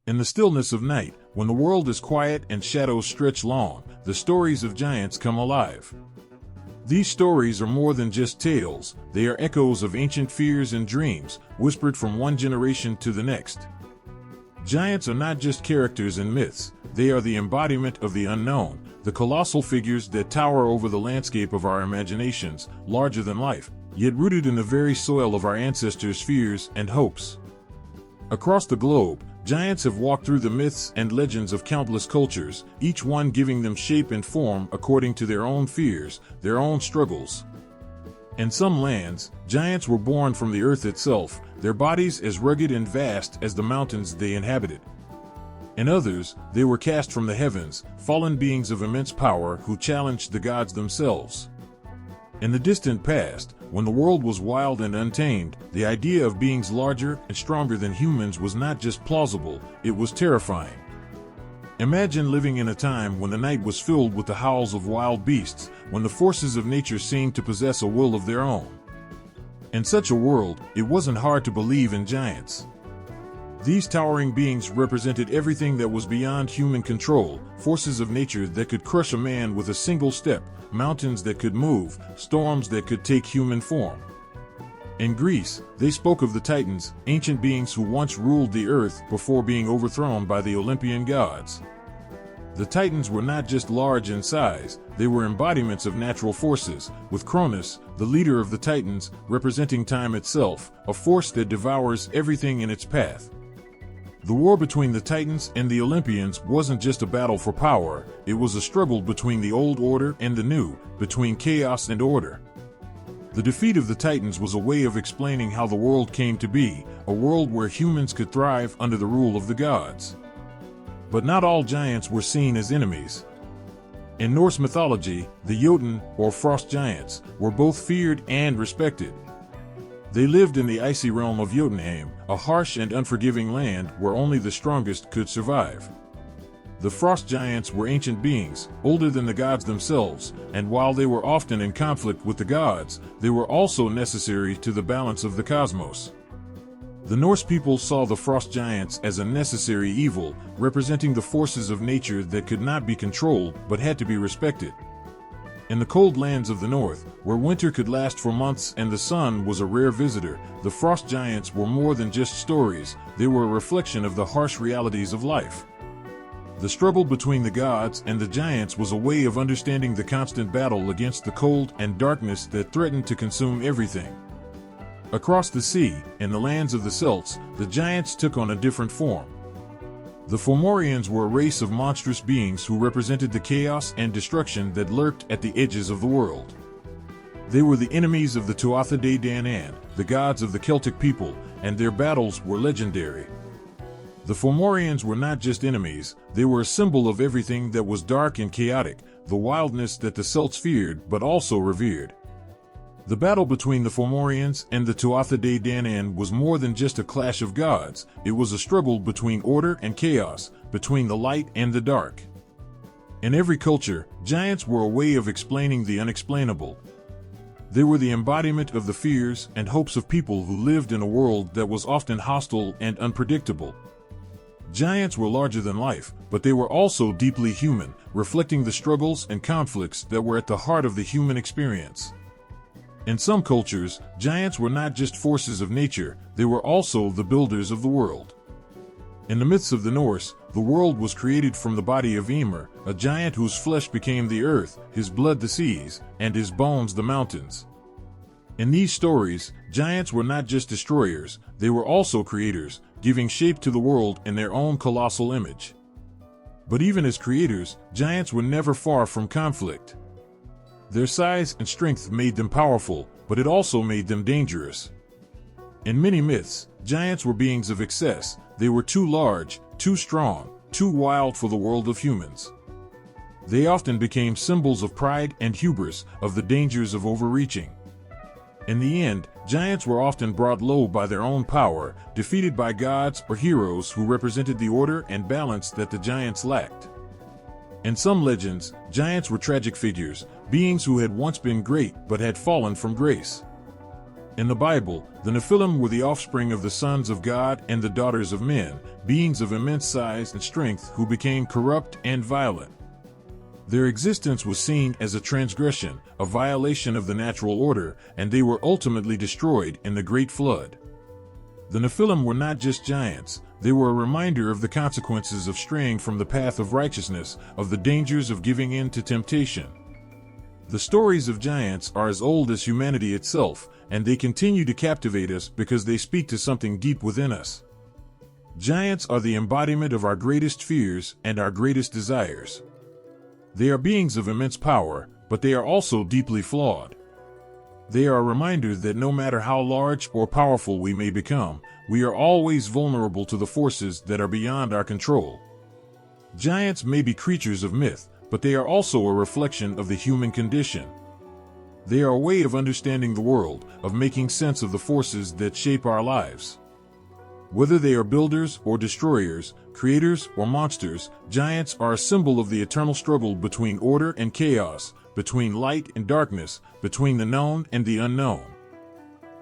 In the stillness of night, when the world is quiet and shadows stretch long, the stories of giants come alive. These stories are more than just tales, they are echoes of ancient fears and dreams, whispered from one generation to the next. Giants are not just characters in myths, they are the embodiment of the unknown, the colossal figures that tower over the landscape of our imaginations, larger than life, yet rooted in the very soil of our ancestors' fears and hopes. Across the globe, giants have walked through the myths and legends of countless cultures, each one giving them shape and form according to their own fears, their own struggles. In some lands, giants were born from the earth itself, their bodies as rugged and vast as the mountains they inhabited. In others, they were cast from the heavens, fallen beings of immense power who challenged the gods themselves. In the distant past, when the world was wild and untamed, the idea of beings larger and stronger than humans was not just plausible, it was terrifying. Imagine living in a time when the night was filled with the howls of wild beasts, when the forces of nature seemed to possess a will of their own. In such a world, it wasn't hard to believe in giants. These towering beings represented everything that was beyond human control, forces of nature that could crush a man with a single step, mountains that could move, storms that could take human form. In Greece, they spoke of the Titans, ancient beings who once ruled the earth before being overthrown by the Olympian gods. The Titans were not just large in size, they were embodiments of natural forces, with Cronus, the leader of the Titans, representing time itself, a force that devours everything in its path. The war between the Titans and the Olympians wasn't just a battle for power, it was a struggle between the old order and the new, between chaos and order. The defeat of the Titans was a way of explaining how the world came to be, a world where humans could thrive under the rule of the gods. But not all giants were seen as enemies. In Norse mythology, the Jotun, or frost giants, were both feared and respected. They lived in the icy realm of Jotunheim, a harsh and unforgiving land where only the strongest could survive. The frost giants were ancient beings, older than the gods themselves, and while they were often in conflict with the gods, they were also necessary to the balance of the cosmos. The Norse people saw the frost giants as a necessary evil, representing the forces of nature that could not be controlled but had to be respected. In the cold lands of the north, where winter could last for months and the sun was a rare visitor, the frost giants were more than just stories, they were a reflection of the harsh realities of life. The struggle between the gods and the giants was a way of understanding the constant battle against the cold and darkness that threatened to consume everything. Across the sea, in the lands of the Celts, the giants took on a different form. The fomorians were a race of monstrous beings who represented the chaos and destruction that lurked at the edges of the world. They were the enemies of the Tuatha De Danann, the gods of the Celtic people, and their battles were legendary. The fomorians were not just enemies, they were a symbol of everything that was dark and chaotic, the wildness that the Celts feared but also revered. The battle between the Fomorians and the Tuatha De Danann was more than just a clash of gods, it was a struggle between order and chaos, between the light and the dark. In every culture, giants were a way of explaining the unexplainable. They were the embodiment of the fears and hopes of people who lived in a world that was often hostile and unpredictable. Giants were larger than life, but they were also deeply human, reflecting the struggles and conflicts that were at the heart of the human experience. In some cultures, giants were not just forces of nature, they were also the builders of the world. In the myths of the Norse, the world was created from the body of Ymir, a giant whose flesh became the earth, his blood the seas, and his bones the mountains. In these stories, giants were not just destroyers, they were also creators, giving shape to the world in their own colossal image. But even as creators, giants were never far from conflict. Their size and strength made them powerful, but it also made them dangerous. In many myths, giants were beings of excess, they were too large, too strong, too wild for the world of humans. They often became symbols of pride and hubris, of the dangers of overreaching. In the end, giants were often brought low by their own power, defeated by gods or heroes who represented the order and balance that the giants lacked. In some legends, giants were tragic figures, beings who had once been great but had fallen from grace. In the Bible, the Nephilim were the offspring of the sons of God and the daughters of men, beings of immense size and strength who became corrupt and violent. Their existence was seen as a transgression, a violation of the natural order, and they were ultimately destroyed in the Great Flood. The Nephilim were not just giants, they were a reminder of the consequences of straying from the path of righteousness, of the dangers of giving in to temptation. The stories of giants are as old as humanity itself, and they continue to captivate us because they speak to something deep within us. Giants are the embodiment of our greatest fears and our greatest desires. They are beings of immense power, but they are also deeply flawed. They are a reminder that no matter how large or powerful we may become, we are always vulnerable to the forces that are beyond our control. Giants may be creatures of myth, but they are also a reflection of the human condition. They are a way of understanding the world, of making sense of the forces that shape our lives. Whether they are builders or destroyers, creators or monsters, giants are a symbol of the eternal struggle between order and chaos, between light and darkness, between the known and the unknown.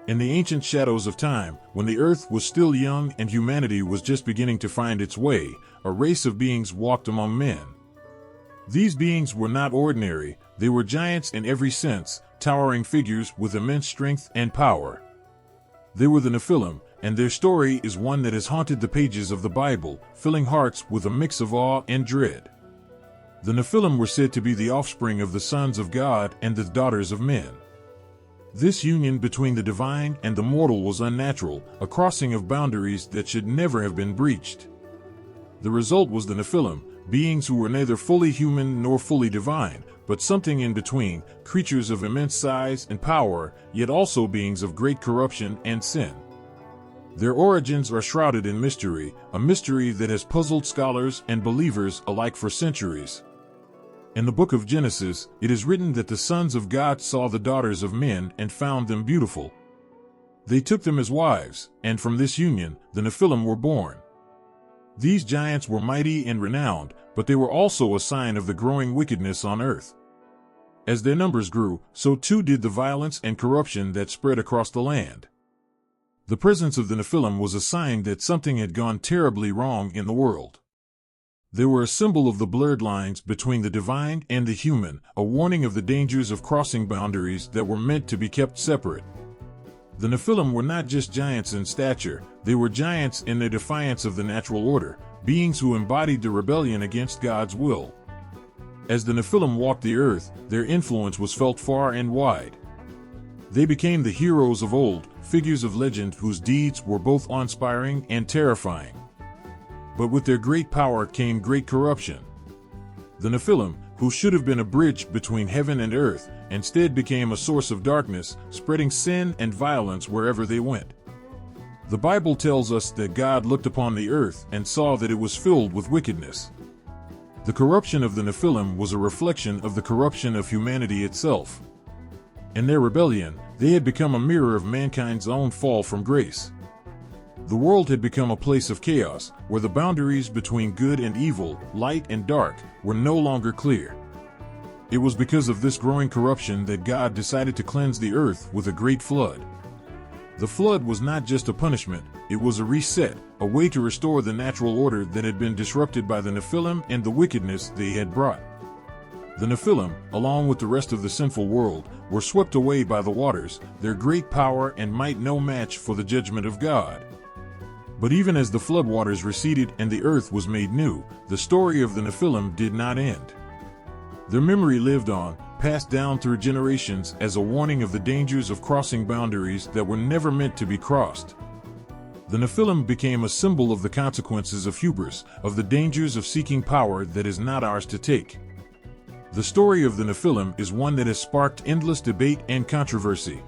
In the ancient shadows of time, when the earth was still young and humanity was just beginning to find its way, a race of beings walked among men. These beings were not ordinary, they were giants in every sense, towering figures with immense strength and power. They were the Nephilim, and their story is one that has haunted the pages of the Bible, filling hearts with a mix of awe and dread. The Nephilim were said to be the offspring of the sons of God and the daughters of men. This union between the divine and the mortal was unnatural, a crossing of boundaries that should never have been breached. The result was the Nephilim, beings who were neither fully human nor fully divine, but something in between, creatures of immense size and power, yet also beings of great corruption and sin. Their origins are shrouded in mystery, a mystery that has puzzled scholars and believers alike for centuries. In the book of Genesis, it is written that the sons of God saw the daughters of men and found them beautiful. They took them as wives, and from this union, the Nephilim were born. These giants were mighty and renowned, but they were also a sign of the growing wickedness on earth. As their numbers grew, so too did the violence and corruption that spread across the land. The presence of the Nephilim was a sign that something had gone terribly wrong in the world. They were a symbol of the blurred lines between the divine and the human, a warning of the dangers of crossing boundaries that were meant to be kept separate. The Nephilim were not just giants in stature, they were giants in their defiance of the natural order, beings who embodied the rebellion against God's will. As the Nephilim walked the earth, their influence was felt far and wide. They became the heroes of old, figures of legend whose deeds were both awe-inspiring and terrifying. But with their great power came great corruption. The Nephilim, who should have been a bridge between heaven and earth, instead became a source of darkness, spreading sin and violence wherever they went. The Bible tells us that God looked upon the earth and saw that it was filled with wickedness. The corruption of the Nephilim was a reflection of the corruption of humanity itself. In their rebellion, they had become a mirror of mankind's own fall from grace. The world had become a place of chaos, where the boundaries between good and evil, light and dark, were no longer clear. It was because of this growing corruption that God decided to cleanse the earth with a great flood. The flood was not just a punishment, it was a reset, a way to restore the natural order that had been disrupted by the Nephilim and the wickedness they had brought. The Nephilim, along with the rest of the sinful world, were swept away by the waters, their great power and might no match for the judgment of God. But even as the floodwaters receded and the earth was made new, the story of the Nephilim did not end. Their memory lived on, passed down through generations as a warning of the dangers of crossing boundaries that were never meant to be crossed. The Nephilim became a symbol of the consequences of hubris, of the dangers of seeking power that is not ours to take. The story of the Nephilim is one that has sparked endless debate and controversy.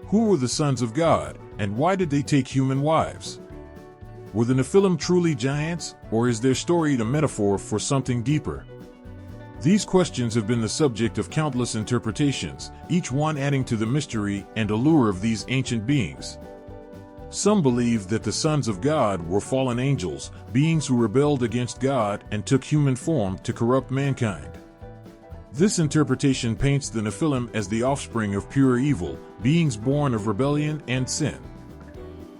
Who were the sons of God, and why did they take human wives? Were the Nephilim truly giants, or is their story a metaphor for something deeper? These questions have been the subject of countless interpretations, each one adding to the mystery and allure of these ancient beings. Some believe that the sons of God were fallen angels, beings who rebelled against God and took human form to corrupt mankind. This interpretation paints the Nephilim as the offspring of pure evil, beings born of rebellion and sin.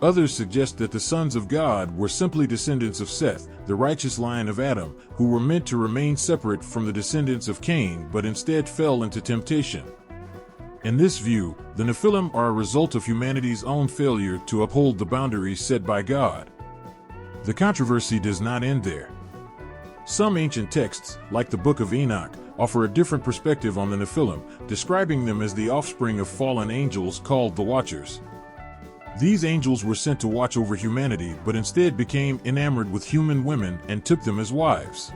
Others suggest that the sons of God were simply descendants of Seth, the righteous line of Adam, who were meant to remain separate from the descendants of Cain but instead fell into temptation. In this view, the Nephilim are a result of humanity's own failure to uphold the boundaries set by God. The controversy does not end there. Some ancient texts, like the Book of Enoch, offer a different perspective on the Nephilim, describing them as the offspring of fallen angels called the Watchers. These angels were sent to watch over humanity but instead became enamored with human women and took them as wives.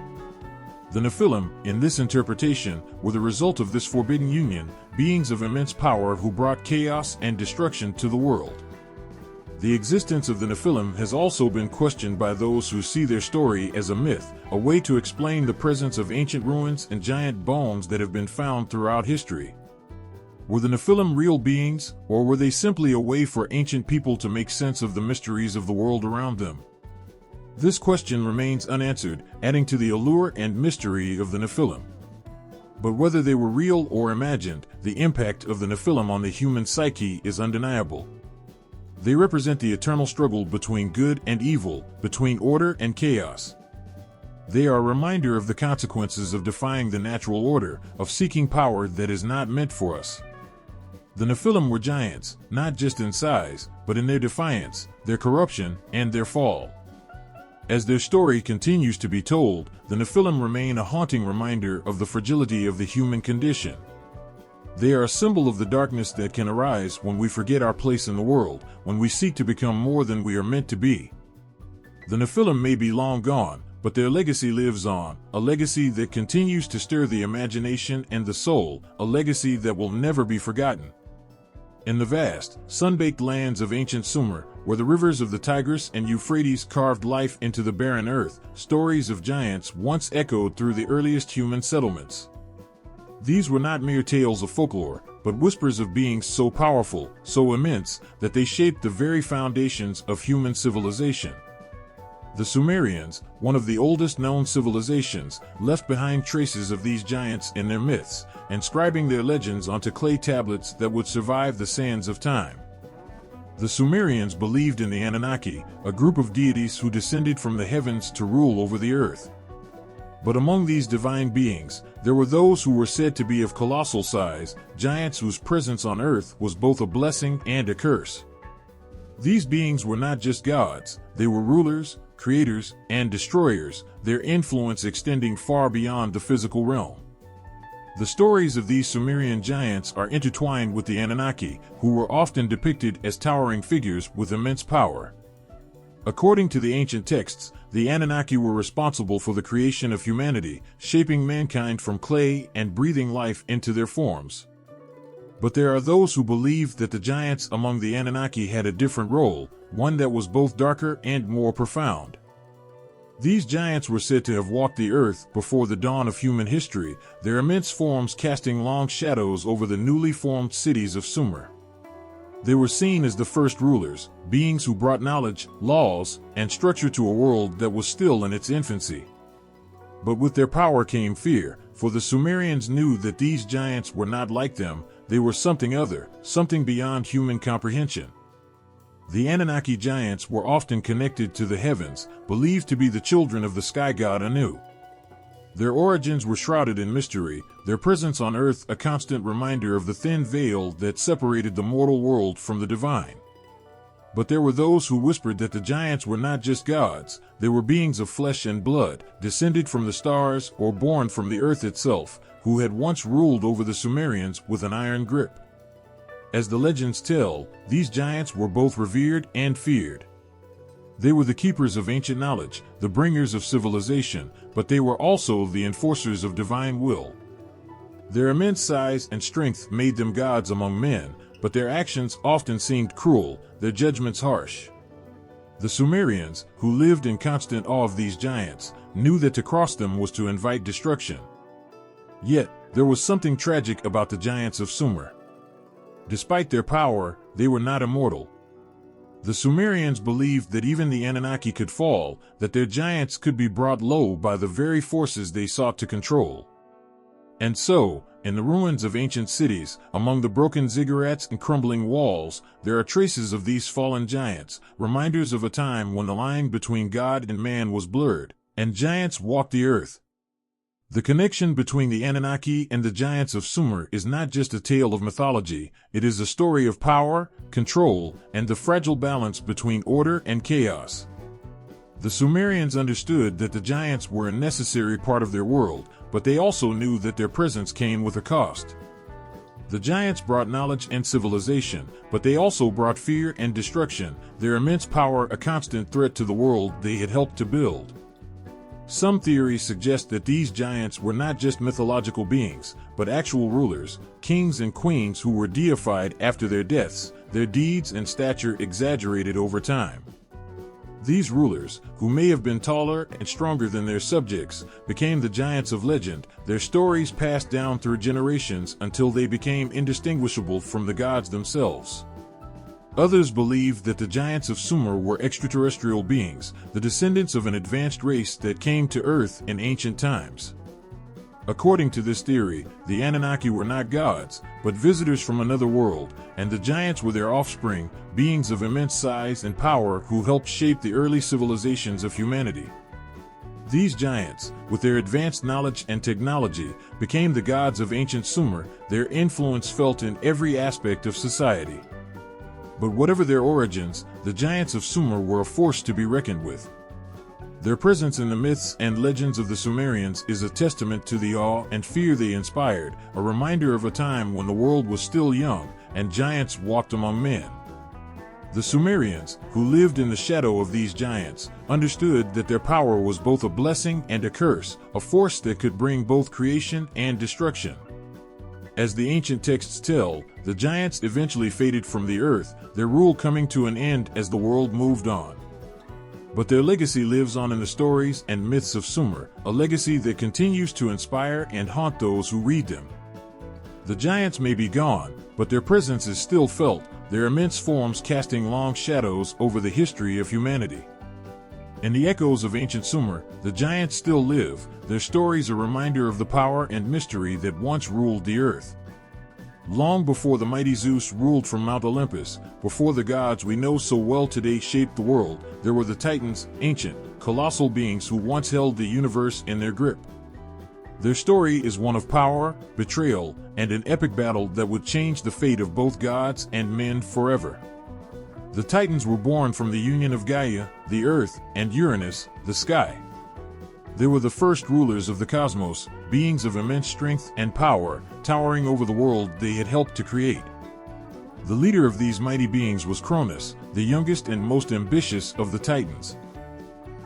The Nephilim, in this interpretation, were the result of this forbidden union, beings of immense power who brought chaos and destruction to the world. The existence of the Nephilim has also been questioned by those who see their story as a myth, a way to explain the presence of ancient ruins and giant bones that have been found throughout history. Were the Nephilim real beings, or were they simply a way for ancient people to make sense of the mysteries of the world around them? This question remains unanswered, adding to the allure and mystery of the Nephilim. But whether they were real or imagined, the impact of the Nephilim on the human psyche is undeniable. They represent the eternal struggle between good and evil, between order and chaos. They are a reminder of the consequences of defying the natural order, of seeking power that is not meant for us. The Nephilim were giants, not just in size, but in their defiance, their corruption, and their fall. As their story continues to be told, the Nephilim remain a haunting reminder of the fragility of the human condition. They are a symbol of the darkness that can arise when we forget our place in the world, when we seek to become more than we are meant to be. The Nephilim may be long gone, but their legacy lives on, a legacy that continues to stir the imagination and the soul, a legacy that will never be forgotten. In the vast, sun-baked lands of ancient Sumer, where the rivers of the Tigris and Euphrates carved life into the barren earth, stories of giants once echoed through the earliest human settlements. These were not mere tales of folklore, but whispers of beings so powerful, so immense, that they shaped the very foundations of human civilization. The Sumerians, one of the oldest known civilizations, left behind traces of these giants in their myths, inscribing their legends onto clay tablets that would survive the sands of time. The Sumerians believed in the Anunnaki, a group of deities who descended from the heavens to rule over the earth. But among these divine beings, there were those who were said to be of colossal size, giants whose presence on earth was both a blessing and a curse. These beings were not just gods, they were rulers, creators, and destroyers, their influence extending far beyond the physical realm. The stories of these Sumerian giants are intertwined with the Anunnaki, who were often depicted as towering figures with immense power. According to the ancient texts, the Anunnaki were responsible for the creation of humanity, shaping mankind from clay and breathing life into their forms. But there are those who believe that the giants among the Anunnaki had a different role, one that was both darker and more profound. These giants were said to have walked the earth before the dawn of human history, their immense forms casting long shadows over the newly formed cities of Sumer. They were seen as the first rulers, beings who brought knowledge, laws, and structure to a world that was still in its infancy. But with their power came fear, for the Sumerians knew that these giants were not like them, they were something other, something beyond human comprehension. The Anunnaki giants were often connected to the heavens, believed to be the children of the sky god Anu. Their origins were shrouded in mystery, their presence on earth a constant reminder of the thin veil that separated the mortal world from the divine. But there were those who whispered that the giants were not just gods, they were beings of flesh and blood, descended from the stars or born from the earth itself, who had once ruled over the Sumerians with an iron grip. As the legends tell, these giants were both revered and feared. They were the keepers of ancient knowledge, the bringers of civilization, but they were also the enforcers of divine will. Their immense size and strength made them gods among men, but their actions often seemed cruel, their judgments harsh. The Sumerians, who lived in constant awe of these giants, knew that to cross them was to invite destruction. Yet, there was something tragic about the giants of Sumer. Despite their power, they were not immortal. The Sumerians believed that even the Anunnaki could fall, that their giants could be brought low by the very forces they sought to control. And so, in the ruins of ancient cities, among the broken ziggurats and crumbling walls, there are traces of these fallen giants, reminders of a time when the line between God and man was blurred, and giants walked the earth. The connection between the Anunnaki and the giants of Sumer is not just a tale of mythology, it is a story of power, control, and the fragile balance between order and chaos. The Sumerians understood that the giants were a necessary part of their world, but they also knew that their presence came with a cost. The giants brought knowledge and civilization, but they also brought fear and destruction, their immense power a constant threat to the world they had helped to build. Some theories suggest that these giants were not just mythological beings, but actual rulers, kings and queens who were deified after their deaths, their deeds and stature exaggerated over time. These rulers, who may have been taller and stronger than their subjects, became the giants of legend, their stories passed down through generations until they became indistinguishable from the gods themselves. Others believed that the giants of Sumer were extraterrestrial beings, the descendants of an advanced race that came to Earth in ancient times. According to this theory, the Anunnaki were not gods, but visitors from another world, and the giants were their offspring, beings of immense size and power who helped shape the early civilizations of humanity. These giants, with their advanced knowledge and technology, became the gods of ancient Sumer, their influence felt in every aspect of society. But whatever their origins, the giants of Sumer were a force to be reckoned with. Their presence in the myths and legends of the Sumerians is a testament to the awe and fear they inspired, a reminder of a time when the world was still young and giants walked among men. The Sumerians, who lived in the shadow of these giants, understood that their power was both a blessing and a curse, a force that could bring both creation and destruction. As the ancient texts tell, the giants eventually faded from the earth, their rule coming to an end as the world moved on. But their legacy lives on in the stories and myths of Sumer, a legacy that continues to inspire and haunt those who read them. The giants may be gone, but their presence is still felt, their immense forms casting long shadows over the history of humanity. In the echoes of ancient Sumer, the giants still live, their stories a reminder of the power and mystery that once ruled the earth. Long before the mighty Zeus ruled from Mount Olympus, before the gods we know so well today shaped the world, there were the Titans, ancient, colossal beings who once held the universe in their grip. Their story is one of power, betrayal, and an epic battle that would change the fate of both gods and men forever. The Titans were born from the union of Gaia, the earth, and Uranus, the sky. They were the first rulers of the cosmos, beings of immense strength and power, towering over the world they had helped to create. The leader of these mighty beings was Cronus, the youngest and most ambitious of the Titans.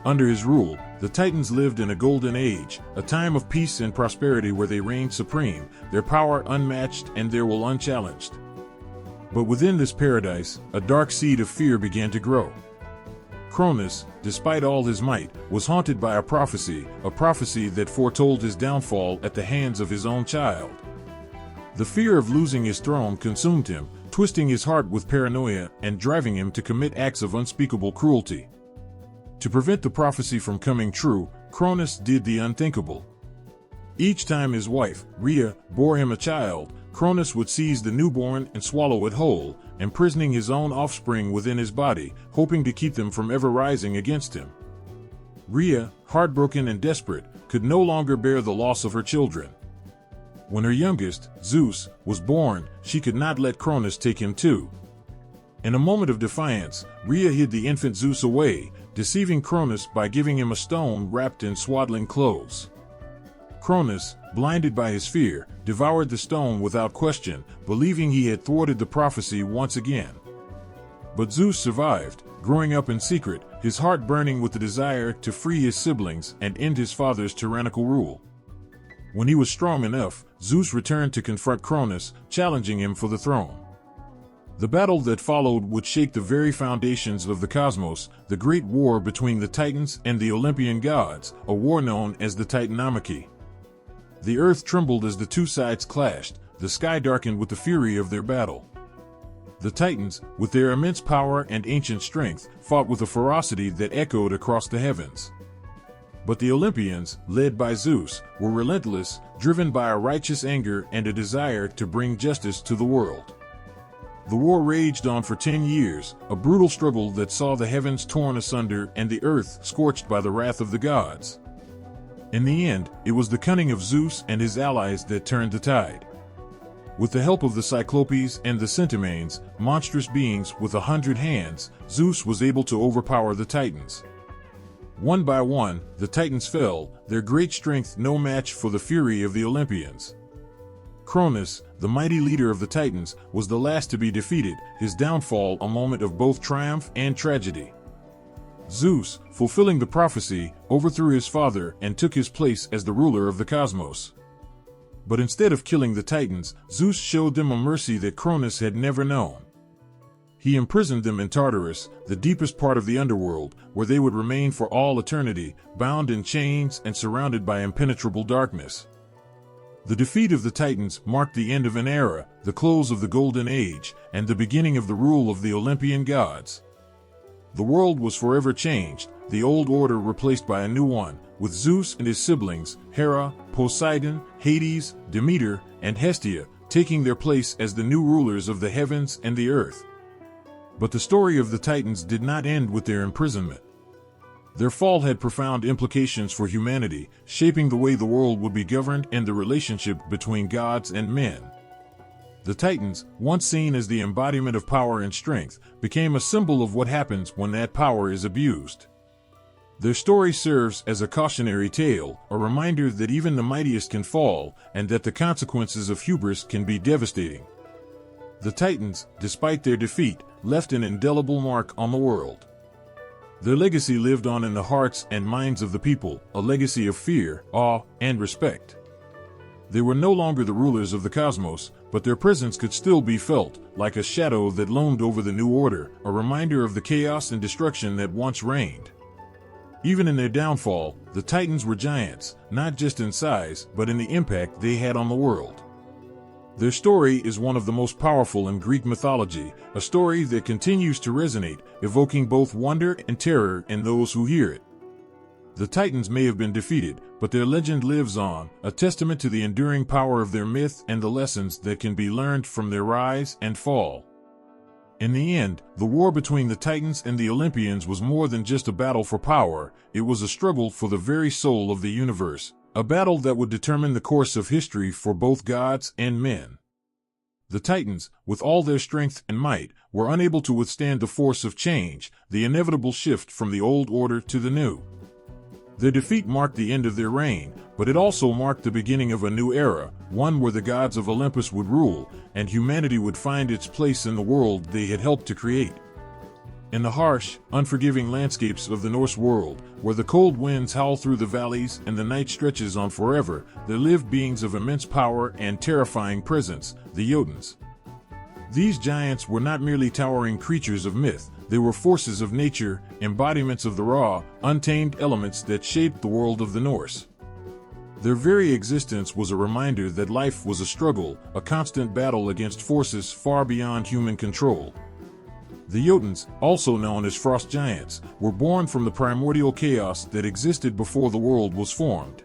Under his rule, the Titans lived in a golden age, a time of peace and prosperity where they reigned supreme, their power unmatched and their will unchallenged. But within this paradise, a dark seed of fear began to grow. Cronus, despite all his might, was haunted by a prophecy that foretold his downfall at the hands of his own child. The fear of losing his throne consumed him, twisting his heart with paranoia and driving him to commit acts of unspeakable cruelty. To prevent the prophecy from coming true, Cronus did the unthinkable. Each time his wife, Rhea, bore him a child, Cronus would seize the newborn and swallow it whole, imprisoning his own offspring within his body, hoping to keep them from ever rising against him. Rhea, heartbroken and desperate, could no longer bear the loss of her children. When her youngest, Zeus, was born, she could not let Cronus take him too. In a moment of defiance, Rhea hid the infant Zeus away, deceiving Cronus by giving him a stone wrapped in swaddling clothes. Cronus, blinded by his fear, devoured the stone without question, believing he had thwarted the prophecy once again. But Zeus survived, growing up in secret, his heart burning with the desire to free his siblings and end his father's tyrannical rule. When he was strong enough, Zeus returned to confront Cronus, challenging him for the throne. The battle that followed would shake the very foundations of the cosmos, the great war between the Titans and the Olympian gods, a war known as the Titanomachy. The earth trembled as the two sides clashed, the sky darkened with the fury of their battle. The Titans, with their immense power and ancient strength, fought with a ferocity that echoed across the heavens. But the Olympians, led by Zeus, were relentless, driven by a righteous anger and a desire to bring justice to the world. The war raged on for 10 years, a brutal struggle that saw the heavens torn asunder and the earth scorched by the wrath of the gods. In the end, it was the cunning of Zeus and his allies that turned the tide. With the help of the Cyclopes and the Centaurs, monstrous beings with 100 hands, Zeus was able to overpower the Titans. One by one, the Titans fell, their great strength no match for the fury of the Olympians. Cronus, the mighty leader of the Titans, was the last to be defeated, his downfall a moment of both triumph and tragedy. Zeus, fulfilling the prophecy, overthrew his father and took his place as the ruler of the cosmos. But instead of killing the Titans, Zeus showed them a mercy that Cronus had never known. He imprisoned them in Tartarus, the deepest part of the underworld, where they would remain for all eternity, bound in chains and surrounded by impenetrable darkness. The defeat of the Titans marked the end of an era, the close of the Golden Age, and the beginning of the rule of the Olympian gods. The world was forever changed, the old order replaced by a new one, with Zeus and his siblings, Hera, Poseidon, Hades, Demeter, and Hestia, taking their place as the new rulers of the heavens and the earth. But the story of the Titans did not end with their imprisonment. Their fall had profound implications for humanity, shaping the way the world would be governed and the relationship between gods and men. The Titans, once seen as the embodiment of power and strength, became a symbol of what happens when that power is abused. Their story serves as a cautionary tale, a reminder that even the mightiest can fall, and that the consequences of hubris can be devastating. The Titans, despite their defeat, left an indelible mark on the world. Their legacy lived on in the hearts and minds of the people, a legacy of fear, awe, and respect. They were no longer the rulers of the cosmos, but their presence could still be felt, like a shadow that loomed over the new order, a reminder of the chaos and destruction that once reigned. Even in their downfall, the Titans were giants, not just in size, but in the impact they had on the world. Their story is one of the most powerful in Greek mythology, a story that continues to resonate, evoking both wonder and terror in those who hear it. The Titans may have been defeated, but their legend lives on, a testament to the enduring power of their myth and the lessons that can be learned from their rise and fall. In the end, the war between the Titans and the Olympians was more than just a battle for power, it was a struggle for the very soul of the universe, a battle that would determine the course of history for both gods and men. The Titans, with all their strength and might, were unable to withstand the force of change, the inevitable shift from the old order to the new. Their defeat marked the end of their reign, but it also marked the beginning of a new era, one where the gods of Olympus would rule, and humanity would find its place in the world they had helped to create. In the harsh, unforgiving landscapes of the Norse world, where the cold winds howl through the valleys and the night stretches on forever, there lived beings of immense power and terrifying presence, the Jotuns. These giants were not merely towering creatures of myth, they were forces of nature, embodiments of the raw, untamed elements that shaped the world of the Norse. Their very existence was a reminder that life was a struggle, a constant battle against forces far beyond human control. The Jotuns, also known as frost giants, were born from the primordial chaos that existed before the world was formed.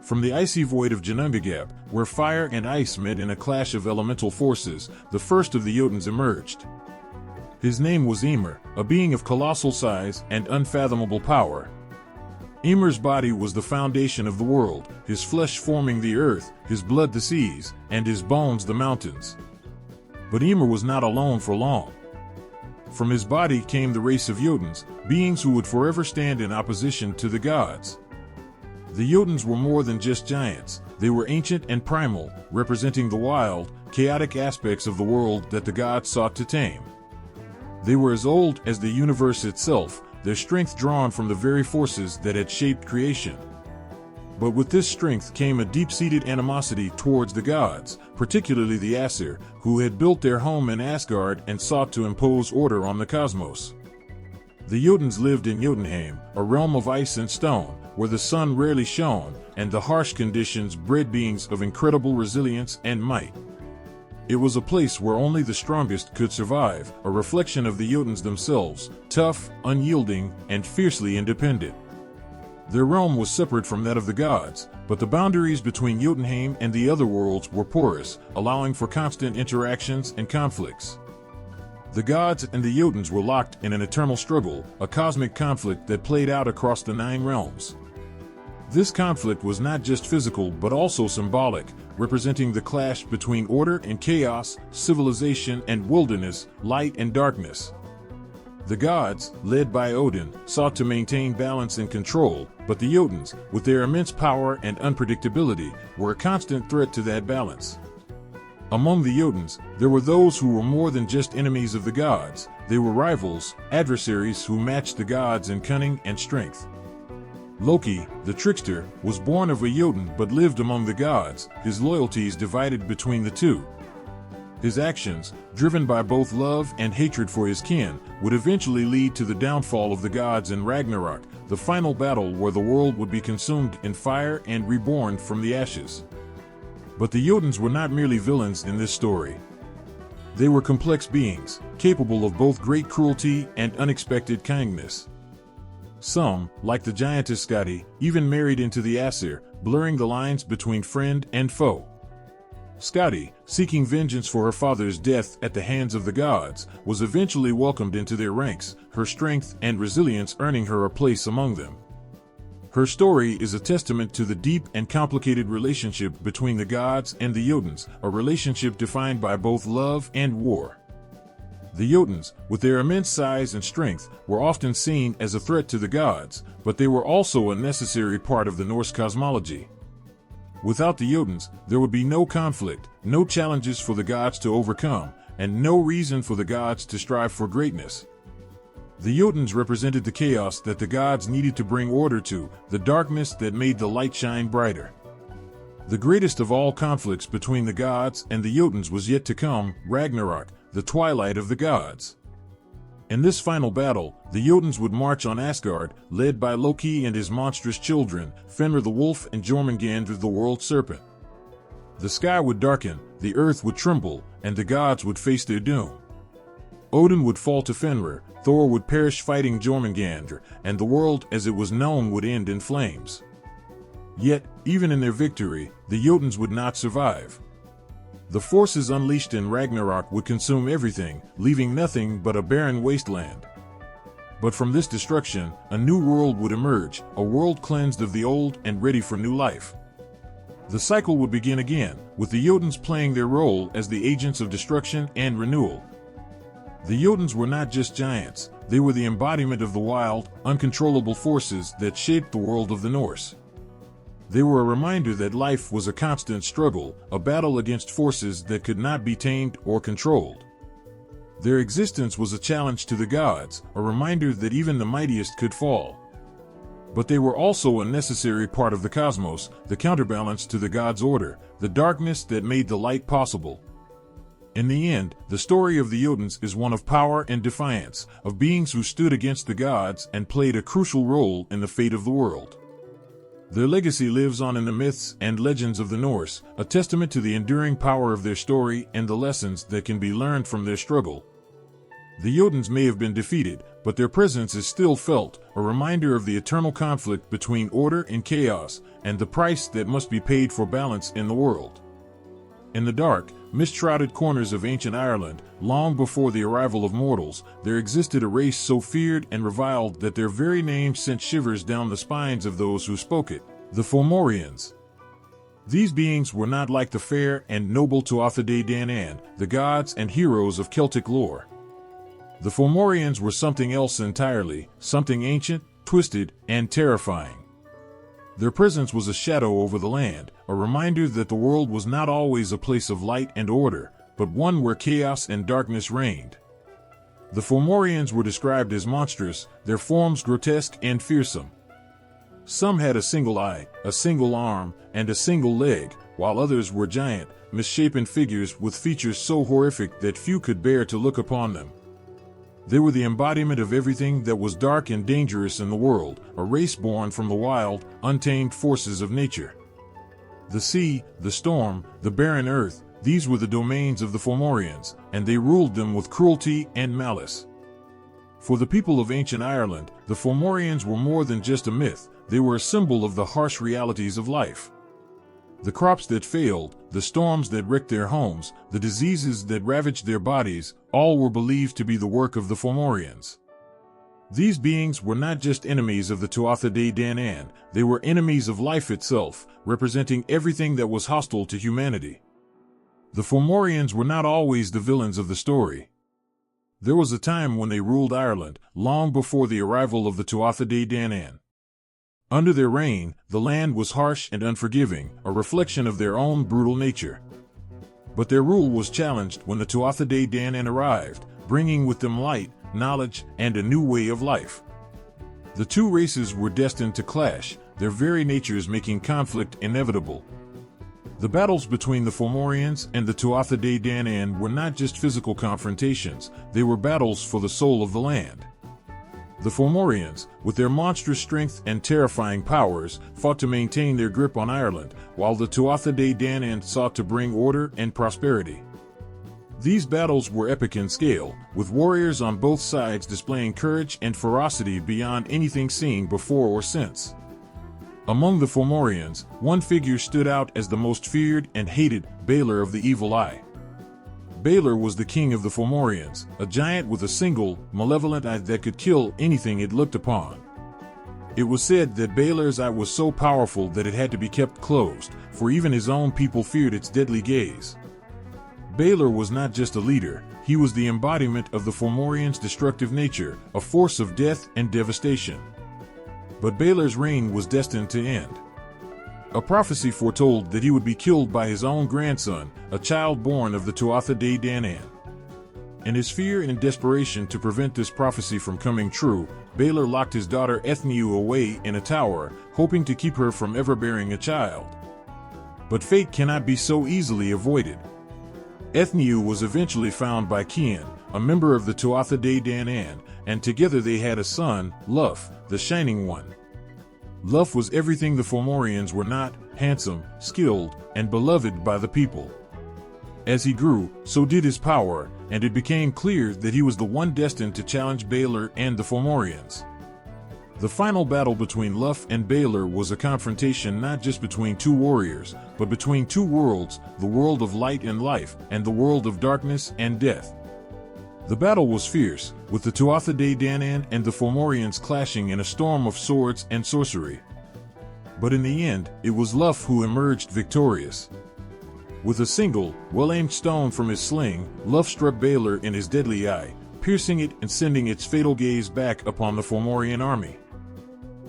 From the icy void of Ginnungagap, where fire and ice met in a clash of elemental forces, the first of the Jotuns emerged. His name was Ymir, a being of colossal size and unfathomable power. Ymir's body was the foundation of the world, his flesh forming the earth, his blood the seas, and his bones the mountains. But Ymir was not alone for long. From his body came the race of Jotuns, beings who would forever stand in opposition to the gods. The Jotuns were more than just giants, they were ancient and primal, representing the wild, chaotic aspects of the world that the gods sought to tame. They were as old as the universe itself, their strength drawn from the very forces that had shaped creation. But with this strength came a deep-seated animosity towards the gods, particularly the Aesir, who had built their home in Asgard and sought to impose order on the cosmos. The Jotuns lived in Jotunheim, a realm of ice and stone, where the sun rarely shone, and the harsh conditions bred beings of incredible resilience and might. It was a place where only the strongest could survive, a reflection of the Jotuns themselves, tough, unyielding, and fiercely independent. Their realm was separate from that of the gods, but the boundaries between Jotunheim and the other worlds were porous, allowing for constant interactions and conflicts. The gods and the Jotuns were locked in an eternal struggle, a cosmic conflict that played out across the 9 realms. This conflict was not just physical but also symbolic, representing the clash between order and chaos, civilization and wilderness, light and darkness. The gods, led by Odin, sought to maintain balance and control, but the Jotuns, with their immense power and unpredictability, were a constant threat to that balance. Among the Jotuns, there were those who were more than just enemies of the gods. They were rivals, adversaries who matched the gods in cunning and strength. Loki, the trickster, was born of a Jotun but lived among the gods, his loyalties divided between the two. His actions, driven by both love and hatred for his kin, would eventually lead to the downfall of the gods in Ragnarok, the final battle where the world would be consumed in fire and reborn from the ashes. But the Jotuns were not merely villains in this story. They were complex beings, capable of both great cruelty and unexpected kindness. Some, like the giantess Skadi, even married into the Aesir, blurring the lines between friend and foe. Skadi, seeking vengeance for her father's death at the hands of the gods, was eventually welcomed into their ranks, her strength and resilience earning her a place among them. Her story is a testament to the deep and complicated relationship between the gods and the Jotuns, a relationship defined by both love and war. The Jotuns, with their immense size and strength, were often seen as a threat to the gods, but they were also a necessary part of the Norse cosmology. Without the Jotuns, there would be no conflict, no challenges for the gods to overcome, and no reason for the gods to strive for greatness. The Jotuns represented the chaos that the gods needed to bring order to, the darkness that made the light shine brighter. The greatest of all conflicts between the gods and the Jotuns was yet to come, Ragnarok, the twilight of the gods. In this final battle, the Jotuns would march on Asgard, led by Loki and his monstrous children, Fenrir the wolf and Jormungandr the world serpent. The sky would darken, the earth would tremble, and the gods would face their doom. Odin would fall to Fenrir, Thor would perish fighting Jormungandr, and the world as it was known would end in flames. Yet, even in their victory, the Jotuns would not survive. The forces unleashed in Ragnarok would consume everything, leaving nothing but a barren wasteland. But from this destruction, a new world would emerge, a world cleansed of the old and ready for new life. The cycle would begin again, with the Jotuns playing their role as the agents of destruction and renewal. The Jotuns were not just giants, they were the embodiment of the wild, uncontrollable forces that shaped the world of the Norse. They were a reminder that life was a constant struggle, a battle against forces that could not be tamed or controlled. Their existence was a challenge to the gods, a reminder that even the mightiest could fall. But they were also a necessary part of the cosmos, the counterbalance to the gods' order, the darkness that made the light possible. In the end, the story of the Jotuns is one of power and defiance, of beings who stood against the gods and played a crucial role in the fate of the world. Their legacy lives on in the myths and legends of the Norse, a testament to the enduring power of their story and the lessons that can be learned from their struggle. The Jotuns may have been defeated, but their presence is still felt, a reminder of the eternal conflict between order and chaos, and the price that must be paid for balance in the world. In the dark, mist-shrouded corners of ancient Ireland, long before the arrival of mortals, there existed a race so feared and reviled that their very name sent shivers down the spines of those who spoke it, the fomorians. These beings were not like the fair and noble Tuatha De Danann, the gods and heroes of Celtic lore. The fomorians were something else entirely, something ancient, twisted, and terrifying. Their presence was a shadow over the land, a reminder that the world was not always a place of light and order, but one where chaos and darkness reigned. The fomorians were described as monstrous, their forms grotesque and fearsome. Some had a single eye, a single arm, and a single leg, while others were giant, misshapen figures with features so horrific that few could bear to look upon them. They were the embodiment of everything that was dark and dangerous in the world, a race born from the wild, untamed forces of nature. The sea, the storm, the barren earth, these were the domains of the fomorians, and they ruled them with cruelty and malice. For the people of ancient Ireland, the fomorians were more than just a myth, they were a symbol of the harsh realities of life. The crops that failed, the storms that wrecked their homes, the diseases that ravaged their bodies, all were believed to be the work of the fomorians. These beings were not just enemies of the Tuatha De Danann, they were enemies of life itself, representing everything that was hostile to humanity. The fomorians were not always the villains of the story. There was a time when they ruled Ireland, long before the arrival of the Tuatha De Danann. Under their reign, the land was harsh and unforgiving, a reflection of their own brutal nature. But their rule was challenged when the Tuatha De Danann arrived, bringing with them light, knowledge, and a new way of life. The two races were destined to clash, their very natures making conflict inevitable. The battles between the Fomorians and the Tuatha De Danann were not just physical confrontations, they were battles for the soul of the land. The Fomorians, with their monstrous strength and terrifying powers, fought to maintain their grip on Ireland, while the Tuatha De Danann sought to bring order and prosperity. These battles were epic in scale, with warriors on both sides displaying courage and ferocity beyond anything seen before or since. Among the Fomorians, one figure stood out as the most feared and hated, Balor of the Evil Eye. Balor was the king of the Fomorians, a giant with a single, malevolent eye that could kill anything it looked upon. It was said that Balor's eye was so powerful that it had to be kept closed, for even his own people feared its deadly gaze. Balor was not just a leader, he was the embodiment of the Fomorians' destructive nature, a force of death and devastation. But Balor's reign was destined to end. A prophecy foretold that he would be killed by his own grandson, a child born of the Tuatha De Danann. In his fear and desperation to prevent this prophecy from coming true, Balor locked his daughter Ethniu away in a tower, hoping to keep her from ever bearing a child. But fate cannot be so easily avoided. Ethniu was eventually found by Cian, a member of the Tuatha De Danann, and together they had a son, Lugh, the Shining One. Lugh was everything the Fomorians were not: handsome, skilled, and beloved by the people. As he grew, so did his power, and it became clear that he was the one destined to challenge Balor and the Fomorians. The final battle between Lugh and Balor was a confrontation not just between two warriors, but between two worlds, the world of light and life, and the world of darkness and death. The battle was fierce, with the Tuatha De Danann and the Fomorians clashing in a storm of swords and sorcery. But in the end, it was Lugh who emerged victorious. With a single, well-aimed stone from his sling, Lugh struck Balor in his deadly eye, piercing it and sending its fatal gaze back upon the Fomorian army.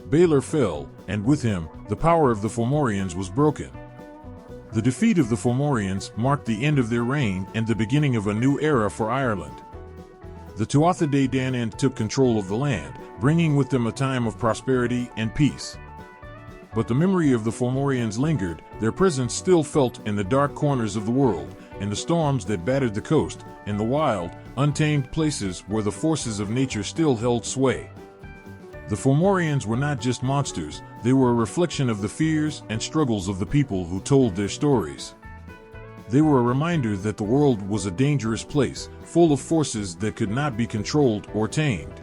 Balor fell, and with him, the power of the Fomorians was broken. The defeat of the Fomorians marked the end of their reign and the beginning of a new era for Ireland. The Tuatha De Danann took control of the land, bringing with them a time of prosperity and peace. But the memory of the Fomorians lingered, their presence still felt in the dark corners of the world, in the storms that battered the coast, in the wild, untamed places where the forces of nature still held sway. The Fomorians were not just monsters, they were a reflection of the fears and struggles of the people who told their stories. They were a reminder that the world was a dangerous place, full of forces that could not be controlled or tamed.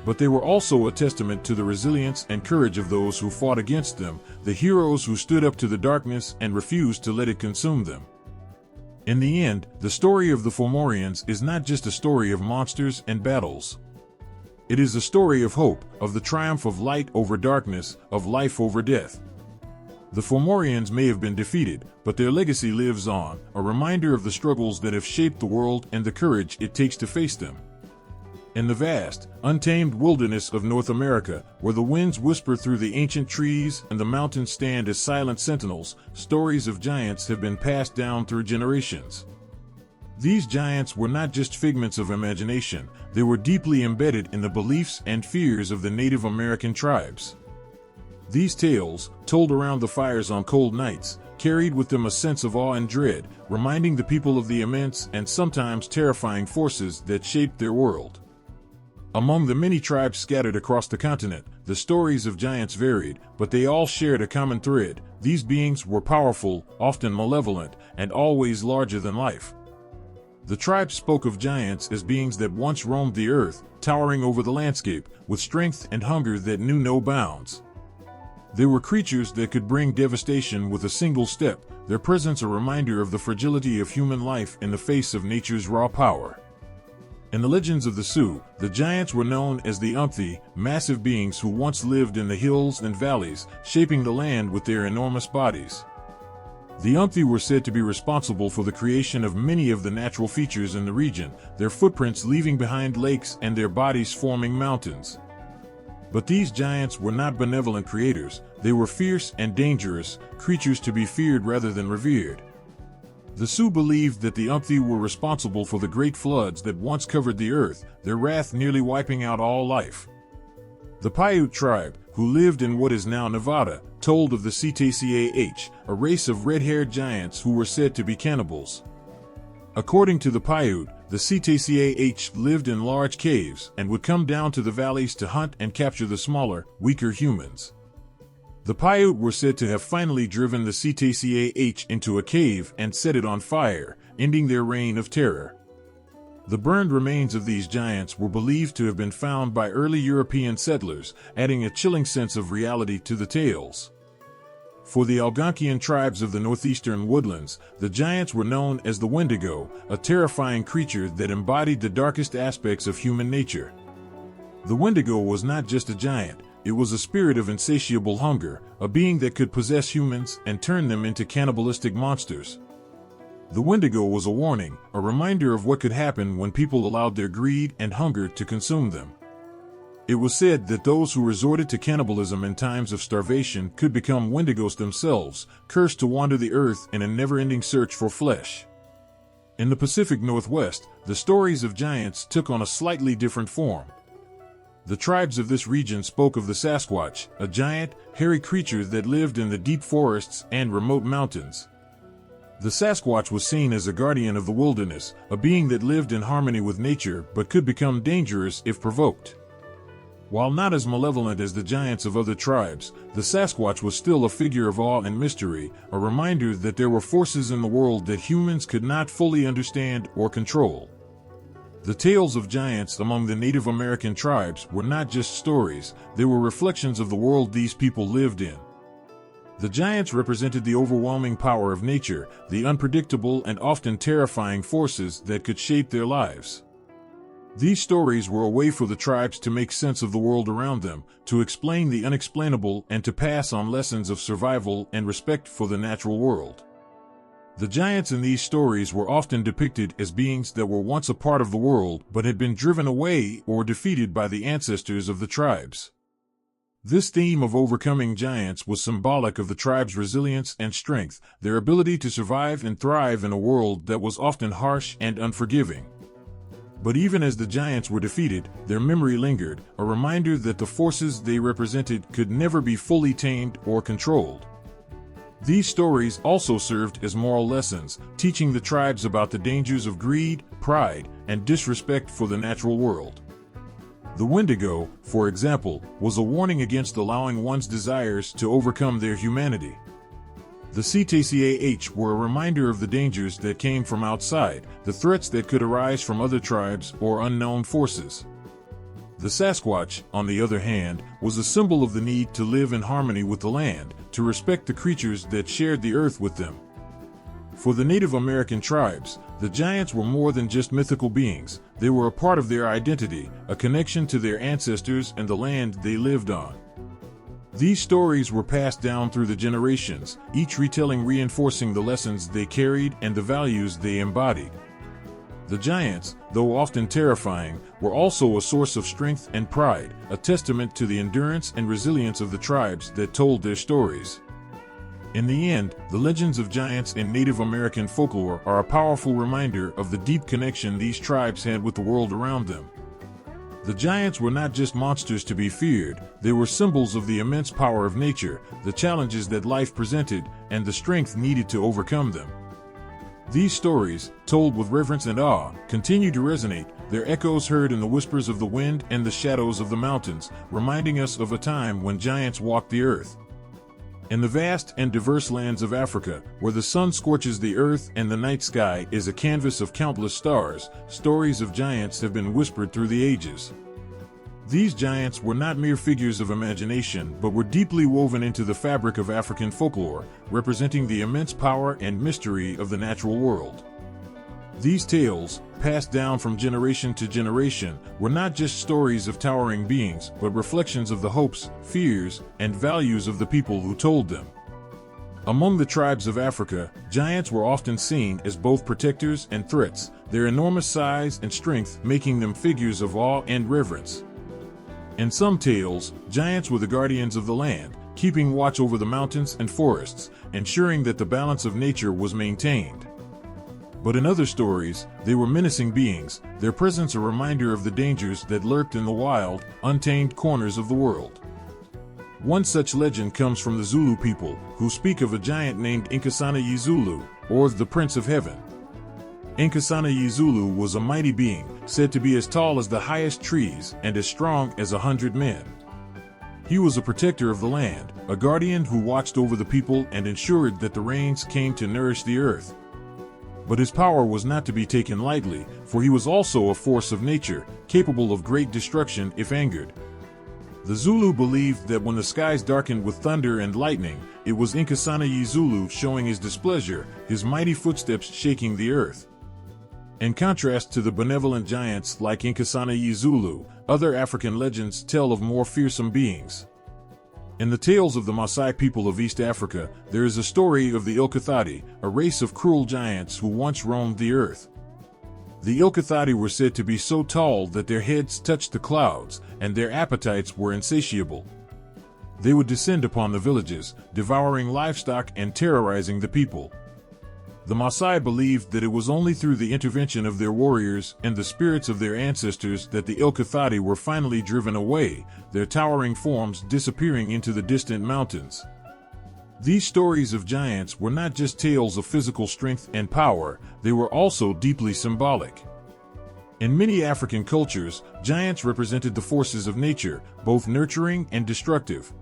But they were also a testament to the resilience and courage of those who fought against them, the heroes who stood up to the darkness and refused to let it consume them. In the end, the story of the Fomorians is not just a story of monsters and battles. It is a story of hope, of the triumph of light over darkness, of life over death. The Fomorians may have been defeated, but their legacy lives on, a reminder of the struggles that have shaped the world and the courage it takes to face them. In the vast, untamed wilderness of North America, where the winds whisper through the ancient trees and the mountains stand as silent sentinels, stories of giants have been passed down through generations. These giants were not just figments of imagination, they were deeply embedded in the beliefs and fears of the Native American tribes. These tales, told around the fires on cold nights, carried with them a sense of awe and dread, reminding the people of the immense and sometimes terrifying forces that shaped their world. Among the many tribes scattered across the continent, the stories of giants varied, but they all shared a common thread: these beings were powerful, often malevolent, and always larger than life. The tribe spoke of giants as beings that once roamed the earth, towering over the landscape, with strength and hunger that knew no bounds. They were creatures that could bring devastation with a single step, their presence a reminder of the fragility of human life in the face of nature's raw power. In the legends of the Sioux, the giants were known as the Unveil, massive beings who once lived in the hills and valleys, shaping the land with their enormous bodies. The Unveil were said to be responsible for the creation of many of the natural features in the region, their footprints leaving behind lakes and their bodies forming mountains. But these giants were not benevolent creators, they were fierce and dangerous, creatures to be feared rather than revered. The Sioux believed that the Unveil were responsible for the great floods that once covered the earth, their wrath nearly wiping out all life. The Paiute tribe, who lived in what is now Nevada, told of the Ctacah, a race of red-haired giants who were said to be cannibals. According to the Paiute, the Ctacah lived in large caves and would come down to the valleys to hunt and capture the smaller, weaker humans. The Paiute were said to have finally driven the Ctacah into a cave and set it on fire, ending their reign of terror. The burned remains of these giants were believed to have been found by early European settlers, adding a chilling sense of reality to the tales. For the Algonquian tribes of the northeastern woodlands, the giants were known as the Wendigo, a terrifying creature that embodied the darkest aspects of human nature. The Wendigo was not just a giant, it was a spirit of insatiable hunger, a being that could possess humans and turn them into cannibalistic monsters. The Wendigo was a warning, a reminder of what could happen when people allowed their greed and hunger to consume them. It was said that those who resorted to cannibalism in times of starvation could become Wendigos themselves, cursed to wander the earth in a never-ending search for flesh. In the Pacific Northwest, the stories of giants took on a slightly different form. The tribes of this region spoke of the Sasquatch, a giant, hairy creature that lived in the deep forests and remote mountains. The Sasquatch was seen as a guardian of the wilderness, a being that lived in harmony with nature but could become dangerous if provoked. While not as malevolent as the giants of other tribes, the Sasquatch was still a figure of awe and mystery, a reminder that there were forces in the world that humans could not fully understand or control. The tales of giants among the Native American tribes were not just stories, they were reflections of the world these people lived in. The giants represented the overwhelming power of nature, the unpredictable and often terrifying forces that could shape their lives. These stories were a way for the tribes to make sense of the world around them, to explain the unexplainable and to pass on lessons of survival and respect for the natural world. The giants in these stories were often depicted as beings that were once a part of the world but had been driven away or defeated by the ancestors of the tribes. This theme of overcoming giants was symbolic of the tribe's resilience and strength, their ability to survive and thrive in a world that was often harsh and unforgiving. But even as the giants were defeated, their memory lingered, a reminder that the forces they represented could never be fully tamed or controlled. These stories also served as moral lessons, teaching the tribes about the dangers of greed, pride, and disrespect for the natural world. The Wendigo, for example, was a warning against allowing one's desires to overcome their humanity. The Ctacah were a reminder of the dangers that came from outside, the threats that could arise from other tribes or unknown forces. The Sasquatch, on the other hand, was a symbol of the need to live in harmony with the land, to respect the creatures that shared the earth with them. For the Native American tribes, the giants were more than just mythical beings, they were a part of their identity, a connection to their ancestors and the land they lived on. These stories were passed down through the generations, each retelling reinforcing the lessons they carried and the values they embodied. The giants, though often terrifying, were also a source of strength and pride, a testament to the endurance and resilience of the tribes that told their stories. In the end, the legends of giants in Native American folklore are a powerful reminder of the deep connection these tribes had with the world around them. The giants were not just monsters to be feared, they were symbols of the immense power of nature, the challenges that life presented, and the strength needed to overcome them. These stories, told with reverence and awe, continue to resonate, their echoes heard in the whispers of the wind and the shadows of the mountains, reminding us of a time when giants walked the earth. In the vast and diverse lands of Africa, where the sun scorches the earth and the night sky is a canvas of countless stars, stories of giants have been whispered through the ages. These giants were not mere figures of imagination, but were deeply woven into the fabric of African folklore, representing the immense power and mystery of the natural world. These tales, passed down from generation to generation, were not just stories of towering beings, but reflections of the hopes, fears, and values of the people who told them. Among the tribes of Africa, giants were often seen as both protectors and threats, their enormous size and strength making them figures of awe and reverence. In some tales, giants were the guardians of the land, keeping watch over the mountains and forests, ensuring that the balance of nature was maintained. But in other stories, they were menacing beings, their presence a reminder of the dangers that lurked in the wild, untamed corners of the world. One such legend comes from the Zulu people, who speak of a giant named Inkosana Yizulu, or the Prince of Heaven. Inkosana Yizulu was a mighty being, said to be as tall as the highest trees and as strong as 100 men. He was a protector of the land, a guardian who watched over the people and ensured that the rains came to nourish the earth. But his power was not to be taken lightly, for he was also a force of nature, capable of great destruction if angered. The Zulu believed that when the skies darkened with thunder and lightning, it was Inkosana Yizulu showing his displeasure, his mighty footsteps shaking the earth. In contrast to the benevolent giants like Inkosana Yizulu, other African legends tell of more fearsome beings. In the tales of the Maasai people of East Africa, there is a story of the Ilkathati, a race of cruel giants who once roamed the earth. The Ilkathati were said to be so tall that their heads touched the clouds, and their appetites were insatiable. They would descend upon the villages, devouring livestock and terrorizing the people. The Maasai believed that it was only through the intervention of their warriors and the spirits of their ancestors that the Ilkathati were finally driven away, their towering forms disappearing into the distant mountains. These stories of giants were not just tales of physical strength and power, they were also deeply symbolic. In many African cultures, giants represented the forces of nature, both nurturing and destructive.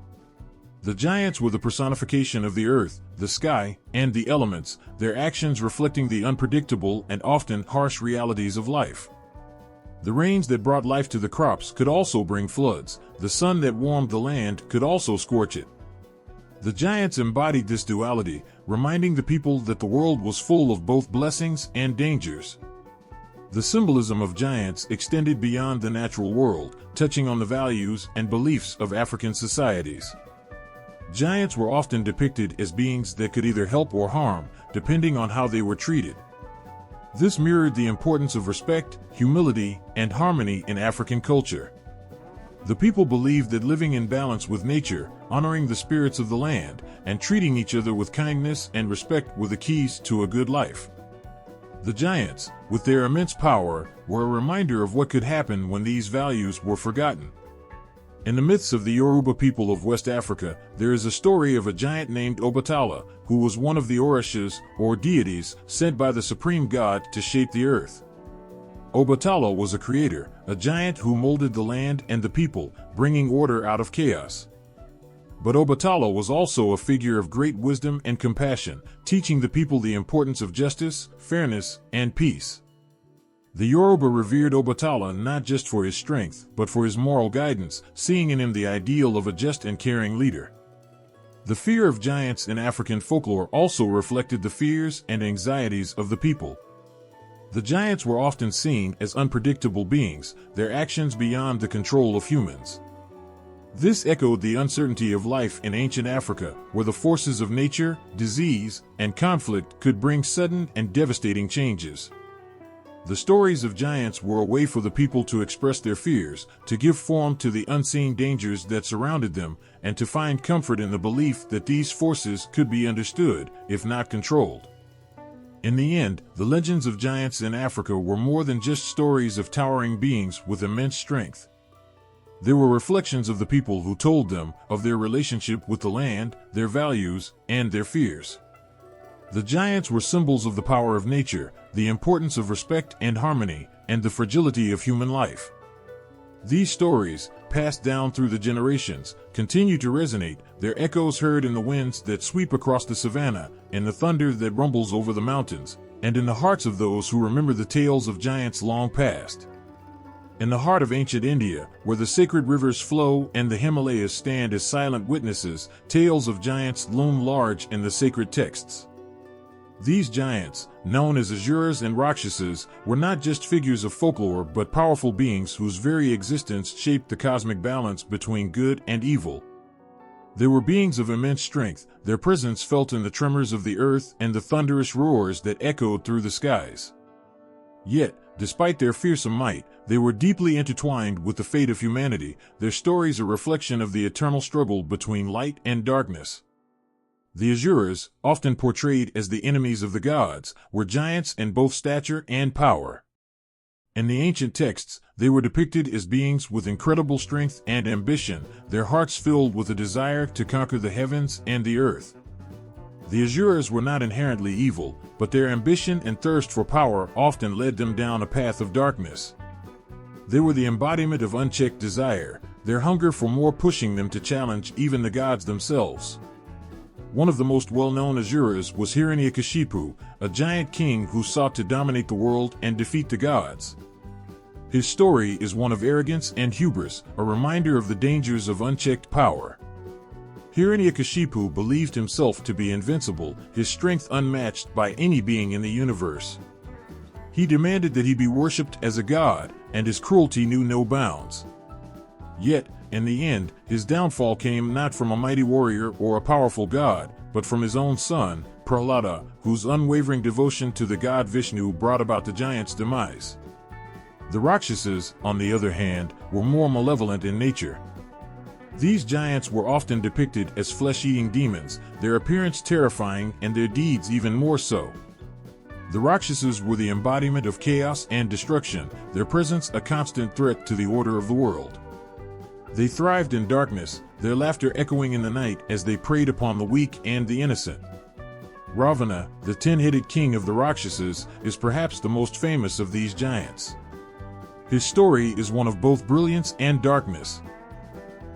The giants were the personification of the earth, the sky, and the elements, their actions reflecting the unpredictable and often harsh realities of life. The rains that brought life to the crops could also bring floods, the sun that warmed the land could also scorch it. The giants embodied this duality, reminding the people that the world was full of both blessings and dangers. The symbolism of giants extended beyond the natural world, touching on the values and beliefs of African societies. Giants were often depicted as beings that could either help or harm, depending on how they were treated. This mirrored the importance of respect, humility, and harmony in African culture. The people believed that living in balance with nature, honoring the spirits of the land, and treating each other with kindness and respect were the keys to a good life. The giants, with their immense power, were a reminder of what could happen when these values were forgotten. In the myths of the Yoruba people of West Africa, there is a story of a giant named Obatala, who was one of the Orishas, or deities, sent by the supreme god to shape the earth. Obatala was a creator, a giant who molded the land and the people, bringing order out of chaos. But Obatala was also a figure of great wisdom and compassion, teaching the people the importance of justice, fairness, and peace. The Yoruba revered Obatala not just for his strength, but for his moral guidance, seeing in him the ideal of a just and caring leader. The fear of giants in African folklore also reflected the fears and anxieties of the people. The giants were often seen as unpredictable beings, their actions beyond the control of humans. This echoed the uncertainty of life in ancient Africa, where the forces of nature, disease, and conflict could bring sudden and devastating changes. The stories of giants were a way for the people to express their fears, to give form to the unseen dangers that surrounded them, and to find comfort in the belief that these forces could be understood, if not controlled. In the end, the legends of giants in Africa were more than just stories of towering beings with immense strength. They were reflections of the people who told them, of their relationship with the land, their values, and their fears. The giants were symbols of the power of nature, the importance of respect and harmony, and the fragility of human life. These stories, passed down through the generations, continue to resonate, their echoes heard in the winds that sweep across the savannah, in the thunder that rumbles over the mountains, and in the hearts of those who remember the tales of giants long past. In the heart of ancient India, where the sacred rivers flow and the Himalayas stand as silent witnesses, tales of giants loom large in the sacred texts. These giants, known as Asuras and Rakshasas, were not just figures of folklore but powerful beings whose very existence shaped the cosmic balance between good and evil. They were beings of immense strength, their presence felt in the tremors of the earth and the thunderous roars that echoed through the skies. Yet, despite their fearsome might, they were deeply intertwined with the fate of humanity, their stories a reflection of the eternal struggle between light and darkness. The Asuras, often portrayed as the enemies of the gods, were giants in both stature and power. In the ancient texts, they were depicted as beings with incredible strength and ambition, their hearts filled with a desire to conquer the heavens and the earth. The Asuras were not inherently evil, but their ambition and thirst for power often led them down a path of darkness. They were the embodiment of unchecked desire, their hunger for more pushing them to challenge even the gods themselves. One of the most well-known Asuras was Hiranyakashipu, a giant king who sought to dominate the world and defeat the gods. His story is one of arrogance and hubris, a reminder of the dangers of unchecked power. Hiranyakashipu believed himself to be invincible, his strength unmatched by any being in the universe. He demanded that he be worshipped as a god, and his cruelty knew no bounds. Yet, in the end, his downfall came not from a mighty warrior or a powerful god, but from his own son, Prahlada, whose unwavering devotion to the god Vishnu brought about the giant's demise. The Rakshasas, on the other hand, were more malevolent in nature. These giants were often depicted as flesh-eating demons, their appearance terrifying and their deeds even more so. The Rakshasas were the embodiment of chaos and destruction, their presence a constant threat to the order of the world. They thrived in darkness, their laughter echoing in the night as they preyed upon the weak and the innocent. Ravana, the 10-headed king of the Rakshasas, is perhaps the most famous of these giants. His story is one of both brilliance and darkness.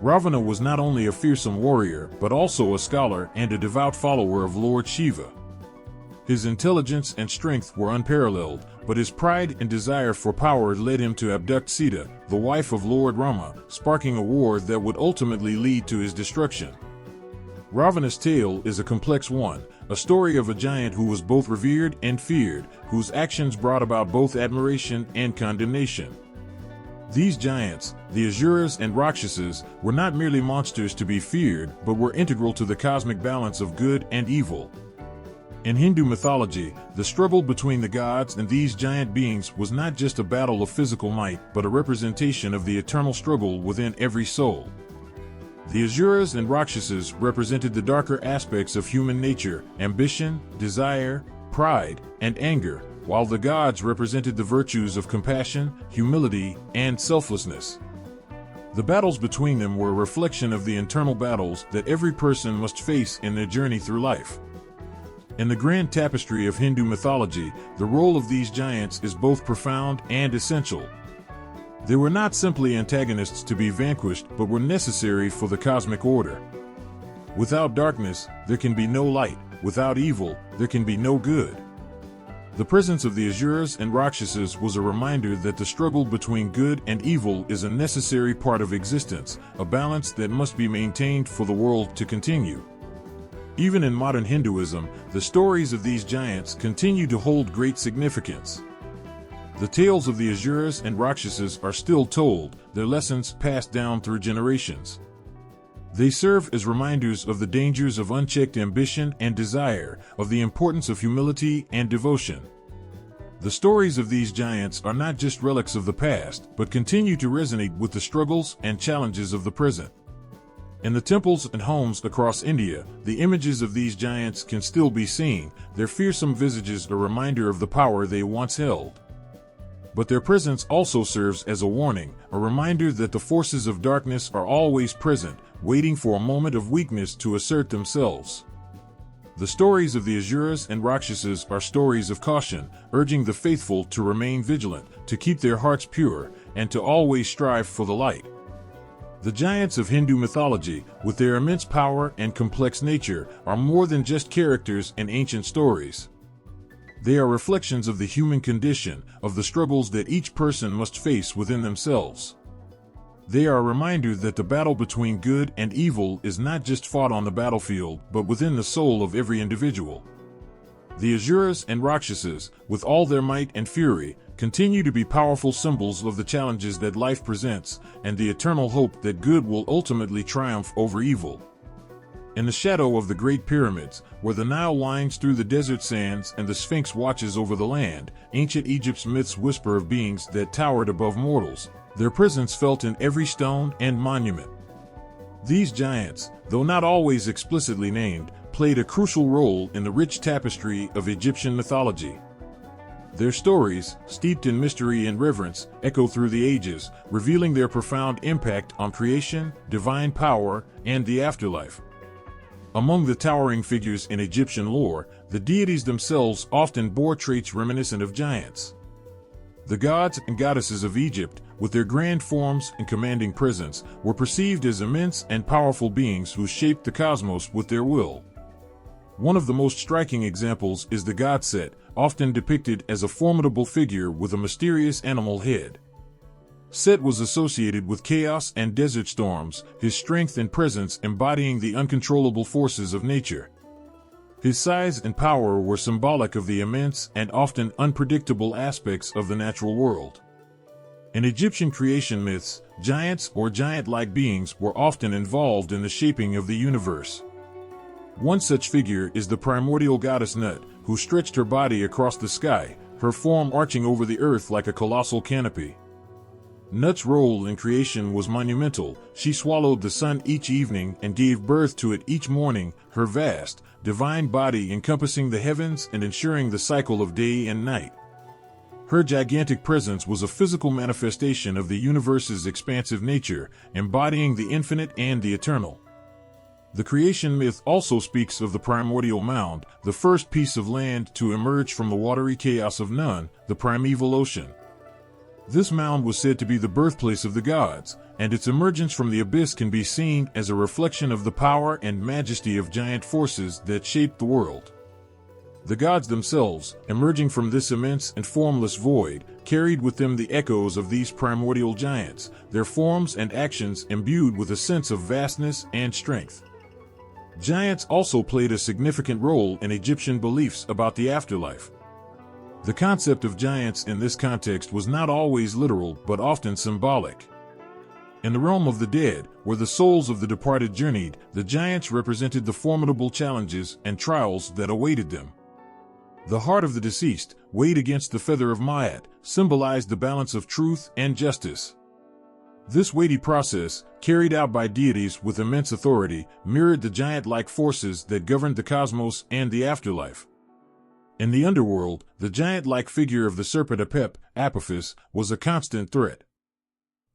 Ravana was not only a fearsome warrior, but also a scholar and a devout follower of Lord Shiva. His intelligence and strength were unparalleled, but his pride and desire for power led him to abduct Sita, the wife of Lord Rama, sparking a war that would ultimately lead to his destruction. Ravana's tale is a complex one, a story of a giant who was both revered and feared, whose actions brought about both admiration and condemnation. These giants, the Asuras and Rakshasas, were not merely monsters to be feared, but were integral to the cosmic balance of good and evil. In Hindu mythology, the struggle between the gods and these giant beings was not just a battle of physical might, but a representation of the eternal struggle within every soul. The Asuras and Rakshasas represented the darker aspects of human nature, ambition, desire, pride, and anger, while the gods represented the virtues of compassion, humility, and selflessness. The battles between them were a reflection of the internal battles that every person must face in their journey through life. In the grand tapestry of Hindu mythology, the role of these giants is both profound and essential. They were not simply antagonists to be vanquished, but were necessary for the cosmic order. Without darkness, there can be no light. Without evil, there can be no good. The presence of the Asuras and Rakshasas was a reminder that the struggle between good and evil is a necessary part of existence, a balance that must be maintained for the world to continue. Even in modern Hinduism, the stories of these giants continue to hold great significance. The tales of the Asuras and Rakshasas are still told, their lessons passed down through generations. They serve as reminders of the dangers of unchecked ambition and desire, of the importance of humility and devotion. The stories of these giants are not just relics of the past, but continue to resonate with the struggles and challenges of the present. In the temples and homes across India, the images of these giants can still be seen, their fearsome visages a reminder of the power they once held. But their presence also serves as a warning, a reminder that the forces of darkness are always present, waiting for a moment of weakness to assert themselves. The stories of the Asuras and Rakshasas are stories of caution, urging the faithful to remain vigilant, to keep their hearts pure, and to always strive for the light. The giants of Hindu mythology, with their immense power and complex nature, are more than just characters in ancient stories. They are reflections of the human condition, of the struggles that each person must face within themselves. They are a reminder that the battle between good and evil is not just fought on the battlefield, but within the soul of every individual. The Asuras and Rakshasas, with all their might and fury, continue to be powerful symbols of the challenges that life presents, and the eternal hope that good will ultimately triumph over evil. In the shadow of the Great Pyramids, where the Nile winds through the desert sands and the Sphinx watches over the land, ancient Egypt's myths whisper of beings that towered above mortals, their presence felt in every stone and monument. These giants, though not always explicitly named, played a crucial role in the rich tapestry of Egyptian mythology. Their stories, steeped in mystery and reverence, echo through the ages, revealing their profound impact on creation, divine power, and the afterlife. Among the towering figures in Egyptian lore, the deities themselves often bore traits reminiscent of giants. The gods and goddesses of Egypt, with their grand forms and commanding presence, were perceived as immense and powerful beings who shaped the cosmos with their will. One of the most striking examples is the god Set, often depicted as a formidable figure with a mysterious animal head. Set was associated with chaos and desert storms, his strength and presence embodying the uncontrollable forces of nature. His size and power were symbolic of the immense and often unpredictable aspects of the natural world. In Egyptian creation myths, giants or giant-like beings were often involved in the shaping of the universe. One such figure is the primordial goddess Nut, who stretched her body across the sky, her form arching over the earth like a colossal canopy. Nut's role in creation was monumental. She swallowed the sun each evening and gave birth to it each morning, her vast, divine body encompassing the heavens and ensuring the cycle of day and night. Her gigantic presence was a physical manifestation of the universe's expansive nature, embodying the infinite and the eternal. The creation myth also speaks of the primordial mound, the first piece of land to emerge from the watery chaos of Nun, the primeval ocean. This mound was said to be the birthplace of the gods, and its emergence from the abyss can be seen as a reflection of the power and majesty of giant forces that shaped the world. The gods themselves, emerging from this immense and formless void, carried with them the echoes of these primordial giants, their forms and actions imbued with a sense of vastness and strength. Giants also played a significant role in Egyptian beliefs about the afterlife. The concept of giants in this context was not always literal but often symbolic. In the realm of the dead, where the souls of the departed journeyed, the giants represented the formidable challenges and trials that awaited them. The heart of the deceased, weighed against the feather of Ma'at, symbolized the balance of truth and justice. This weighty process, carried out by deities with immense authority, mirrored the giant-like forces that governed the cosmos and the afterlife. In the underworld, the giant-like figure of the serpent Apophis, was a constant threat.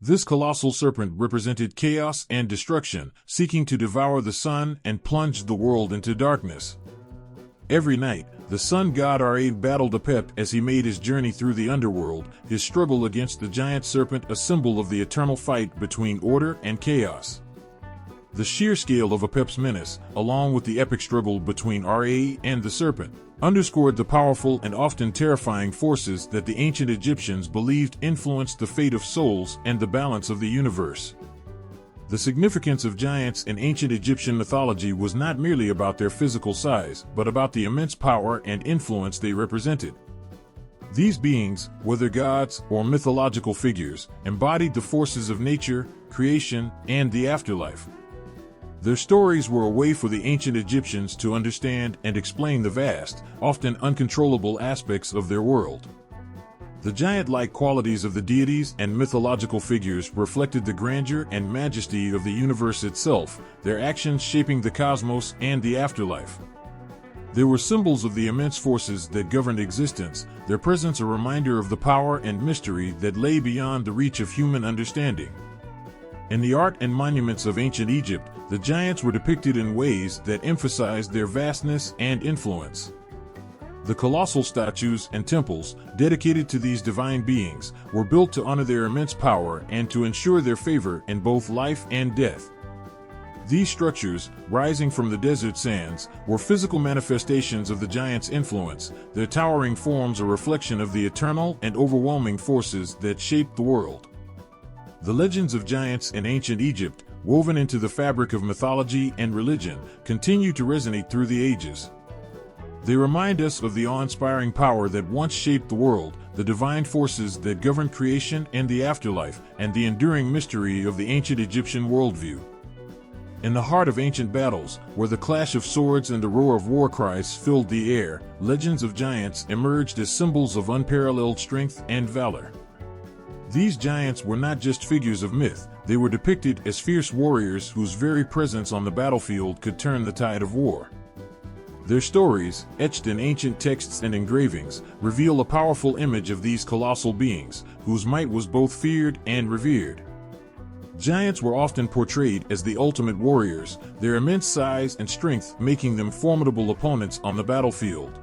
This colossal serpent represented chaos and destruction, seeking to devour the sun and plunge the world into darkness. Every night, the sun god Ra battled Apep as he made his journey through the underworld, his struggle against the giant serpent a symbol of the eternal fight between order and chaos. The sheer scale of Apep's menace, along with the epic struggle between Ra and the serpent, underscored the powerful and often terrifying forces that the ancient Egyptians believed influenced the fate of souls and the balance of the universe. The significance of giants in ancient Egyptian mythology was not merely about their physical size, but about the immense power and influence they represented. These beings, whether gods or mythological figures, embodied the forces of nature, creation, and the afterlife. Their stories were a way for the ancient Egyptians to understand and explain the vast, often uncontrollable aspects of their world. The giant-like qualities of the deities and mythological figures reflected the grandeur and majesty of the universe itself, their actions shaping the cosmos and the afterlife. They were symbols of the immense forces that governed existence, their presence a reminder of the power and mystery that lay beyond the reach of human understanding. In the art and monuments of ancient Egypt, the giants were depicted in ways that emphasized their vastness and influence. The colossal statues and temples, dedicated to these divine beings, were built to honor their immense power and to ensure their favor in both life and death. These structures, rising from the desert sands, were physical manifestations of the giants' influence, their towering forms a reflection of the eternal and overwhelming forces that shaped the world. The legends of giants in ancient Egypt, woven into the fabric of mythology and religion, continue to resonate through the ages. They remind us of the awe-inspiring power that once shaped the world, the divine forces that govern creation and the afterlife, and the enduring mystery of the ancient Egyptian worldview. In the heart of ancient battles, where the clash of swords and the roar of war cries filled the air, legends of giants emerged as symbols of unparalleled strength and valor. These giants were not just figures of myth, they were depicted as fierce warriors whose very presence on the battlefield could turn the tide of war. Their stories, etched in ancient texts and engravings, reveal a powerful image of these colossal beings, whose might was both feared and revered. Giants were often portrayed as the ultimate warriors, their immense size and strength making them formidable opponents on the battlefield.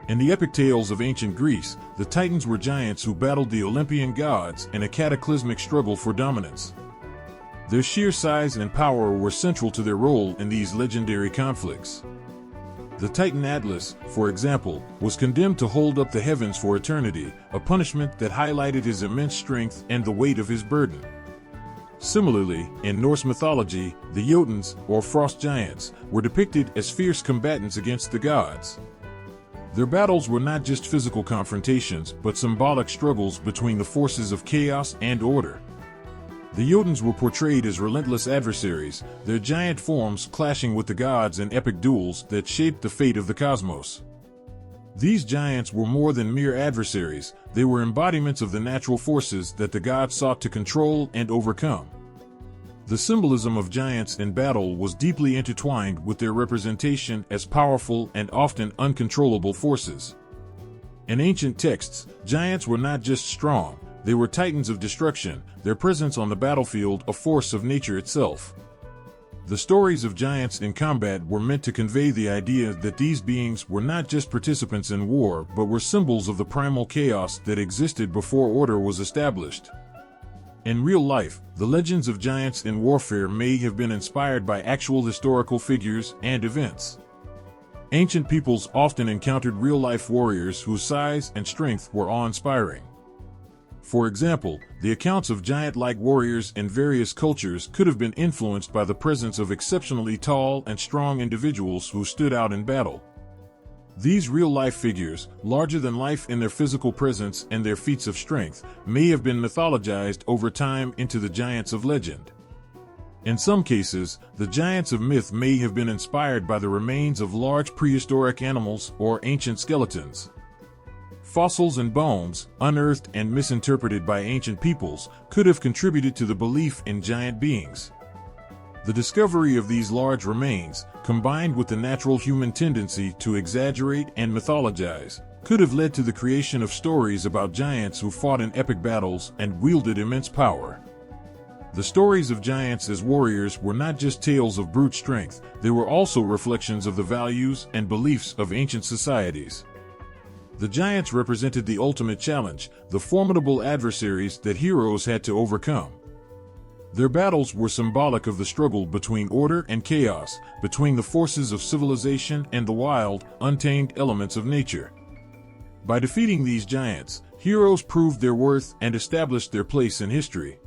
In the epic tales of ancient Greece, the Titans were giants who battled the Olympian gods in a cataclysmic struggle for dominance. Their sheer size and power were central to their role in these legendary conflicts. The Titan Atlas, for example, was condemned to hold up the heavens for eternity, a punishment that highlighted his immense strength and the weight of his burden. Similarly, in Norse mythology, the Jotuns, or frost giants, were depicted as fierce combatants against the gods. Their battles were not just physical confrontations, but symbolic struggles between the forces of chaos and order. The Jotuns were portrayed as relentless adversaries, their giant forms clashing with the gods in epic duels that shaped the fate of the cosmos. These giants were more than mere adversaries, they were embodiments of the natural forces that the gods sought to control and overcome. The symbolism of giants in battle was deeply intertwined with their representation as powerful and often uncontrollable forces. In ancient texts, giants were not just strong, they were titans of destruction, their presence on the battlefield a force of nature itself. The stories of giants in combat were meant to convey the idea that these beings were not just participants in war but were symbols of the primal chaos that existed before order was established. In real life, the legends of giants in warfare may have been inspired by actual historical figures and events. Ancient peoples often encountered real-life warriors whose size and strength were awe-inspiring. For example, the accounts of giant-like warriors in various cultures could have been influenced by the presence of exceptionally tall and strong individuals who stood out in battle. These real-life figures, larger than life in their physical presence and their feats of strength, may have been mythologized over time into the giants of legend. In some cases, the giants of myth may have been inspired by the remains of large prehistoric animals or ancient skeletons. Fossils and bones, unearthed and misinterpreted by ancient peoples, could have contributed to the belief in giant beings. The discovery of these large remains, combined with the natural human tendency to exaggerate and mythologize, could have led to the creation of stories about giants who fought in epic battles and wielded immense power. The stories of giants as warriors were not just tales of brute strength, they were also reflections of the values and beliefs of ancient societies. The giants represented the ultimate challenge, the formidable adversaries that heroes had to overcome. Their battles were symbolic of the struggle between order and chaos, between the forces of civilization and the wild, untamed elements of nature. By defeating these giants, heroes proved their worth and established their place in history.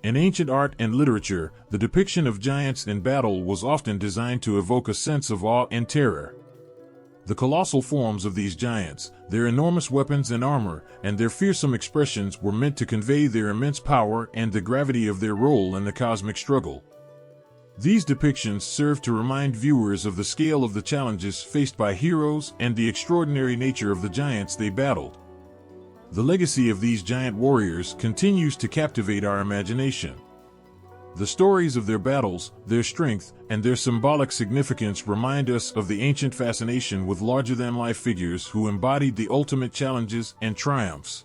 In ancient art and literature, the depiction of giants in battle was often designed to evoke a sense of awe and terror. The colossal forms of these giants, their enormous weapons and armor, and their fearsome expressions were meant to convey their immense power and the gravity of their role in the cosmic struggle. These depictions serve to remind viewers of the scale of the challenges faced by heroes and the extraordinary nature of the giants they battled. The legacy of these giant warriors continues to captivate our imagination. The stories of their battles, their strength, and their symbolic significance remind us of the ancient fascination with larger-than-life figures who embodied the ultimate challenges and triumphs.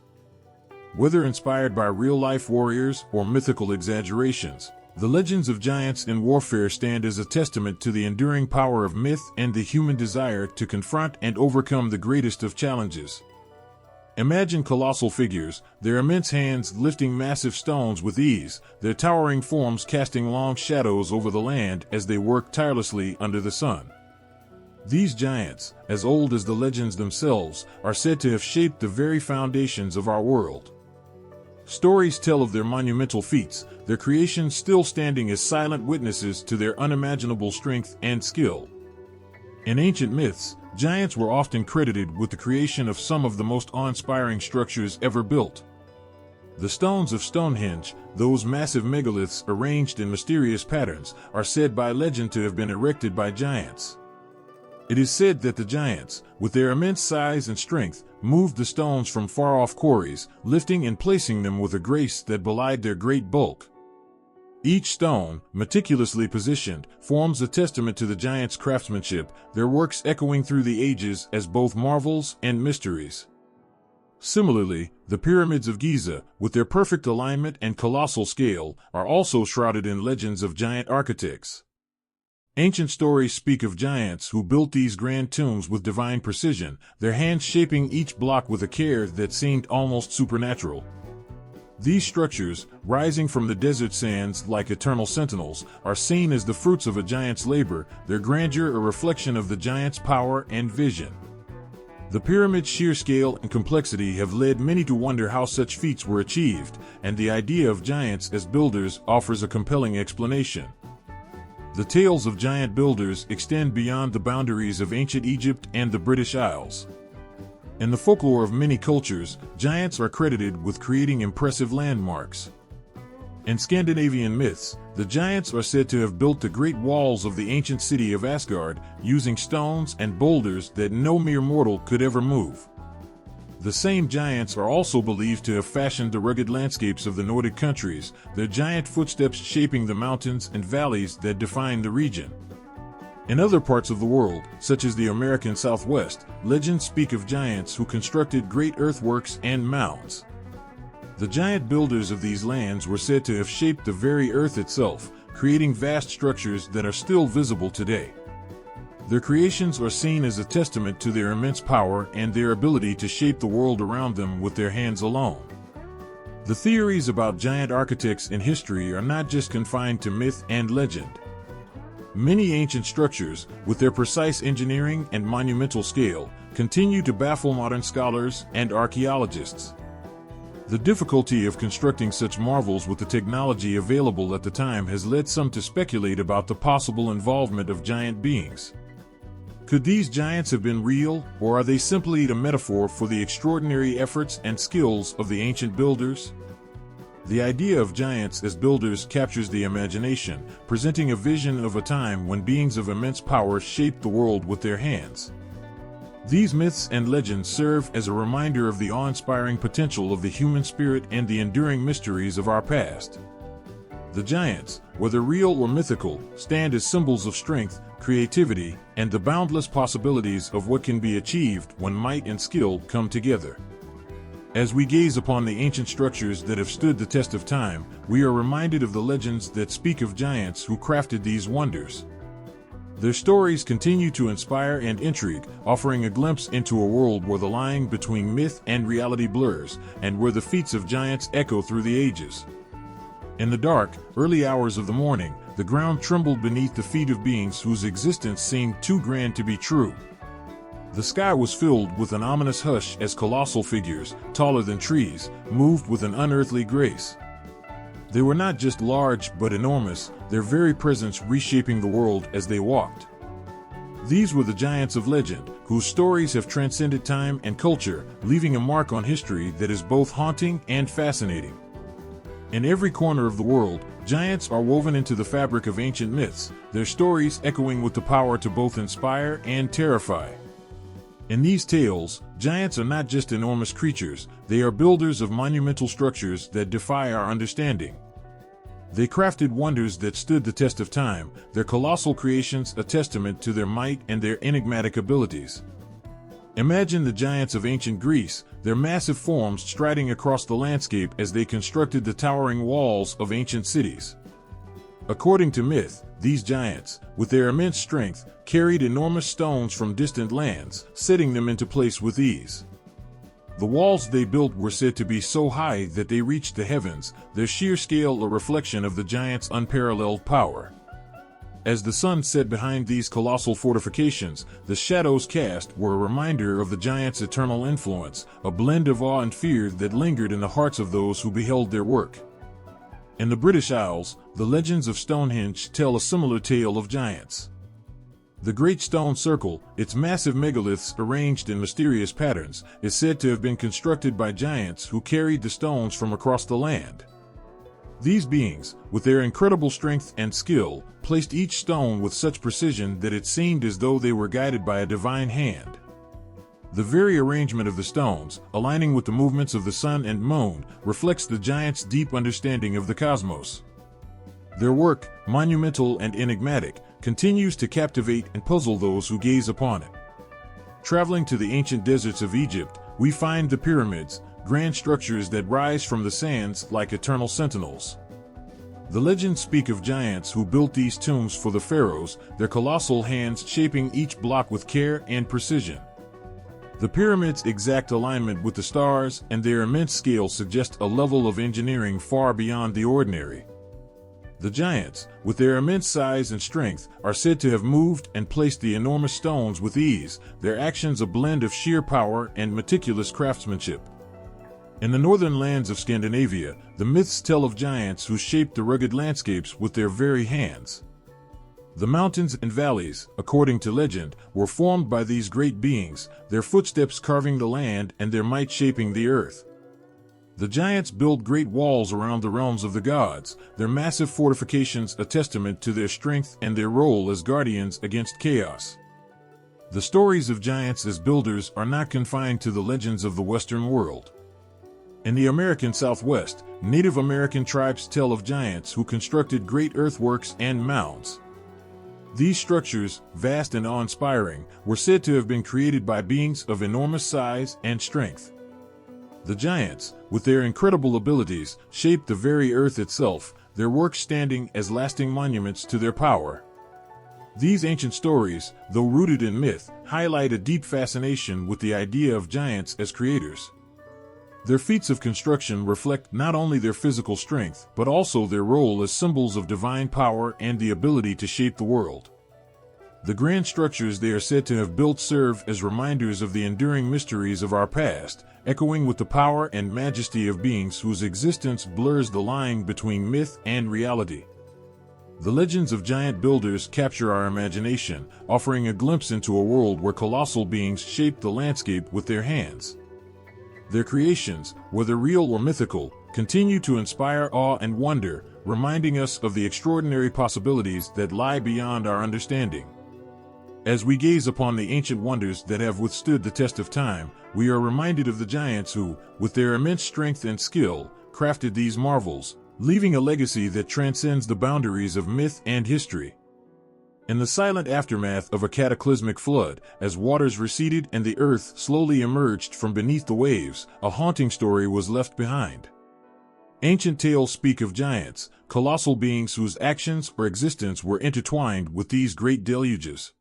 Whether inspired by real-life warriors or mythical exaggerations, the legends of giants in warfare stand as a testament to the enduring power of myth and the human desire to confront and overcome the greatest of challenges. Imagine colossal figures, their immense hands lifting massive stones with ease, their towering forms casting long shadows over the land as they work tirelessly under the sun. These giants, as old as the legends themselves, are said to have shaped the very foundations of our world. Stories tell of their monumental feats, their creations still standing as silent witnesses to their unimaginable strength and skill. In ancient myths, giants were often credited with the creation of some of the most awe-inspiring structures ever built. The stones of Stonehenge, those massive megaliths arranged in mysterious patterns, are said by legend to have been erected by giants. It is said that the giants, with their immense size and strength, moved the stones from far-off quarries, lifting and placing them with a grace that belied their great bulk. Each stone, meticulously positioned, forms a testament to the giants' craftsmanship, their works echoing through the ages as both marvels and mysteries. Similarly, the pyramids of Giza, with their perfect alignment and colossal scale, are also shrouded in legends of giant architects. Ancient stories speak of giants who built these grand tombs with divine precision, their hands shaping each block with a care that seemed almost supernatural. These structures, rising from the desert sands like eternal sentinels, are seen as the fruits of a giant's labor, their grandeur a reflection of the giant's power and vision. The pyramid's sheer scale and complexity have led many to wonder how such feats were achieved, and the idea of giants as builders offers a compelling explanation. The tales of giant builders extend beyond the boundaries of ancient Egypt and the British Isles. In the folklore of many cultures, giants are credited with creating impressive landmarks. In Scandinavian myths, the giants are said to have built the great walls of the ancient city of Asgard, using stones and boulders that no mere mortal could ever move. The same giants are also believed to have fashioned the rugged landscapes of the Nordic countries, their giant footsteps shaping the mountains and valleys that define the region. In other parts of the world, such as the American Southwest, legends speak of giants who constructed great earthworks and mounds. The giant builders of these lands were said to have shaped the very earth itself, creating vast structures that are still visible today. Their creations are seen as a testament to their immense power and their ability to shape the world around them with their hands alone. The theories about giant architects in history are not just confined to myth and legend. Many ancient structures, with their precise engineering and monumental scale, continue to baffle modern scholars and archaeologists. The difficulty of constructing such marvels with the technology available at the time has led some to speculate about the possible involvement of giant beings. Could these giants have been real, or are they simply a metaphor for the extraordinary efforts and skills of the ancient builders? The idea of giants as builders captures the imagination, presenting a vision of a time when beings of immense power shaped the world with their hands. These myths and legends serve as a reminder of the awe-inspiring potential of the human spirit and the enduring mysteries of our past. The giants, whether real or mythical, stand as symbols of strength, creativity, and the boundless possibilities of what can be achieved when might and skill come together. As we gaze upon the ancient structures that have stood the test of time, we are reminded of the legends that speak of giants who crafted these wonders. Their stories continue to inspire and intrigue, offering a glimpse into a world where the line between myth and reality blurs, and where the feats of giants echo through the ages. In the dark, early hours of the morning, the ground trembled beneath the feet of beings whose existence seemed too grand to be true. The sky was filled with an ominous hush as colossal figures, taller than trees, moved with an unearthly grace. They were not just large but enormous, their very presence reshaping the world as they walked. These were the giants of legend, whose stories have transcended time and culture, leaving a mark on history that is both haunting and fascinating. In every corner of the world, giants are woven into the fabric of ancient myths, their stories echoing with the power to both inspire and terrify. In these tales, giants are not just enormous creatures, they are builders of monumental structures that defy our understanding. They crafted wonders that stood the test of time, their colossal creations a testament to their might and their enigmatic abilities. Imagine the giants of ancient Greece, their massive forms striding across the landscape as they constructed the towering walls of ancient cities. According to myth, these giants, with their immense strength, carried enormous stones from distant lands, setting them into place with ease. The walls they built were said to be so high that they reached the heavens, their sheer scale a reflection of the giants' unparalleled power. As the sun set behind these colossal fortifications, the shadows cast were a reminder of the giants' eternal influence, a blend of awe and fear that lingered in the hearts of those who beheld their work. In the British Isles, the legends of Stonehenge tell a similar tale of giants. The Great Stone Circle, its massive megaliths arranged in mysterious patterns, is said to have been constructed by giants who carried the stones from across the land. These beings, with their incredible strength and skill, placed each stone with such precision that it seemed as though they were guided by a divine hand. The very arrangement of the stones, aligning with the movements of the sun and moon, reflects the giants' deep understanding of the cosmos. Their work, monumental and enigmatic, continues to captivate and puzzle those who gaze upon it. Traveling to the ancient deserts of Egypt, we find the pyramids, grand structures that rise from the sands like eternal sentinels. The legends speak of giants who built these tombs for the pharaohs, their colossal hands shaping each block with care and precision. The pyramids' exact alignment with the stars and their immense scale suggest a level of engineering far beyond the ordinary. The giants, with their immense size and strength, are said to have moved and placed the enormous stones with ease, their actions a blend of sheer power and meticulous craftsmanship. In the northern lands of Scandinavia, the myths tell of giants who shaped the rugged landscapes with their very hands. The mountains and valleys, according to legend, were formed by these great beings, their footsteps carving the land and their might shaping the earth. The giants built great walls around the realms of the gods, their massive fortifications a testament to their strength and their role as guardians against chaos. The stories of giants as builders are not confined to the legends of the Western world. In the American Southwest, Native American tribes tell of giants who constructed great earthworks and mounds. These structures, vast and awe-inspiring, were said to have been created by beings of enormous size and strength. The giants, with their incredible abilities, shaped the very earth itself, their work standing as lasting monuments to their power. These ancient stories, though rooted in myth, highlight a deep fascination with the idea of giants as creators. Their feats of construction reflect not only their physical strength, but also their role as symbols of divine power and the ability to shape the world. The grand structures they are said to have built serve as reminders of the enduring mysteries of our past, echoing with the power and majesty of beings whose existence blurs the line between myth and reality. The legends of giant builders capture our imagination, offering a glimpse into a world where colossal beings shaped the landscape with their hands. Their creations, whether real or mythical, continue to inspire awe and wonder, reminding us of the extraordinary possibilities that lie beyond our understanding. As we gaze upon the ancient wonders that have withstood the test of time, we are reminded of the giants who, with their immense strength and skill, crafted these marvels, leaving a legacy that transcends the boundaries of myth and history. In the silent aftermath of a cataclysmic flood, as waters receded and the earth slowly emerged from beneath the waves, a haunting story was left behind. Ancient tales speak of giants, colossal beings whose actions or existence were intertwined with these great deluges.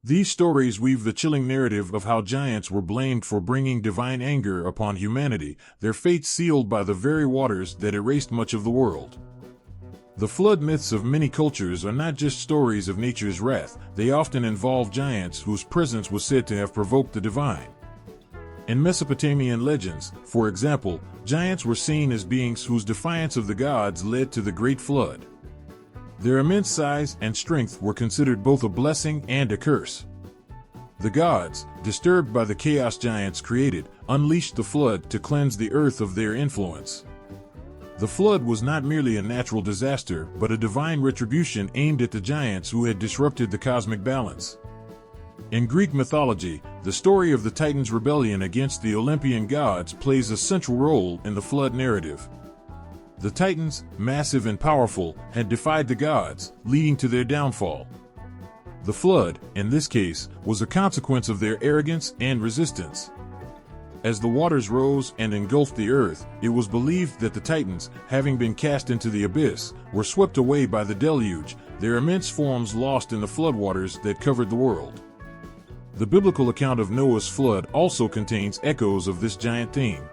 These stories weave the chilling narrative of how giants were blamed for bringing divine anger upon humanity, their fate sealed by the very waters that erased much of the world. The flood myths of many cultures are not just stories of nature's wrath, they often involve giants whose presence was said to have provoked the divine. In Mesopotamian legends, for example, giants were seen as beings whose defiance of the gods led to the Great Flood. Their immense size and strength were considered both a blessing and a curse. The gods, disturbed by the chaos giants created, unleashed the flood to cleanse the earth of their influence. The flood was not merely a natural disaster, but a divine retribution aimed at the giants who had disrupted the cosmic balance. In Greek mythology, the story of the Titans' rebellion against the Olympian gods plays a central role in the flood narrative. The Titans, massive and powerful, had defied the gods, leading to their downfall. The flood, in this case, was a consequence of their arrogance and resistance. As the waters rose and engulfed the earth, it was believed that the Titans, having been cast into the abyss, were swept away by the deluge, their immense forms lost in the floodwaters that covered the world. The biblical account of Noah's flood also contains echoes of this giant theme.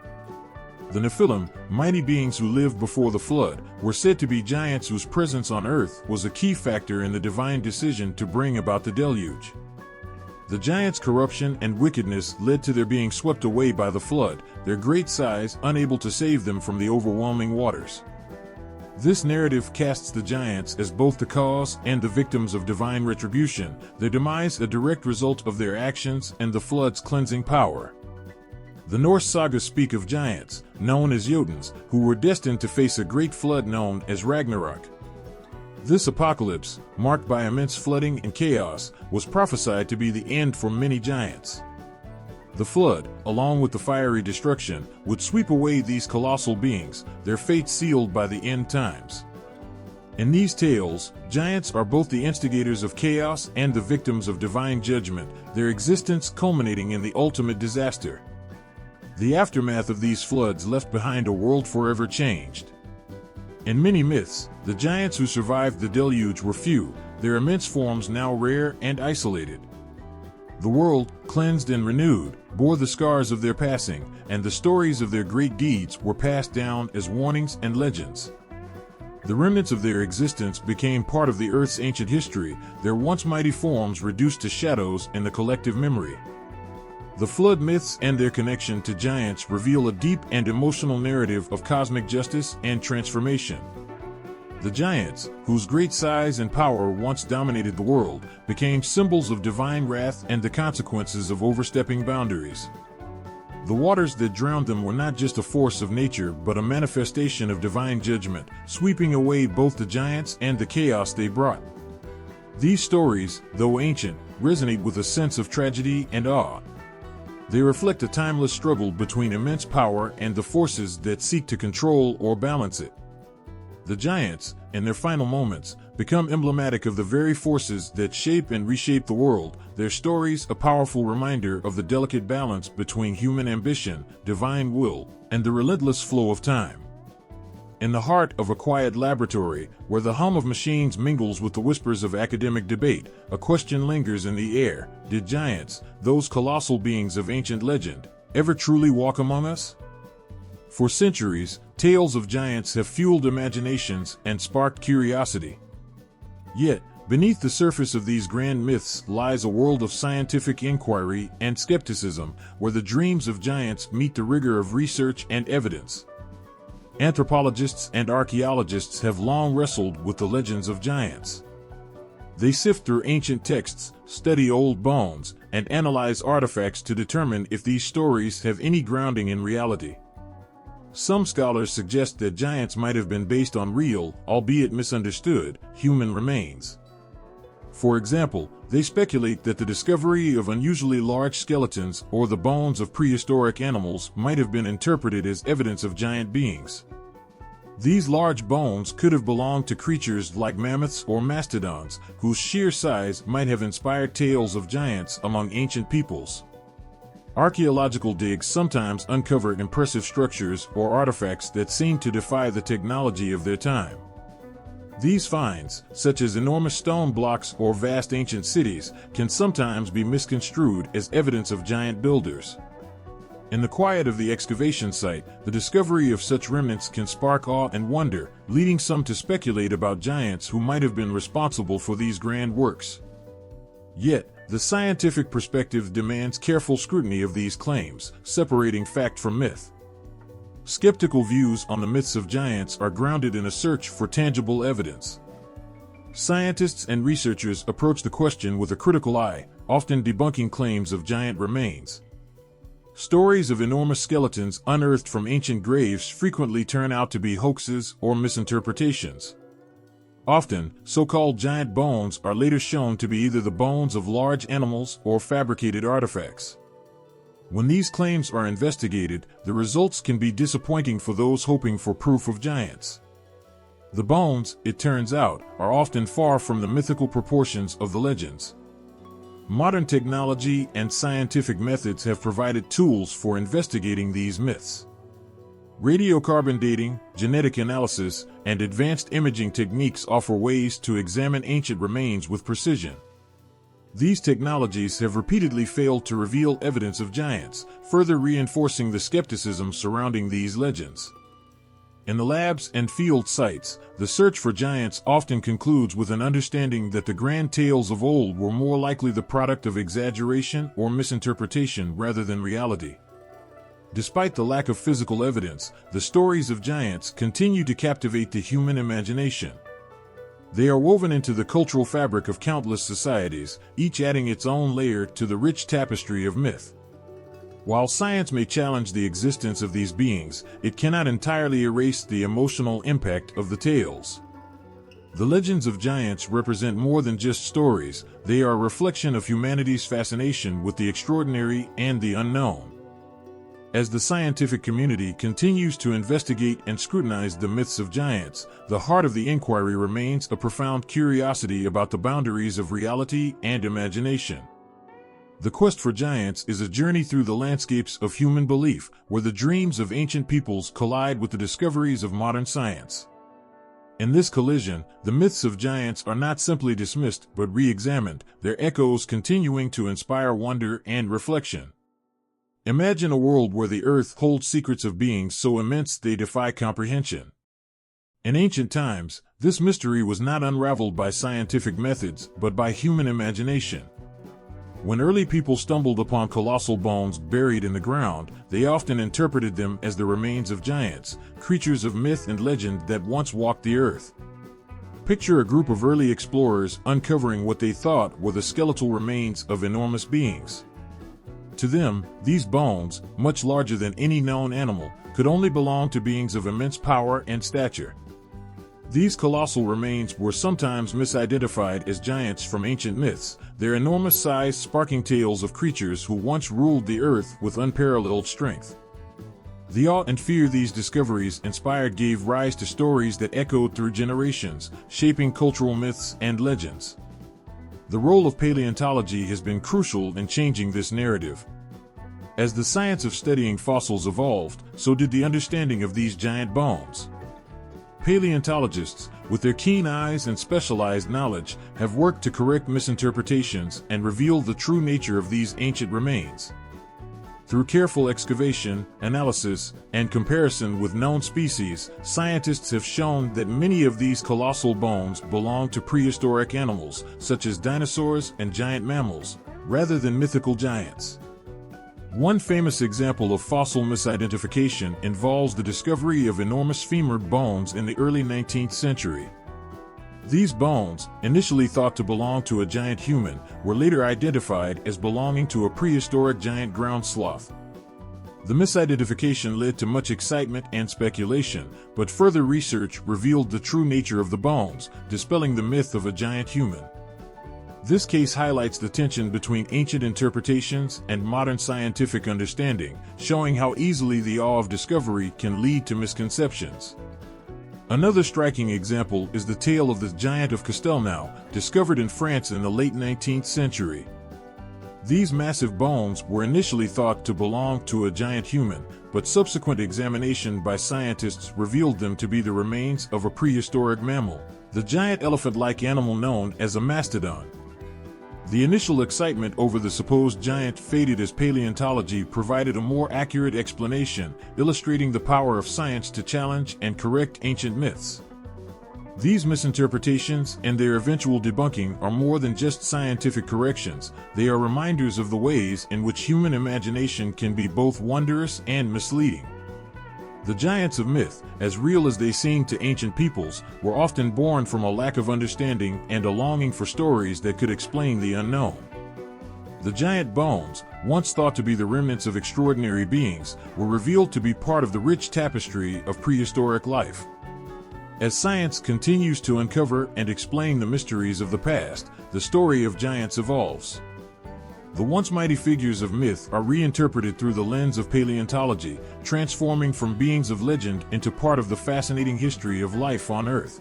The Nephilim, mighty beings who lived before the flood, were said to be giants whose presence on earth was a key factor in the divine decision to bring about the deluge. The giants' corruption and wickedness led to their being swept away by the flood, their great size unable to save them from the overwhelming waters. This narrative casts the giants as both the cause and the victims of divine retribution, their demise a direct result of their actions and the flood's cleansing power. The Norse sagas speak of giants, known as Jotuns, who were destined to face a great flood known as Ragnarok. This apocalypse, marked by immense flooding and chaos, was prophesied to be the end for many giants. The flood, along with the fiery destruction, would sweep away these colossal beings, their fate sealed by the end times. In these tales, giants are both the instigators of chaos and the victims of divine judgment, their existence culminating in the ultimate disaster. The aftermath of these floods left behind a world forever changed. In many myths, the giants who survived the deluge were few, their immense forms now rare and isolated. The world, cleansed and renewed, bore the scars of their passing, and the stories of their great deeds were passed down as warnings and legends. The remnants of their existence became part of the Earth's ancient history, their once mighty forms reduced to shadows in the collective memory. The flood myths and their connection to giants reveal a deep and emotional narrative of cosmic justice and transformation. The giants, whose great size and power once dominated the world, became symbols of divine wrath and the consequences of overstepping boundaries. The waters that drowned them were not just a force of nature but a manifestation of divine judgment, sweeping away both the giants and the chaos they brought. These stories, though ancient, resonate with a sense of tragedy and awe. They reflect a timeless struggle between immense power and the forces that seek to control or balance it. The giants, in their final moments, become emblematic of the very forces that shape and reshape the world, their stories a powerful reminder of the delicate balance between human ambition, divine will, and the relentless flow of time. In the heart of a quiet laboratory, where the hum of machines mingles with the whispers of academic debate, a question lingers in the air: did giants, those colossal beings of ancient legend, ever truly walk among us? For centuries, tales of giants have fueled imaginations and sparked curiosity. Yet, beneath the surface of these grand myths lies a world of scientific inquiry and skepticism, where the dreams of giants meet the rigor of research and evidence. Anthropologists and archaeologists have long wrestled with the legends of giants. They sift through ancient texts, study old bones, and analyze artifacts to determine if these stories have any grounding in reality. Some scholars suggest that giants might have been based on real, albeit misunderstood, human remains. For example, they speculate that the discovery of unusually large skeletons or the bones of prehistoric animals might have been interpreted as evidence of giant beings. These large bones could have belonged to creatures like mammoths or mastodons, whose sheer size might have inspired tales of giants among ancient peoples. Archaeological digs sometimes uncover impressive structures or artifacts that seem to defy the technology of their time. These finds, such as enormous stone blocks or vast ancient cities, can sometimes be misconstrued as evidence of giant builders. In the quiet of the excavation site, the discovery of such remnants can spark awe and wonder, leading some to speculate about giants who might have been responsible for these grand works. Yet, the scientific perspective demands careful scrutiny of these claims, separating fact from myth. Skeptical views on the myths of giants are grounded in a search for tangible evidence. Scientists and researchers approach the question with a critical eye, often debunking claims of giant remains. Stories of enormous skeletons unearthed from ancient graves frequently turn out to be hoaxes or misinterpretations. Often, so-called giant bones are later shown to be either the bones of large animals or fabricated artifacts. When these claims are investigated, the results can be disappointing for those hoping for proof of giants. The bones, it turns out, are often far from the mythical proportions of the legends. Modern technology and scientific methods have provided tools for investigating these myths. Radiocarbon dating, genetic analysis, and advanced imaging techniques offer ways to examine ancient remains with precision. These technologies have repeatedly failed to reveal evidence of giants, further reinforcing the skepticism surrounding these legends. In the labs and field sites, the search for giants often concludes with an understanding that the grand tales of old were more likely the product of exaggeration or misinterpretation rather than reality. Despite the lack of physical evidence, the stories of giants continue to captivate the human imagination. They are woven into the cultural fabric of countless societies, each adding its own layer to the rich tapestry of myth. While science may challenge the existence of these beings, it cannot entirely erase the emotional impact of the tales. The legends of giants represent more than just stories, they are a reflection of humanity's fascination with the extraordinary and the unknown. As the scientific community continues to investigate and scrutinize the myths of giants, the heart of the inquiry remains a profound curiosity about the boundaries of reality and imagination. The quest for giants is a journey through the landscapes of human belief, where the dreams of ancient peoples collide with the discoveries of modern science. In this collision, the myths of giants are not simply dismissed but re-examined, their echoes continuing to inspire wonder and reflection. Imagine a world where the earth holds secrets of beings so immense they defy comprehension. In ancient times, this mystery was not unraveled by scientific methods but by human imagination. When early people stumbled upon colossal bones buried in the ground, they often interpreted them as the remains of giants, creatures of myth and legend that once walked the earth. Picture a group of early explorers uncovering what they thought were the skeletal remains of enormous beings. To them, these bones, much larger than any known animal, could only belong to beings of immense power and stature. These colossal remains were sometimes misidentified as giants from ancient myths, their enormous size sparking tales of creatures who once ruled the earth with unparalleled strength. The awe and fear these discoveries inspired gave rise to stories that echoed through generations, shaping cultural myths and legends. The role of paleontology has been crucial in changing this narrative. As the science of studying fossils evolved, so did the understanding of these giant bones. Paleontologists, with their keen eyes and specialized knowledge, have worked to correct misinterpretations and reveal the true nature of these ancient remains. Through careful excavation, analysis, and comparison with known species, scientists have shown that many of these colossal bones belong to prehistoric animals, such as dinosaurs and giant mammals, rather than mythical giants. One famous example of fossil misidentification involves the discovery of enormous femur bones in the early 19th century. These bones, initially thought to belong to a giant human, were later identified as belonging to a prehistoric giant ground sloth. The misidentification led to much excitement and speculation, but further research revealed the true nature of the bones, dispelling the myth of a giant human. This case highlights the tension between ancient interpretations and modern scientific understanding, showing how easily the awe of discovery can lead to misconceptions. Another striking example is the tale of the giant of Castelnau, discovered in France in the late 19th century. These massive bones were initially thought to belong to a giant human, but subsequent examination by scientists revealed them to be the remains of a prehistoric mammal, the giant elephant-like animal known as a mastodon. The initial excitement over the supposed giant faded as paleontology provided a more accurate explanation, illustrating the power of science to challenge and correct ancient myths. These misinterpretations and their eventual debunking are more than just scientific corrections, they are reminders of the ways in which human imagination can be both wondrous and misleading. The giants of myth, as real as they seemed to ancient peoples, were often born from a lack of understanding and a longing for stories that could explain the unknown. The giant bones, once thought to be the remnants of extraordinary beings, were revealed to be part of the rich tapestry of prehistoric life. As science continues to uncover and explain the mysteries of the past, the story of giants evolves. The once mighty figures of myth are reinterpreted through the lens of paleontology, transforming from beings of legend into part of the fascinating history of life on Earth.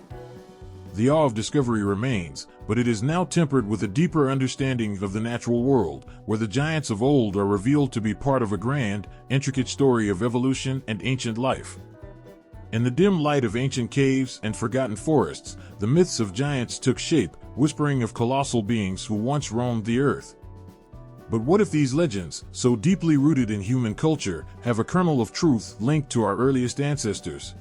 The awe of discovery remains, but it is now tempered with a deeper understanding of the natural world, where the giants of old are revealed to be part of a grand, intricate story of evolution and ancient life. In the dim light of ancient caves and forgotten forests, the myths of giants took shape, whispering of colossal beings who once roamed the earth. But what if these legends, so deeply rooted in human culture, have a kernel of truth linked to our earliest ancestors?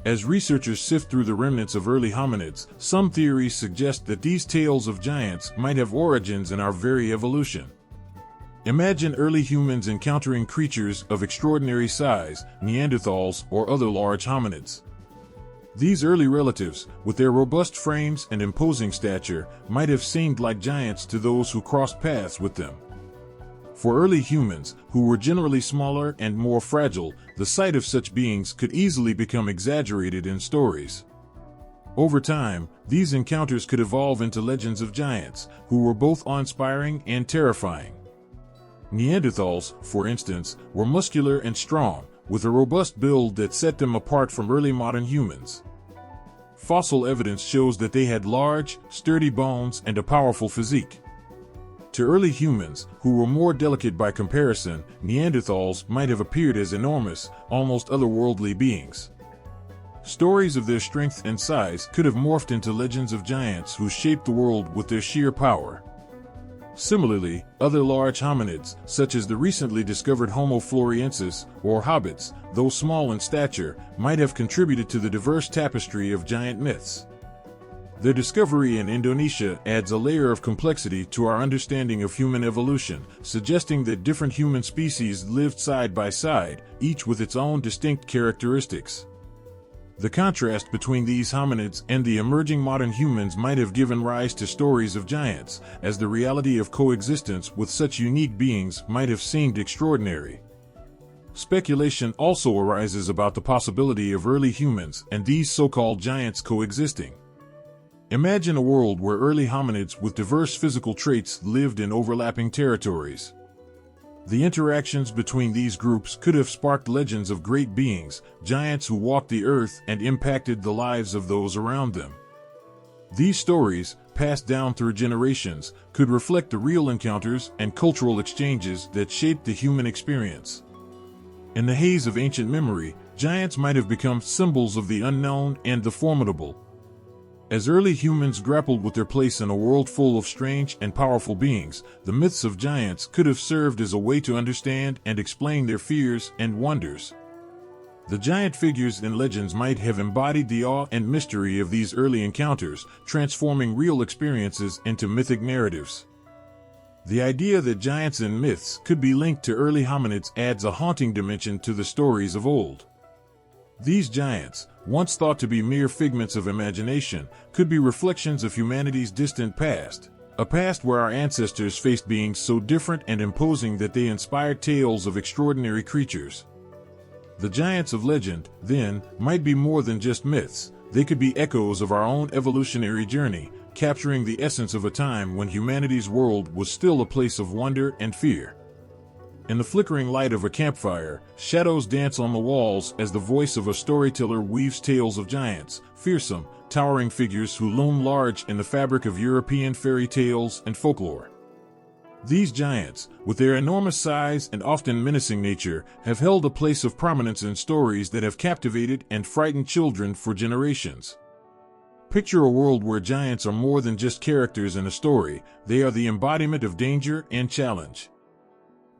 As researchers sift through the remnants of early hominids, some theories suggest that these tales of giants might have origins in our very evolution. Imagine early humans encountering creatures of extraordinary size, Neanderthals or other large hominids. These early relatives, with their robust frames and imposing stature, might have seemed like giants to those who crossed paths with them. For early humans, who were generally smaller and more fragile, the sight of such beings could easily become exaggerated in stories. Over time, these encounters could evolve into legends of giants, who were both awe-inspiring and terrifying. Neanderthals, for instance, were muscular and strong, with a robust build that set them apart from early modern humans. Fossil evidence shows that they had large, sturdy bones and a powerful physique. To early humans, who were more delicate by comparison, Neanderthals might have appeared as enormous, almost otherworldly beings. Stories of their strength and size could have morphed into legends of giants who shaped the world with their sheer power. Similarly, other large hominids, such as the recently discovered Homo floresiensis, or hobbits, though small in stature, might have contributed to the diverse tapestry of giant myths. Their discovery in Indonesia adds a layer of complexity to our understanding of human evolution, suggesting that different human species lived side by side, each with its own distinct characteristics. The contrast between these hominids and the emerging modern humans might have given rise to stories of giants, as the reality of coexistence with such unique beings might have seemed extraordinary. Speculation also arises about the possibility of early humans and these so-called giants coexisting. Imagine a world where early hominids with diverse physical traits lived in overlapping territories. The interactions between these groups could have sparked legends of great beings, giants who walked the earth and impacted the lives of those around them. These stories, passed down through generations, could reflect the real encounters and cultural exchanges that shaped the human experience. In the haze of ancient memory, giants might have become symbols of the unknown and the formidable. As early humans grappled with their place in a world full of strange and powerful beings, the myths of giants could have served as a way to understand and explain their fears and wonders. The giant figures in legends might have embodied the awe and mystery of these early encounters, transforming real experiences into mythic narratives. The idea that giants in myths could be linked to early hominids adds a haunting dimension to the stories of old. These giants, once thought to be mere figments of imagination, could be reflections of humanity's distant past, a past where our ancestors faced beings so different and imposing that they inspired tales of extraordinary creatures. The giants of legend, then, might be more than just myths. They could be echoes of our own evolutionary journey, capturing the essence of a time when humanity's world was still a place of wonder and fear. In the flickering light of a campfire, shadows dance on the walls as the voice of a storyteller weaves tales of giants, fearsome, towering figures who loom large in the fabric of European fairy tales and folklore. These giants, with their enormous size and often menacing nature, have held a place of prominence in stories that have captivated and frightened children for generations. Picture a world where giants are more than just characters in a story, they are the embodiment of danger and challenge.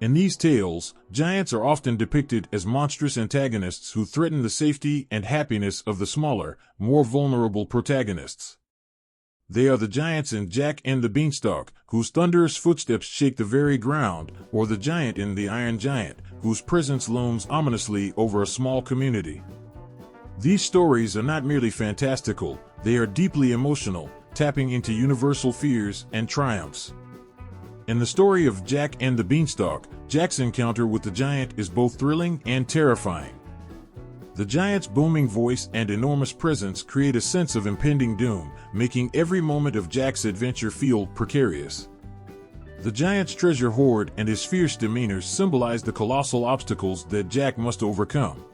In these tales, giants are often depicted as monstrous antagonists who threaten the safety and happiness of the smaller, more vulnerable protagonists. They are the giants in Jack and the Beanstalk, whose thunderous footsteps shake the very ground, or the giant in The Iron Giant, whose presence looms ominously over a small community. These stories are not merely fantastical, they are deeply emotional, tapping into universal fears and triumphs. In the story of Jack and the Beanstalk, Jack's encounter with the giant is both thrilling and terrifying. The giant's booming voice and enormous presence create a sense of impending doom, making every moment of Jack's adventure feel precarious. The giant's treasure hoard and his fierce demeanor symbolize the colossal obstacles that Jack must overcome.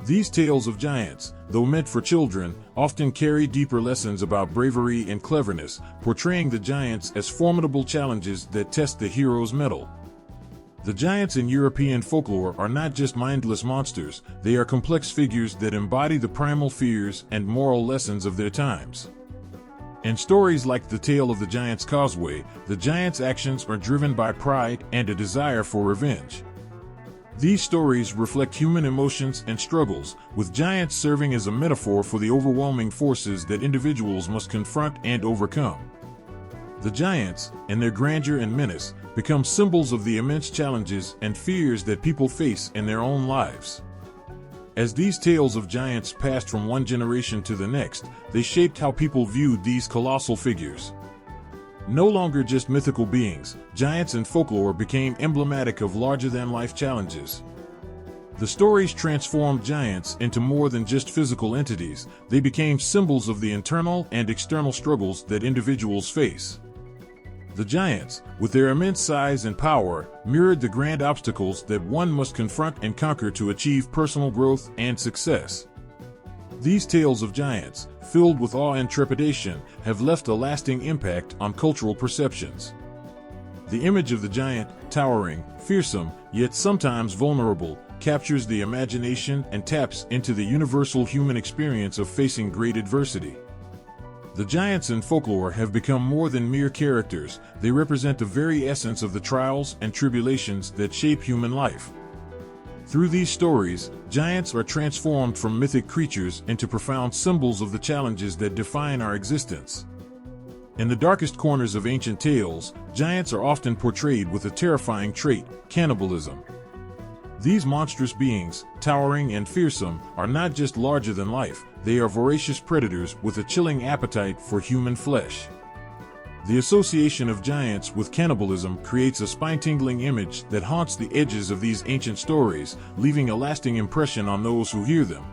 These tales of giants, though meant for children, often carry deeper lessons about bravery and cleverness, portraying the giants as formidable challenges that test the hero's mettle. The giants in European folklore are not just mindless monsters, they are complex figures that embody the primal fears and moral lessons of their times. In stories like The Tale of the Giant's Causeway, the giant's actions are driven by pride and a desire for revenge. These stories reflect human emotions and struggles, with giants serving as a metaphor for the overwhelming forces that individuals must confront and overcome. The giants, in their grandeur and menace, become symbols of the immense challenges and fears that people face in their own lives. As these tales of giants passed from one generation to the next, they shaped how people viewed these colossal figures. No longer just mythical beings, giants in folklore became emblematic of larger-than-life challenges. The stories transformed giants into more than just physical entities; they became symbols of the internal and external struggles that individuals face. The giants, with their immense size and power, mirrored the grand obstacles that one must confront and conquer to achieve personal growth and success. These tales of giants, filled with awe and trepidation, have left a lasting impact on cultural perceptions. The image of the giant, towering, fearsome, yet sometimes vulnerable, captures the imagination and taps into the universal human experience of facing great adversity. The giants in folklore have become more than mere characters; they represent the very essence of the trials and tribulations that shape human life. Through these stories, giants are transformed from mythic creatures into profound symbols of the challenges that define our existence. In the darkest corners of ancient tales, giants are often portrayed with a terrifying trait: cannibalism. These monstrous beings, towering and fearsome, are not just larger than life; they are voracious predators with a chilling appetite for human flesh. The association of giants with cannibalism creates a spine-tingling image that haunts the edges of these ancient stories, leaving a lasting impression on those who hear them.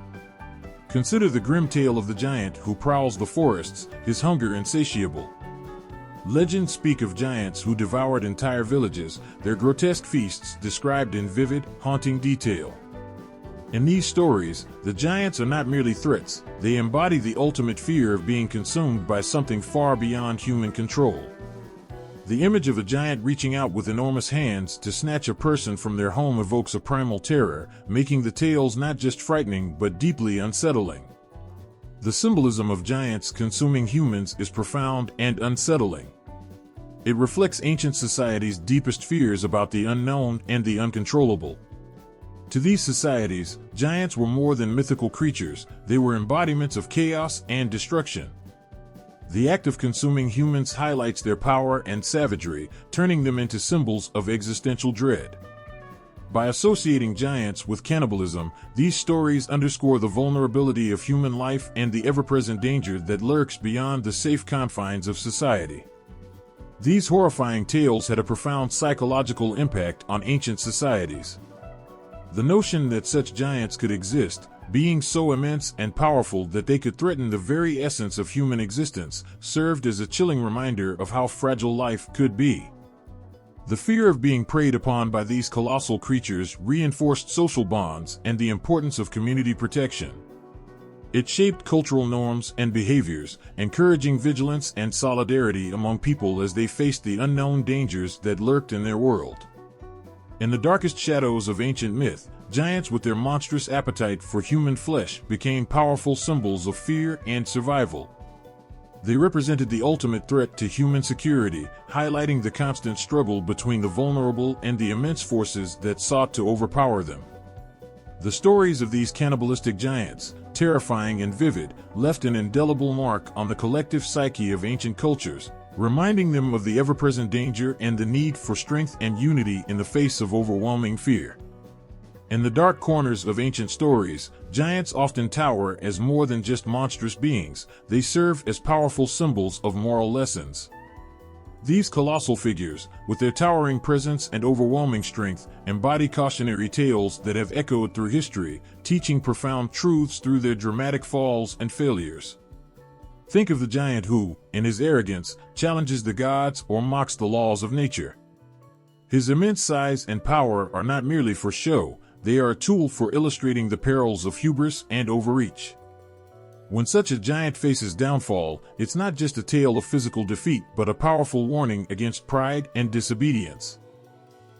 Consider the grim tale of the giant who prowls the forests, his hunger insatiable. Legends speak of giants who devoured entire villages, their grotesque feasts described in vivid, haunting detail. In these stories, the giants are not merely threats; they embody the ultimate fear of being consumed by something far beyond human control. The image of a giant reaching out with enormous hands to snatch a person from their home evokes a primal terror, making the tales not just frightening but deeply unsettling. The symbolism of giants consuming humans is profound and unsettling. It reflects ancient society's deepest fears about the unknown and the uncontrollable. To these societies, giants were more than mythical creatures; they were embodiments of chaos and destruction. The act of consuming humans highlights their power and savagery, turning them into symbols of existential dread. By associating giants with cannibalism, these stories underscore the vulnerability of human life and the ever-present danger that lurks beyond the safe confines of society. These horrifying tales had a profound psychological impact on ancient societies. The notion that such giants could exist, being so immense and powerful that they could threaten the very essence of human existence, served as a chilling reminder of how fragile life could be. The fear of being preyed upon by these colossal creatures reinforced social bonds and the importance of community protection. It shaped cultural norms and behaviors, encouraging vigilance and solidarity among people as they faced the unknown dangers that lurked in their world. In the darkest shadows of ancient myth, giants with their monstrous appetite for human flesh became powerful symbols of fear and survival. They represented the ultimate threat to human security, highlighting the constant struggle between the vulnerable and the immense forces that sought to overpower them. The stories of these cannibalistic giants, terrifying and vivid, left an indelible mark on the collective psyche of ancient cultures, reminding them of the ever-present danger and the need for strength and unity in the face of overwhelming fear. In the dark corners of ancient stories, giants often tower as more than just monstrous beings; they serve as powerful symbols of moral lessons. These colossal figures, with their towering presence and overwhelming strength, embody cautionary tales that have echoed through history, teaching profound truths through their dramatic falls and failures. Think of the giant who, in his arrogance, challenges the gods or mocks the laws of nature. His immense size and power are not merely for show; they are a tool for illustrating the perils of hubris and overreach. When such a giant faces downfall, it's not just a tale of physical defeat but a powerful warning against pride and disobedience.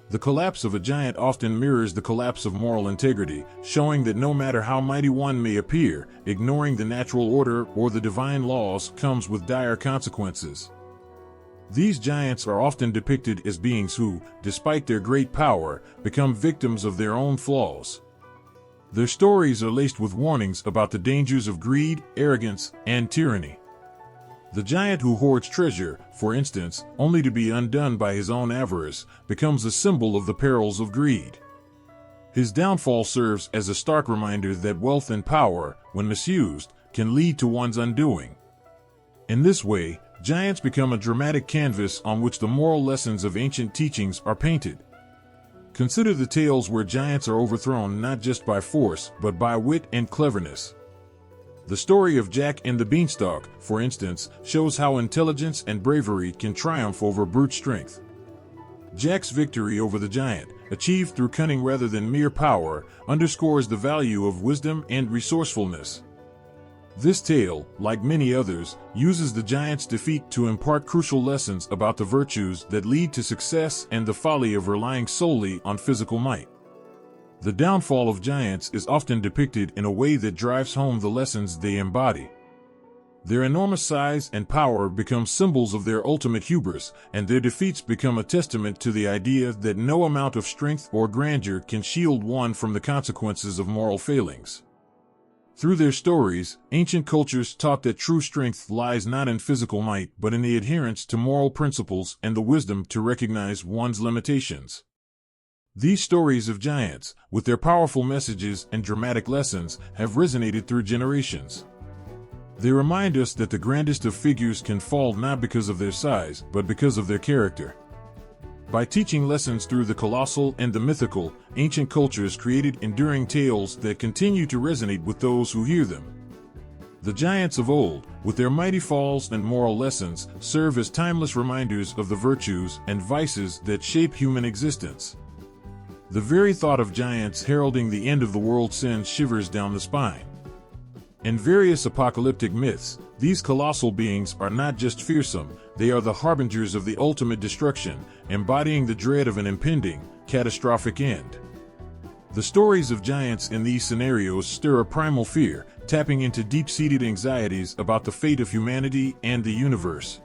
The collapse of a giant often mirrors the collapse of moral integrity, showing that no matter how mighty one may appear, ignoring the natural order or the divine laws comes with dire consequences. These giants are often depicted as beings who, despite their great power, become victims of their own flaws. Their stories are laced with warnings about the dangers of greed, arrogance, and tyranny. The giant who hoards treasure, for instance, only to be undone by his own avarice, becomes a symbol of the perils of greed. His downfall serves as a stark reminder that wealth and power, when misused, can lead to one's undoing. In this way, giants become a dramatic canvas on which the moral lessons of ancient teachings are painted. Consider the tales where giants are overthrown not just by force, but by wit and cleverness. The story of Jack and the Beanstalk, for instance, shows how intelligence and bravery can triumph over brute strength. Jack's victory over the giant, achieved through cunning rather than mere power, underscores the value of wisdom and resourcefulness. This tale, like many others, uses the giant's defeat to impart crucial lessons about the virtues that lead to success and the folly of relying solely on physical might. The downfall of giants is often depicted in a way that drives home the lessons they embody. Their enormous size and power become symbols of their ultimate hubris, and their defeats become a testament to the idea that no amount of strength or grandeur can shield one from the consequences of moral failings. Through their stories, ancient cultures taught that true strength lies not in physical might but in the adherence to moral principles and the wisdom to recognize one's limitations. These stories of giants, with their powerful messages and dramatic lessons, have resonated through generations. They remind us that the grandest of figures can fall not because of their size, but because of their character. By teaching lessons through the colossal and the mythical, ancient cultures created enduring tales that continue to resonate with those who hear them. The giants of old, with their mighty falls and moral lessons, serve as timeless reminders of the virtues and vices that shape human existence. The very thought of giants heralding the end of the world sends shivers down the spine. In various apocalyptic myths, these colossal beings are not just fearsome, they are the harbingers of the ultimate destruction, embodying the dread of an impending, catastrophic end. The stories of giants in these scenarios stir a primal fear, tapping into deep-seated anxieties about the fate of humanity and the universe.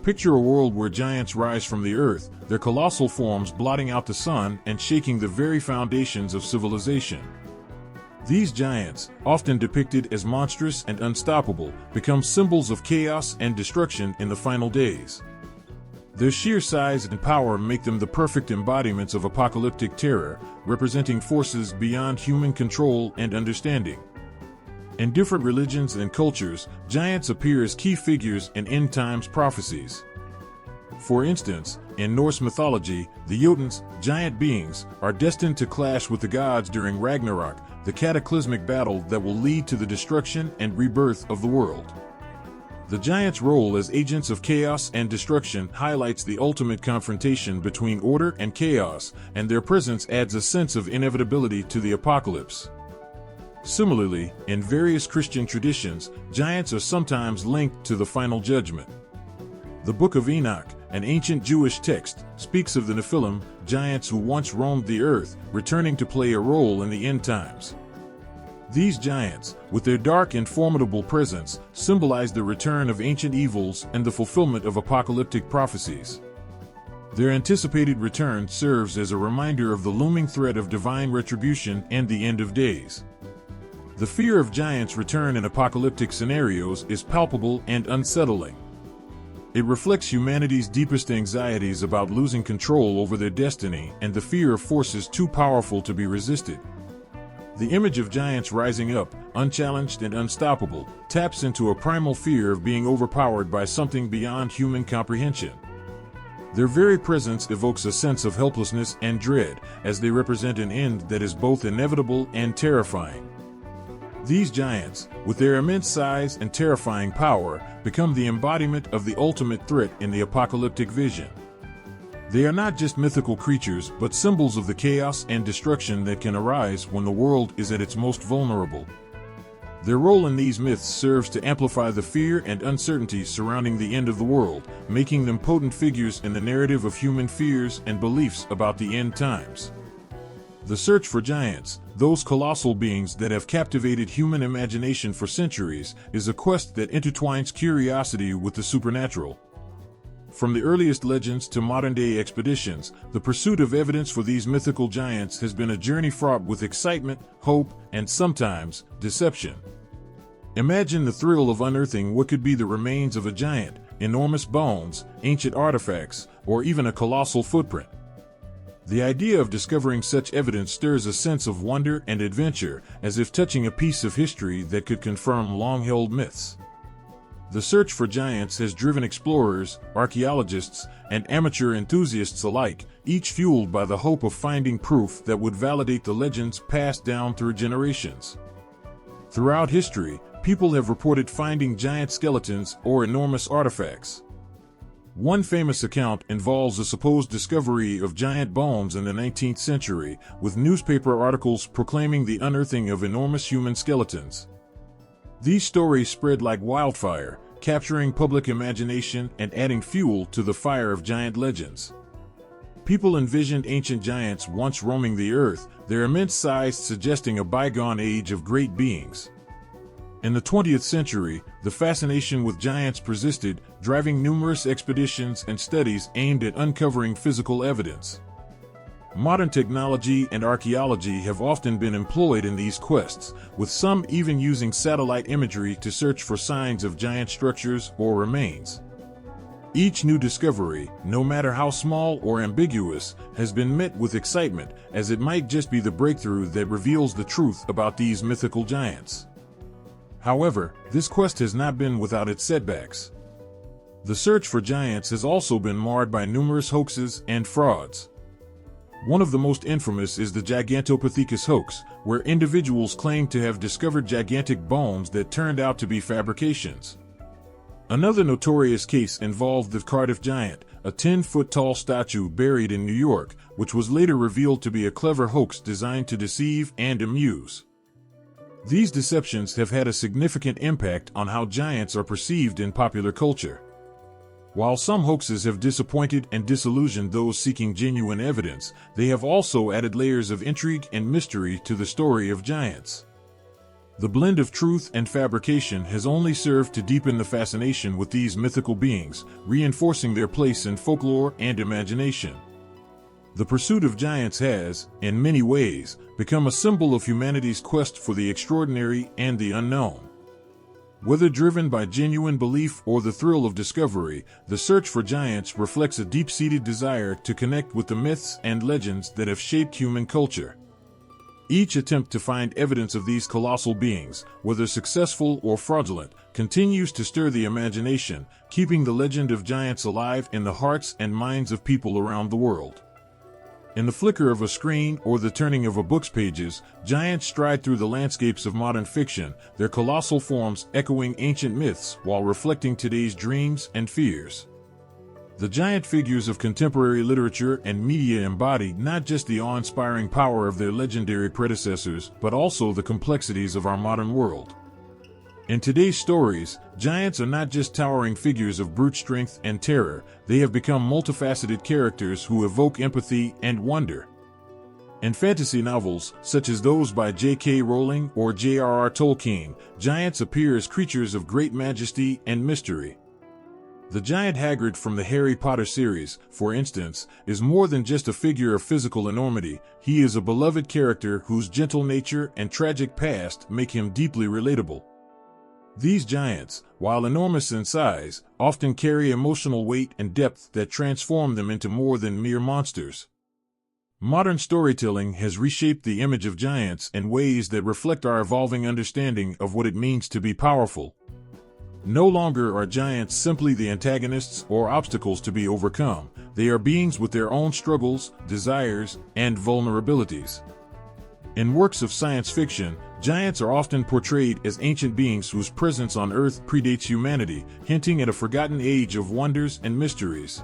Picture a world where giants rise from the earth, their colossal forms blotting out the sun and shaking the very foundations of civilization. These giants, often depicted as monstrous and unstoppable, become symbols of chaos and destruction in the final days. Their sheer size and power make them the perfect embodiments of apocalyptic terror, representing forces beyond human control and understanding. In different religions and cultures, giants appear as key figures in end times prophecies. For instance, in Norse mythology, the Jotuns, giant beings, are destined to clash with the gods during Ragnarok, the cataclysmic battle that will lead to the destruction and rebirth of the world. The giants' role as agents of chaos and destruction highlights the ultimate confrontation between order and chaos, and their presence adds a sense of inevitability to the apocalypse. Similarly, in various Christian traditions, giants are sometimes linked to the final judgment. The Book of Enoch, an ancient Jewish text, speaks of the Nephilim, giants who once roamed the earth, returning to play a role in the end times. These giants, with their dark and formidable presence, symbolize the return of ancient evils and the fulfillment of apocalyptic prophecies. Their anticipated return serves as a reminder of the looming threat of divine retribution and the end of days. The fear of giants' return in apocalyptic scenarios is palpable and unsettling. It reflects humanity's deepest anxieties about losing control over their destiny and the fear of forces too powerful to be resisted. The image of giants rising up, unchallenged and unstoppable, taps into a primal fear of being overpowered by something beyond human comprehension. Their very presence evokes a sense of helplessness and dread, as they represent an end that is both inevitable and terrifying. These giants, with their immense size and terrifying power, become the embodiment of the ultimate threat in the apocalyptic vision. They are not just mythical creatures, but symbols of the chaos and destruction that can arise when the world is at its most vulnerable. Their role in these myths serves to amplify the fear and uncertainty surrounding the end of the world, making them potent figures in the narrative of human fears and beliefs about the end times. The search for giants, those colossal beings that have captivated human imagination for centuries, is a quest that intertwines curiosity with the supernatural. From the earliest legends to modern-day expeditions, the pursuit of evidence for these mythical giants has been a journey fraught with excitement, hope, and sometimes, deception. Imagine the thrill of unearthing what could be the remains of a giant, enormous bones, ancient artifacts, or even a colossal footprint. The idea of discovering such evidence stirs a sense of wonder and adventure, as if touching a piece of history that could confirm long-held myths. The search for giants has driven explorers, archaeologists, and amateur enthusiasts alike, each fueled by the hope of finding proof that would validate the legends passed down through generations. Throughout history, people have reported finding giant skeletons or enormous artifacts. One famous account involves the supposed discovery of giant bones in the 19th century, with newspaper articles proclaiming the unearthing of enormous human skeletons. These stories spread like wildfire, capturing public imagination and adding fuel to the fire of giant legends. People envisioned ancient giants once roaming the earth, their immense size suggesting a bygone age of great beings. In the 20th century, the fascination with giants persisted, driving numerous expeditions and studies aimed at uncovering physical evidence. Modern technology and archaeology have often been employed in these quests, with some even using satellite imagery to search for signs of giant structures or remains. Each new discovery, no matter how small or ambiguous, has been met with excitement, as it might just be the breakthrough that reveals the truth about these mythical giants. However, this quest has not been without its setbacks. The search for giants has also been marred by numerous hoaxes and frauds. One of the most infamous is the Gigantopithecus hoax, where individuals claim to have discovered gigantic bones that turned out to be fabrications. Another notorious case involved the Cardiff Giant, a 10-foot-tall statue buried in New York, which was later revealed to be a clever hoax designed to deceive and amuse. These deceptions have had a significant impact on how giants are perceived in popular culture. While some hoaxes have disappointed and disillusioned those seeking genuine evidence, they have also added layers of intrigue and mystery to the story of giants. The blend of truth and fabrication has only served to deepen the fascination with these mythical beings, reinforcing their place in folklore and imagination. The pursuit of giants has, in many ways, become a symbol of humanity's quest for the extraordinary and the unknown. Whether driven by genuine belief or the thrill of discovery, the search for giants reflects a deep-seated desire to connect with the myths and legends that have shaped human culture. Each attempt to find evidence of these colossal beings, whether successful or fraudulent, continues to stir the imagination, keeping the legend of giants alive in the hearts and minds of people around the world. In the flicker of a screen or the turning of a book's pages, giants stride through the landscapes of modern fiction, their colossal forms echoing ancient myths while reflecting today's dreams and fears. The giant figures of contemporary literature and media embody not just the awe-inspiring power of their legendary predecessors, but also the complexities of our modern world. In today's stories, giants are not just towering figures of brute strength and terror, they have become multifaceted characters who evoke empathy and wonder. In fantasy novels, such as those by J.K. Rowling or J.R.R. Tolkien, giants appear as creatures of great majesty and mystery. The giant Hagrid from the Harry Potter series, for instance, is more than just a figure of physical enormity. He is a beloved character whose gentle nature and tragic past make him deeply relatable. These giants, while enormous in size, often carry emotional weight and depth that transform them into more than mere monsters. Modern storytelling has reshaped the image of giants in ways that reflect our evolving understanding of what it means to be powerful. No longer are giants simply the antagonists or obstacles to be overcome. They are beings with their own struggles, desires, and vulnerabilities. In works of science fiction, giants are often portrayed as ancient beings whose presence on Earth predates humanity, hinting at a forgotten age of wonders and mysteries.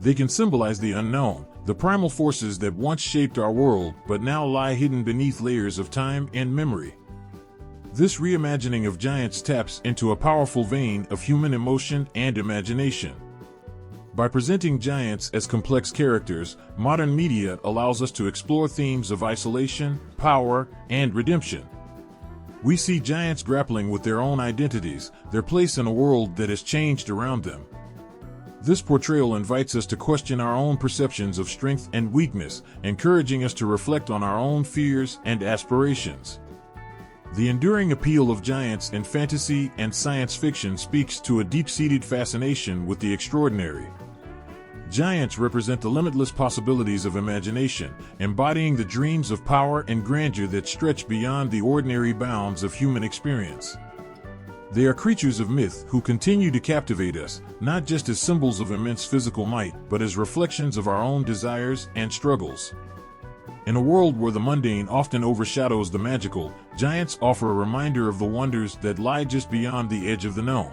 They can symbolize the unknown, the primal forces that once shaped our world but now lie hidden beneath layers of time and memory. This reimagining of giants taps into a powerful vein of human emotion and imagination. By presenting giants as complex characters, modern media allows us to explore themes of isolation, power, and redemption. We see giants grappling with their own identities, their place in a world that has changed around them. This portrayal invites us to question our own perceptions of strength and weakness, encouraging us to reflect on our own fears and aspirations. The enduring appeal of giants in fantasy and science fiction speaks to a deep-seated fascination with the extraordinary. Giants represent the limitless possibilities of imagination, embodying the dreams of power and grandeur that stretch beyond the ordinary bounds of human experience. They are creatures of myth who continue to captivate us, not just as symbols of immense physical might, but as reflections of our own desires and struggles. In a world where the mundane often overshadows the magical, giants offer a reminder of the wonders that lie just beyond the edge of the known.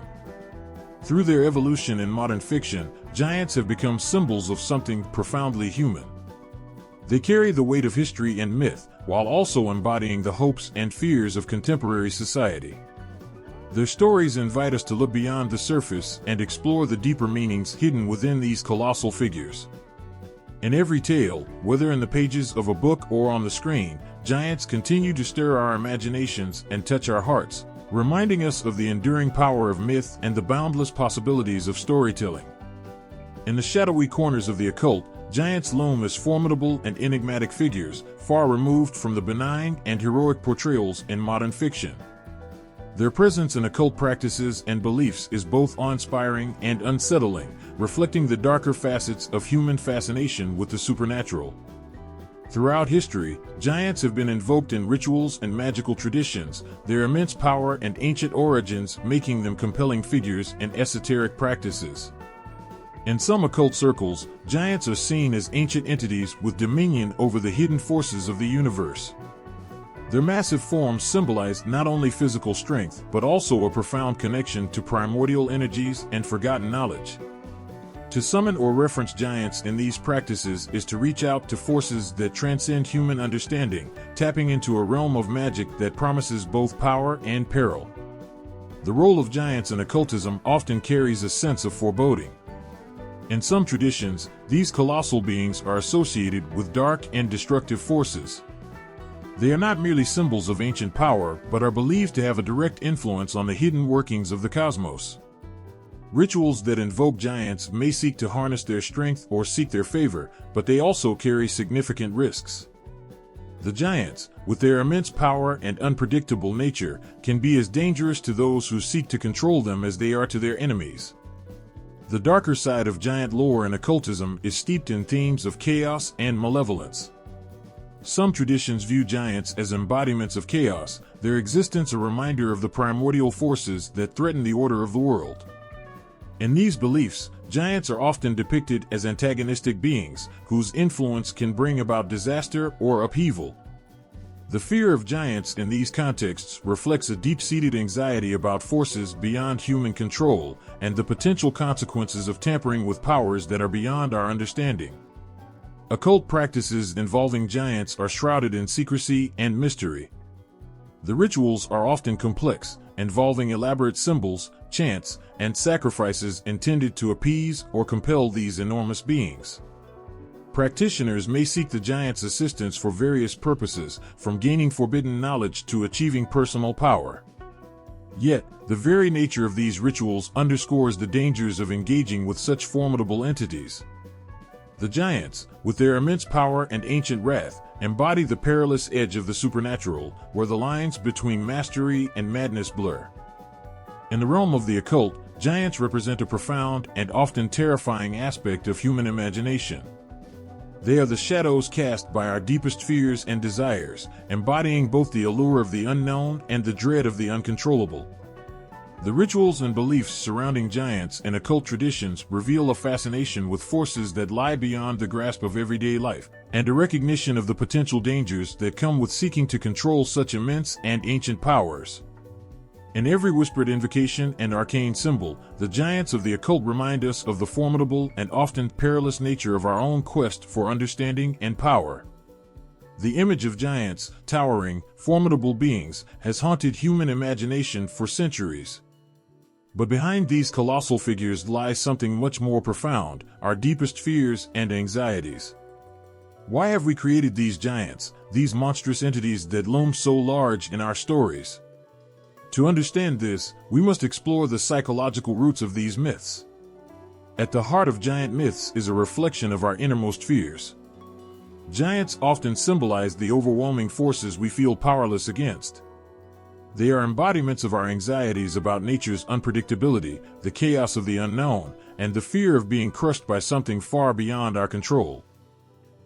Through their evolution in modern fiction, giants have become symbols of something profoundly human. They carry the weight of history and myth, while also embodying the hopes and fears of contemporary society. Their stories invite us to look beyond the surface and explore the deeper meanings hidden within these colossal figures. In every tale, whether in the pages of a book or on the screen, giants continue to stir our imaginations and touch our hearts, reminding us of the enduring power of myth and the boundless possibilities of storytelling. In the shadowy corners of the occult, giants loom as formidable and enigmatic figures, far removed from the benign and heroic portrayals in modern fiction. Their presence in occult practices and beliefs is both awe-inspiring and unsettling, reflecting the darker facets of human fascination with the supernatural. Throughout history, giants have been invoked in rituals and magical traditions, their immense power and ancient origins making them compelling figures in esoteric practices. In some occult circles, giants are seen as ancient entities with dominion over the hidden forces of the universe. Their massive forms symbolize not only physical strength, but also a profound connection to primordial energies and forgotten knowledge. To summon or reference giants in these practices is to reach out to forces that transcend human understanding, tapping into a realm of magic that promises both power and peril. The role of giants in occultism often carries a sense of foreboding. In some traditions, these colossal beings are associated with dark and destructive forces. They are not merely symbols of ancient power, but are believed to have a direct influence on the hidden workings of the cosmos. Rituals that invoke giants may seek to harness their strength or seek their favor, but they also carry significant risks. The giants, with their immense power and unpredictable nature, can be as dangerous to those who seek to control them as they are to their enemies. The darker side of giant lore in occultism is steeped in themes of chaos and malevolence. Some traditions view giants as embodiments of chaos, their existence a reminder of the primordial forces that threaten the order of the world. In these beliefs, giants are often depicted as antagonistic beings, whose influence can bring about disaster or upheaval. The fear of giants in these contexts reflects a deep-seated anxiety about forces beyond human control and the potential consequences of tampering with powers that are beyond our understanding. Occult practices involving giants are shrouded in secrecy and mystery. The rituals are often complex, involving elaborate symbols, chants, and sacrifices intended to appease or compel these enormous beings. Practitioners may seek the giant's assistance for various purposes, from gaining forbidden knowledge to achieving personal power. Yet, the very nature of these rituals underscores the dangers of engaging with such formidable entities. The giants, with their immense power and ancient wrath, embody the perilous edge of the supernatural, where the lines between mastery and madness blur. In the realm of the occult, giants represent a profound and often terrifying aspect of human imagination. They are the shadows cast by our deepest fears and desires, embodying both the allure of the unknown and the dread of the uncontrollable. The rituals and beliefs surrounding giants in occult traditions reveal a fascination with forces that lie beyond the grasp of everyday life, and a recognition of the potential dangers that come with seeking to control such immense and ancient powers. In every whispered invocation and arcane symbol, the giants of the occult remind us of the formidable and often perilous nature of our own quest for understanding and power. The image of giants, towering, formidable beings, has haunted human imagination for centuries. But behind these colossal figures lies something much more profound, our deepest fears and anxieties. Why have we created these giants, these monstrous entities that loom so large in our stories? To understand this, we must explore the psychological roots of these myths. At the heart of giant myths is a reflection of our innermost fears. Giants often symbolize the overwhelming forces we feel powerless against. They are embodiments of our anxieties about nature's unpredictability, the chaos of the unknown, and the fear of being crushed by something far beyond our control.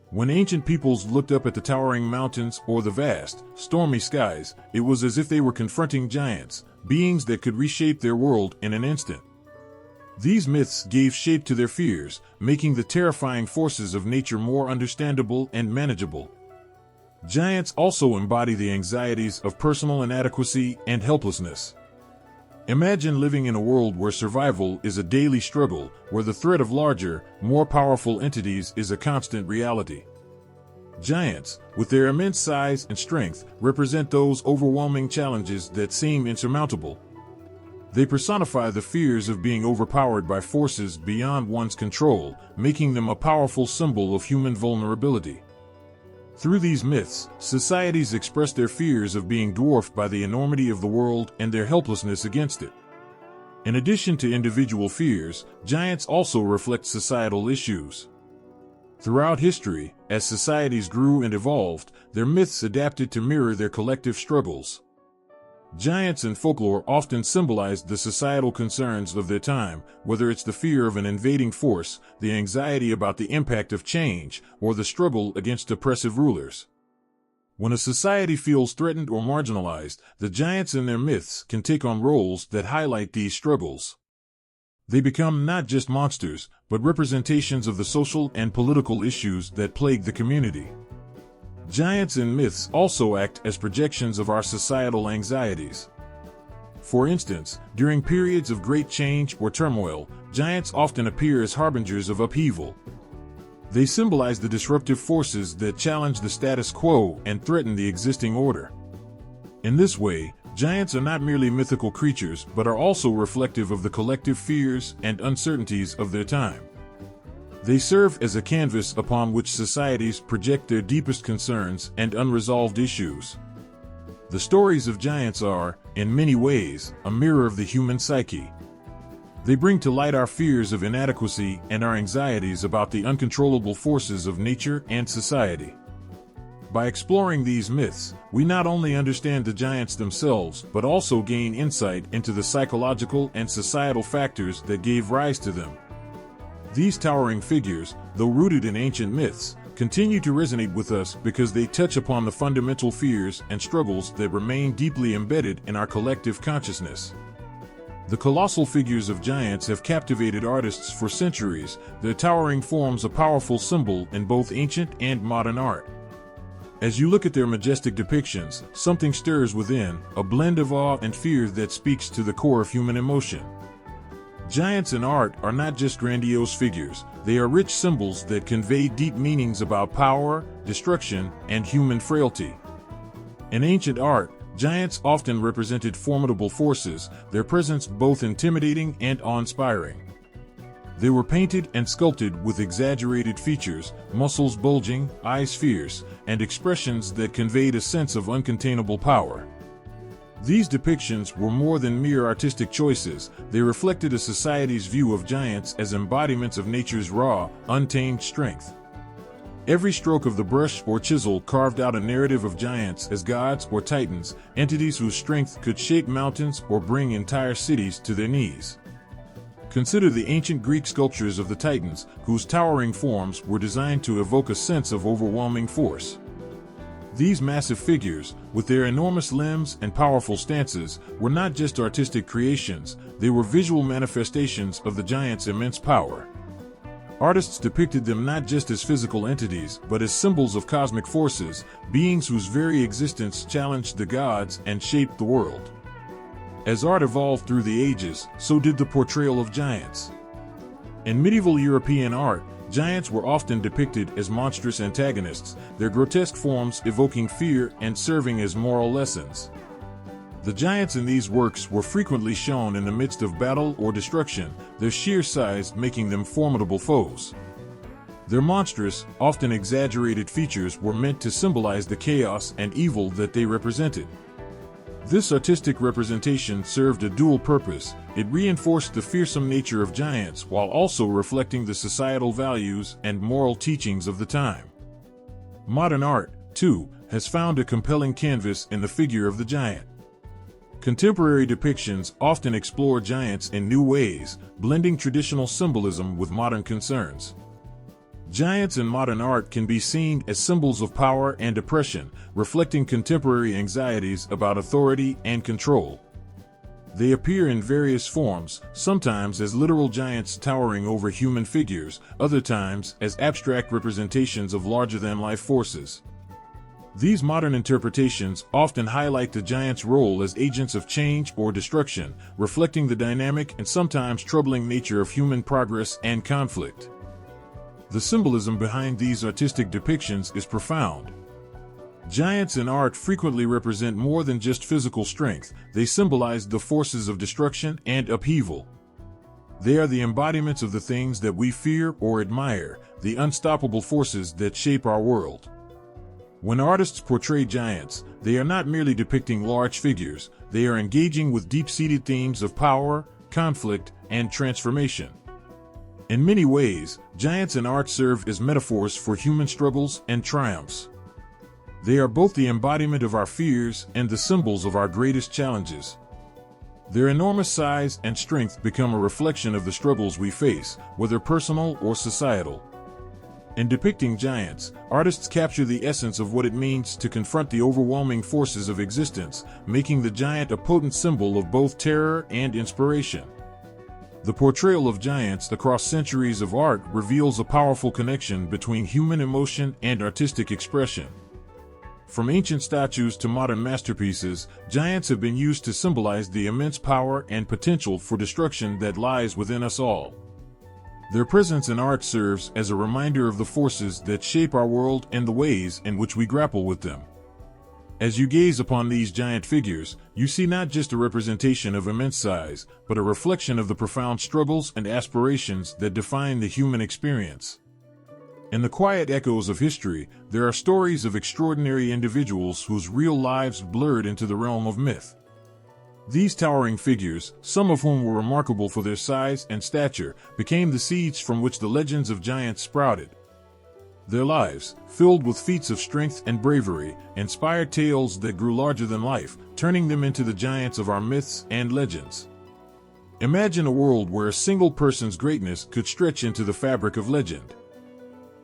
When ancient peoples looked up at the towering mountains or the vast, stormy skies, it was as if they were confronting giants, beings that could reshape their world in an instant. These myths gave shape to their fears, making the terrifying forces of nature more understandable and manageable. Giants also embody the anxieties of personal inadequacy and helplessness. Imagine living in a world where survival is a daily struggle, where the threat of larger, more powerful entities is a constant reality. Giants, with their immense size and strength, represent those overwhelming challenges that seem insurmountable. They personify the fears of being overpowered by forces beyond one's control, making them a powerful symbol of human vulnerability. Through these myths, societies express their fears of being dwarfed by the enormity of the world and their helplessness against it. In addition to individual fears, giants also reflect societal issues. Throughout history, as societies grew and evolved, their myths adapted to mirror their collective struggles. Giants in folklore often symbolized the societal concerns of their time, whether it's the fear of an invading force, the anxiety about the impact of change, or the struggle against oppressive rulers. When a society feels threatened or marginalized, the giants in their myths can take on roles that highlight these struggles. They become not just monsters, but representations of the social and political issues that plague the community. Giants in myths also act as projections of our societal anxieties. For instance, during periods of great change or turmoil, giants often appear as harbingers of upheaval. They symbolize the disruptive forces that challenge the status quo and threaten the existing order. In this way, giants are not merely mythical creatures but are also reflective of the collective fears and uncertainties of their time. They serve as a canvas upon which societies project their deepest concerns and unresolved issues. The stories of giants are, in many ways, a mirror of the human psyche. They bring to light our fears of inadequacy and our anxieties about the uncontrollable forces of nature and society. By exploring these myths, we not only understand the giants themselves but also gain insight into the psychological and societal factors that gave rise to them. These towering figures, though rooted in ancient myths, continue to resonate with us because they touch upon the fundamental fears and struggles that remain deeply embedded in our collective consciousness. The colossal figures of giants have captivated artists for centuries. Their towering forms a powerful symbol in both ancient and modern art. As you look at their majestic depictions, something stirs within, a blend of awe and fear that speaks to the core of human emotion. Giants in art are not just grandiose figures, they are rich symbols that convey deep meanings about power, destruction, and human frailty. In ancient art, giants often represented formidable forces, their presence both intimidating and awe-inspiring. They were painted and sculpted with exaggerated features, muscles bulging, eyes fierce, and expressions that conveyed a sense of uncontainable power. These depictions were more than mere artistic choices, they reflected a society's view of giants as embodiments of nature's raw, untamed strength. Every stroke of the brush or chisel carved out a narrative of giants as gods or titans, entities whose strength could shake mountains or bring entire cities to their knees. Consider the ancient Greek sculptures of the Titans, whose towering forms were designed to evoke a sense of overwhelming force. These massive figures, with their enormous limbs and powerful stances, were not just artistic creations, they were visual manifestations of the giant's immense power. Artists depicted them not just as physical entities, but as symbols of cosmic forces, beings whose very existence challenged the gods and shaped the world. As art evolved through the ages, so did the portrayal of giants. In medieval European art, giants were often depicted as monstrous antagonists, their grotesque forms evoking fear and serving as moral lessons. The giants in these works were frequently shown in the midst of battle or destruction, their sheer size making them formidable foes. Their monstrous, often exaggerated features were meant to symbolize the chaos and evil that they represented. This artistic representation served a dual purpose. It reinforced the fearsome nature of giants while also reflecting the societal values and moral teachings of the time. Modern art, too, has found a compelling canvas in the figure of the giant. Contemporary depictions often explore giants in new ways, blending traditional symbolism with modern concerns. Giants in modern art can be seen as symbols of power and oppression, reflecting contemporary anxieties about authority and control. They appear in various forms, sometimes as literal giants towering over human figures, other times as abstract representations of larger-than-life forces. These modern interpretations often highlight the giant's role as agents of change or destruction, reflecting the dynamic and sometimes troubling nature of human progress and conflict. The symbolism behind these artistic depictions is profound. Giants in art frequently represent more than just physical strength, they symbolize the forces of destruction and upheaval. They are the embodiments of the things that we fear or admire, the unstoppable forces that shape our world. When artists portray giants, they are not merely depicting large figures, they are engaging with deep-seated themes of power, conflict, and transformation. In many ways, giants in art serve as metaphors for human struggles and triumphs. They are both the embodiment of our fears and the symbols of our greatest challenges. Their enormous size and strength become a reflection of the struggles we face, whether personal or societal. In depicting giants, artists capture the essence of what it means to confront the overwhelming forces of existence, making the giant a potent symbol of both terror and inspiration. The portrayal of giants across centuries of art reveals a powerful connection between human emotion and artistic expression. From ancient statues to modern masterpieces, giants have been used to symbolize the immense power and potential for destruction that lies within us all. Their presence in art serves as a reminder of the forces that shape our world and the ways in which we grapple with them. As you gaze upon these giant figures, you see not just a representation of immense size, but a reflection of the profound struggles and aspirations that define the human experience. In the quiet echoes of history, there are stories of extraordinary individuals whose real lives blurred into the realm of myth. These towering figures, some of whom were remarkable for their size and stature, became the seeds from which the legends of giants sprouted. Their lives, filled with feats of strength and bravery, inspired tales that grew larger than life, turning them into the giants of our myths and legends. Imagine a world where a single person's greatness could stretch into the fabric of legend.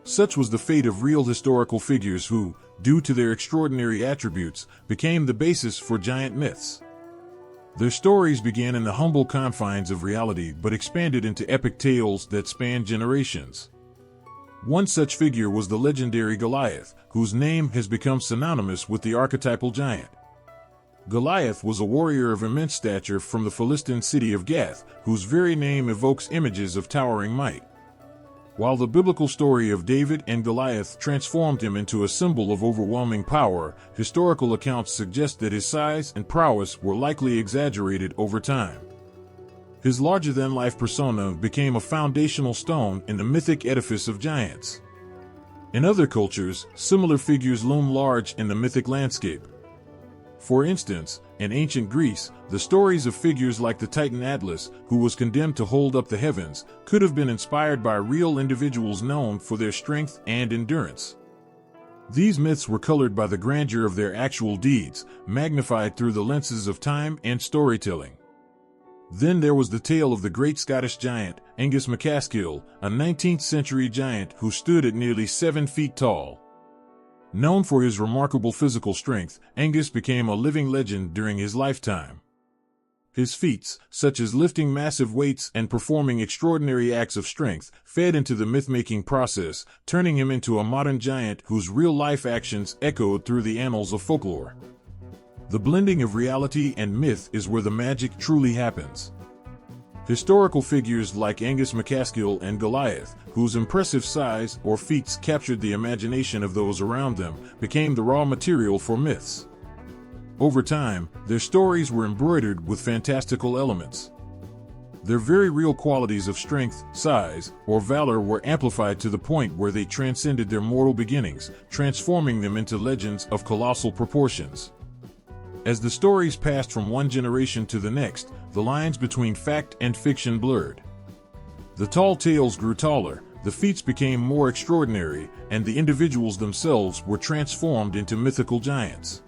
Such was the fate of real historical figures who, due to their extraordinary attributes, became the basis for giant myths. Their stories began in the humble confines of reality but expanded into epic tales that spanned generations. One such figure was the legendary Goliath, whose name has become synonymous with the archetypal giant. Goliath was a warrior of immense stature from the Philistine city of Gath, whose very name evokes images of towering might. While the biblical story of David and Goliath transformed him into a symbol of overwhelming power, historical accounts suggest that his size and prowess were likely exaggerated over time. His larger-than-life persona became a foundational stone in the mythic edifice of giants. In other cultures, similar figures loom large in the mythic landscape. For instance, in ancient Greece, the stories of figures like the Titan Atlas, who was condemned to hold up the heavens, could have been inspired by real individuals known for their strength and endurance. These myths were colored by the grandeur of their actual deeds, magnified through the lenses of time and storytelling. Then there was the tale of the great Scottish giant, Angus MacAskill, a 19th-century giant who stood at nearly 7 feet tall. Known for his remarkable physical strength, Angus became a living legend during his lifetime. His feats, such as lifting massive weights and performing extraordinary acts of strength, fed into the myth-making process, turning him into a modern giant whose real-life actions echoed through the annals of folklore. The blending of reality and myth is where the magic truly happens. Historical figures like Angus MacAskill and Goliath, whose impressive size or feats captured the imagination of those around them, became the raw material for myths. Over time, their stories were embroidered with fantastical elements. Their very real qualities of strength, size, or valor were amplified to the point where they transcended their mortal beginnings, transforming them into legends of colossal proportions. As the stories passed from one generation to the next, the lines between fact and fiction blurred. The tall tales grew taller, the feats became more extraordinary, and the individuals themselves were transformed into mythical giants.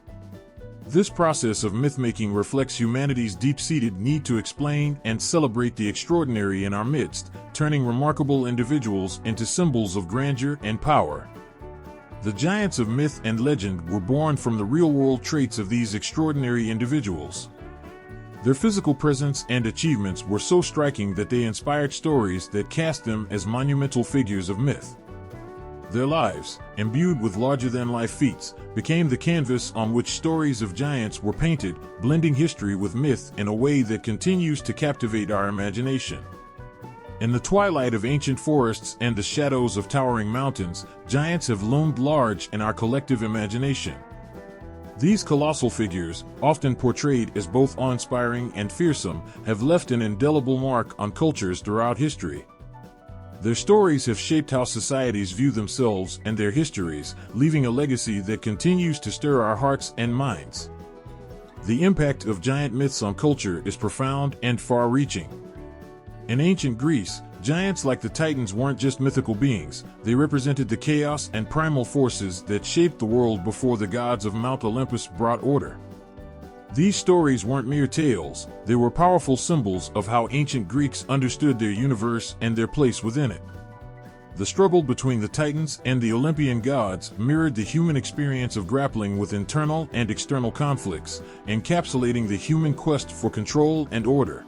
This process of myth-making reflects humanity's deep-seated need to explain and celebrate the extraordinary in our midst, turning remarkable individuals into symbols of grandeur and power. The giants of myth and legend were born from the real-world traits of these extraordinary individuals. Their physical presence and achievements were so striking that they inspired stories that cast them as monumental figures of myth. Their lives, imbued with larger-than-life feats, became the canvas on which stories of giants were painted, blending history with myth in a way that continues to captivate our imagination. In the twilight of ancient forests and the shadows of towering mountains, giants have loomed large in our collective imagination. These colossal figures, often portrayed as both awe-inspiring and fearsome, have left an indelible mark on cultures throughout history. Their stories have shaped how societies view themselves and their histories, leaving a legacy that continues to stir our hearts and minds. The impact of giant myths on culture is profound and far-reaching. In ancient Greece, giants like the Titans weren't just mythical beings, they represented the chaos and primal forces that shaped the world before the gods of Mount Olympus brought order. These stories weren't mere tales, they were powerful symbols of how ancient Greeks understood their universe and their place within it. The struggle between the Titans and the Olympian gods mirrored the human experience of grappling with internal and external conflicts, encapsulating the human quest for control and order.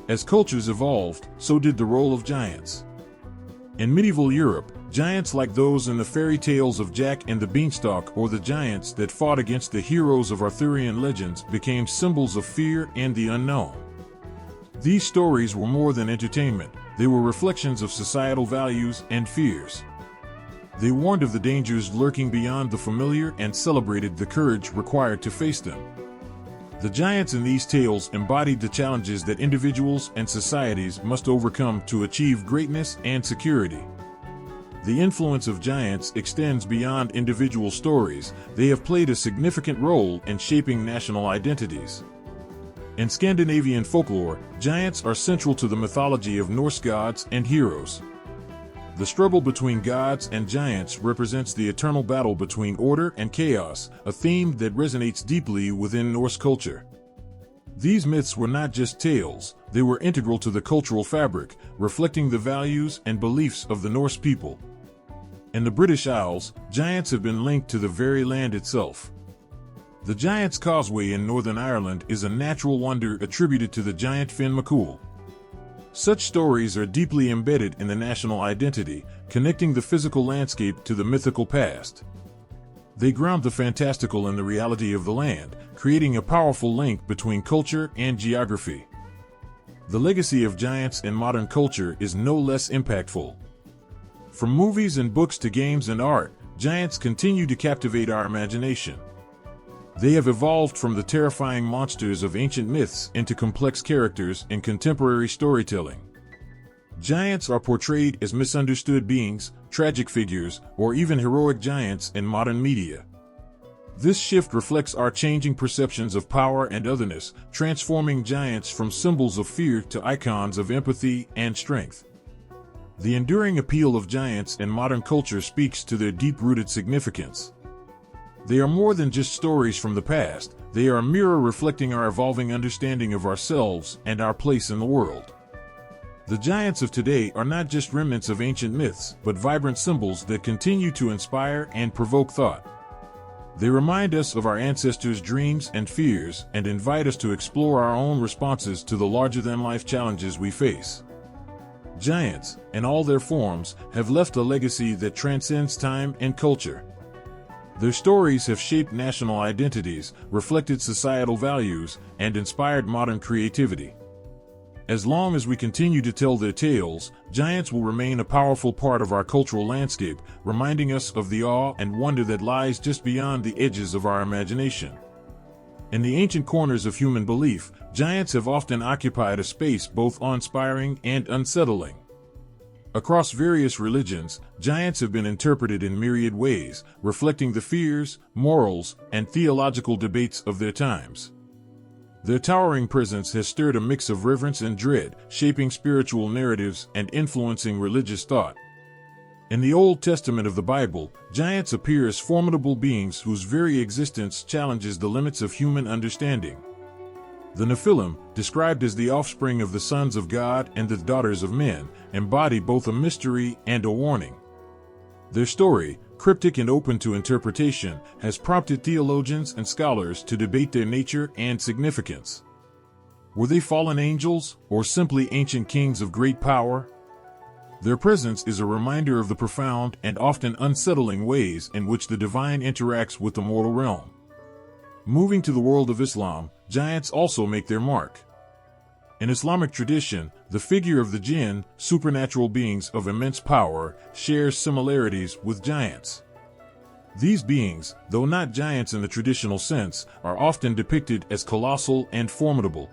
As cultures evolved, so did the role of giants. In medieval Europe, giants like those in the fairy tales of Jack and the Beanstalk or the giants that fought against the heroes of Arthurian legends became symbols of fear and the unknown. These stories were more than entertainment, they were reflections of societal values and fears. They warned of the dangers lurking beyond the familiar and celebrated the courage required to face them. The giants in these tales embodied the challenges that individuals and societies must overcome to achieve greatness and security. The influence of giants extends beyond individual stories, they have played a significant role in shaping national identities. In Scandinavian folklore, giants are central to the mythology of Norse gods and heroes. The struggle between gods and giants represents the eternal battle between order and chaos, a theme that resonates deeply within Norse culture. These myths were not just tales, they were integral to the cultural fabric, reflecting the values and beliefs of the Norse people. In the British Isles, giants have been linked to the very land itself. The Giant's Causeway in Northern Ireland is a natural wonder attributed to the giant Finn McCool. Such stories are deeply embedded in the national identity, connecting the physical landscape to the mythical past. They ground the fantastical in the reality of the land, creating a powerful link between culture and geography. The legacy of giants in modern culture is no less impactful. From movies and books to games and art, giants continue to captivate our imagination. They have evolved from the terrifying monsters of ancient myths into complex characters in contemporary storytelling. Giants are portrayed as misunderstood beings, tragic figures, or even heroic giants in modern media. This shift reflects our changing perceptions of power and otherness, transforming giants from symbols of fear to icons of empathy and strength. The enduring appeal of giants in modern culture speaks to their deep-rooted significance. They are more than just stories from the past, they are a mirror reflecting our evolving understanding of ourselves and our place in the world. The giants of today are not just remnants of ancient myths, but vibrant symbols that continue to inspire and provoke thought. They remind us of our ancestors' dreams and fears and invite us to explore our own responses to the larger-than-life challenges we face. Giants, in all their forms, have left a legacy that transcends time and culture. Their stories have shaped national identities, reflected societal values, and inspired modern creativity. As long as we continue to tell their tales, giants will remain a powerful part of our cultural landscape, reminding us of the awe and wonder that lies just beyond the edges of our imagination. In the ancient corners of human belief, giants have often occupied a space both awe-inspiring and unsettling. Across various religions, giants have been interpreted in myriad ways, reflecting the fears, morals, and theological debates of their times. Their towering presence has stirred a mix of reverence and dread, shaping spiritual narratives and influencing religious thought. In the Old Testament of the Bible, giants appear as formidable beings whose very existence challenges the limits of human understanding. The Nephilim, described as the offspring of the sons of God and the daughters of men, embody both a mystery and a warning. Their story, cryptic and open to interpretation, has prompted theologians and scholars to debate their nature and significance. Were they fallen angels, or simply ancient kings of great power? Their presence is a reminder of the profound and often unsettling ways in which the divine interacts with the mortal realm. Moving to the world of Islam, giants also make their mark. In Islamic tradition, the figure of the jinn, supernatural beings of immense power, shares similarities with giants. These beings, though not giants in the traditional sense, are often depicted as colossal and formidable.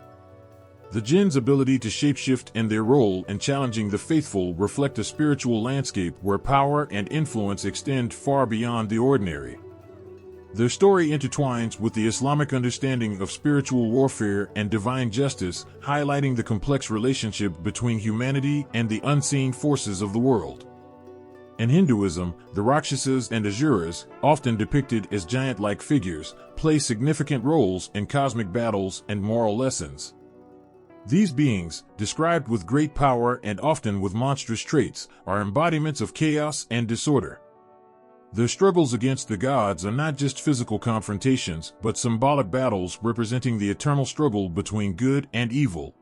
The jinn's ability to shapeshift and their role in challenging the faithful reflect a spiritual landscape where power and influence extend far beyond the ordinary. Their story intertwines with the Islamic understanding of spiritual warfare and divine justice, highlighting the complex relationship between humanity and the unseen forces of the world. In Hinduism, the Rakshasas and Asuras, often depicted as giant-like figures, play significant roles in cosmic battles and moral lessons. These beings, described with great power and often with monstrous traits, are embodiments of chaos and disorder. Their struggles against the gods are not just physical confrontations, but symbolic battles representing the eternal struggle between good and evil.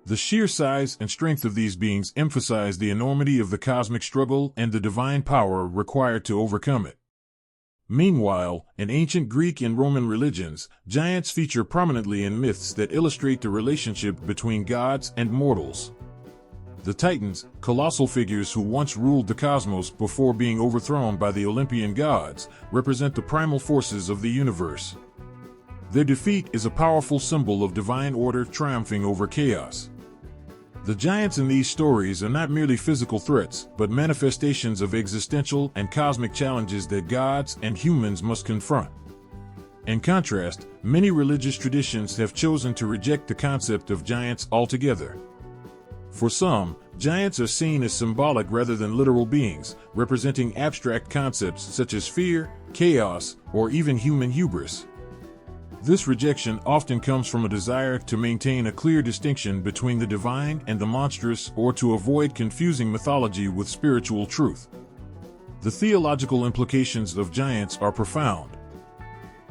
The sheer size and strength of these beings emphasize the enormity of the cosmic struggle and the divine power required to overcome it. Meanwhile, in ancient Greek and Roman religions, giants feature prominently in myths that illustrate the relationship between gods and mortals. The Titans, colossal figures who once ruled the cosmos before being overthrown by the Olympian gods, represent the primal forces of the universe. Their defeat is a powerful symbol of divine order triumphing over chaos. The giants in these stories are not merely physical threats, but manifestations of existential and cosmic challenges that gods and humans must confront. In contrast, many religious traditions have chosen to reject the concept of giants altogether. For some, giants are seen as symbolic rather than literal beings, representing abstract concepts such as fear, chaos, or even human hubris. This rejection often comes from a desire to maintain a clear distinction between the divine and the monstrous, or to avoid confusing mythology with spiritual truth. The theological implications of giants are profound.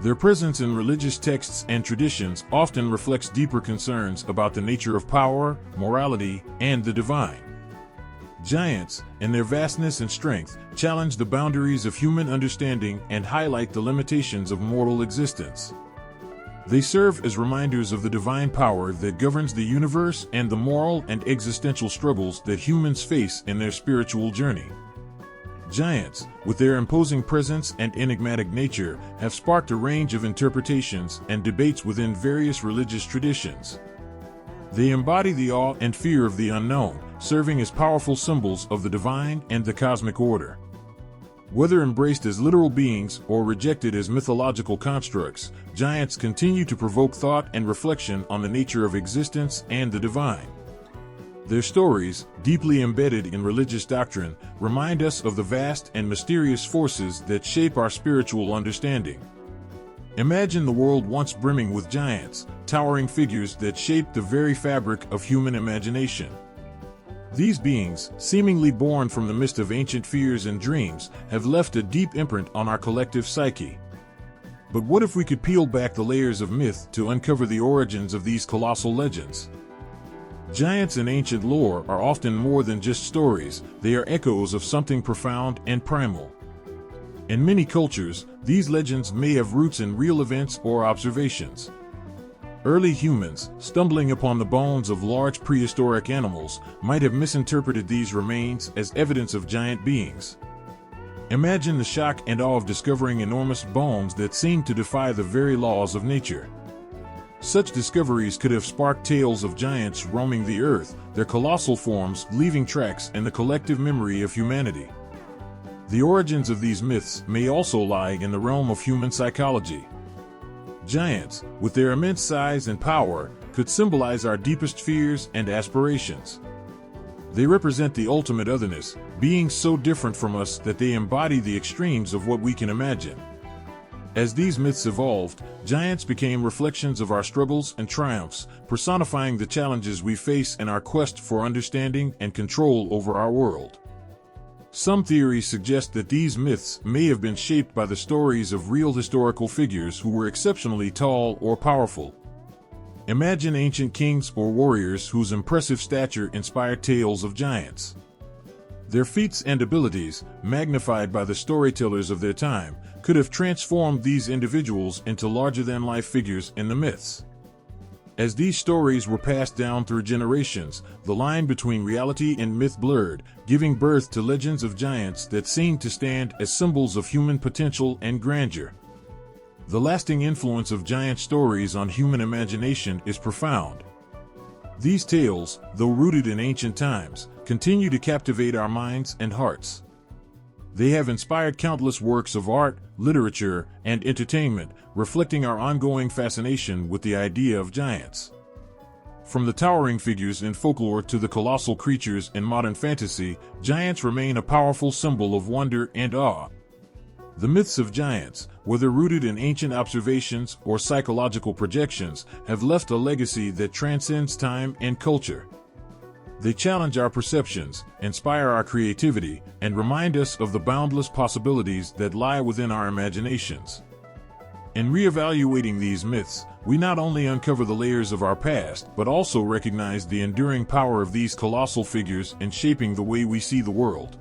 Their presence in religious texts and traditions often reflects deeper concerns about the nature of power, morality, and the divine. Giants, in their vastness and strength, challenge the boundaries of human understanding and highlight the limitations of mortal existence. They serve as reminders of the divine power that governs the universe and the moral and existential struggles that humans face in their spiritual journey. Giants, with their imposing presence and enigmatic nature, have sparked a range of interpretations and debates within various religious traditions. They embody the awe and fear of the unknown, serving as powerful symbols of the divine and the cosmic order. Whether embraced as literal beings or rejected as mythological constructs, giants continue to provoke thought and reflection on the nature of existence and the divine. Their stories, deeply embedded in religious doctrine, remind us of the vast and mysterious forces that shape our spiritual understanding. Imagine the world once brimming with giants, towering figures that shape the very fabric of human imagination. These beings, seemingly born from the mist of ancient fears and dreams, have left a deep imprint on our collective psyche. But what if we could peel back the layers of myth to uncover the origins of these colossal legends? Giants in ancient lore are often more than just stories, they are echoes of something profound and primal. In many cultures, these legends may have roots in real events or observations. Early humans, stumbling upon the bones of large prehistoric animals, might have misinterpreted these remains as evidence of giant beings. Imagine the shock and awe of discovering enormous bones that seemed to defy the very laws of nature. Such discoveries could have sparked tales of giants roaming the earth, their colossal forms leaving tracks in the collective memory of humanity. The origins of these myths may also lie in the realm of human psychology. Giants, with their immense size and power, could symbolize our deepest fears and aspirations. They represent the ultimate otherness, beings so different from us that they embody the extremes of what we can imagine. As these myths evolved, giants became reflections of our struggles and triumphs, personifying the challenges we face in our quest for understanding and control over our world. Some theories suggest that these myths may have been shaped by the stories of real historical figures who were exceptionally tall or powerful. Imagine ancient kings or warriors whose impressive stature inspired tales of giants. Their feats and abilities, magnified by the storytellers of their time, could have transformed these individuals into larger-than-life figures in the myths. As these stories were passed down through generations, the line between reality and myth blurred, giving birth to legends of giants that seemed to stand as symbols of human potential and grandeur. The lasting influence of giant stories on human imagination is profound. These tales, though rooted in ancient times, continue to captivate our minds and hearts. They have inspired countless works of art, literature, and entertainment, reflecting our ongoing fascination with the idea of giants. From the towering figures in folklore to the colossal creatures in modern fantasy, giants remain a powerful symbol of wonder and awe. The myths of giants, whether rooted in ancient observations or psychological projections, have left a legacy that transcends time and culture. They challenge our perceptions, inspire our creativity, and remind us of the boundless possibilities that lie within our imaginations. In reevaluating these myths, we not only uncover the layers of our past, but also recognize the enduring power of these colossal figures in shaping the way we see the world.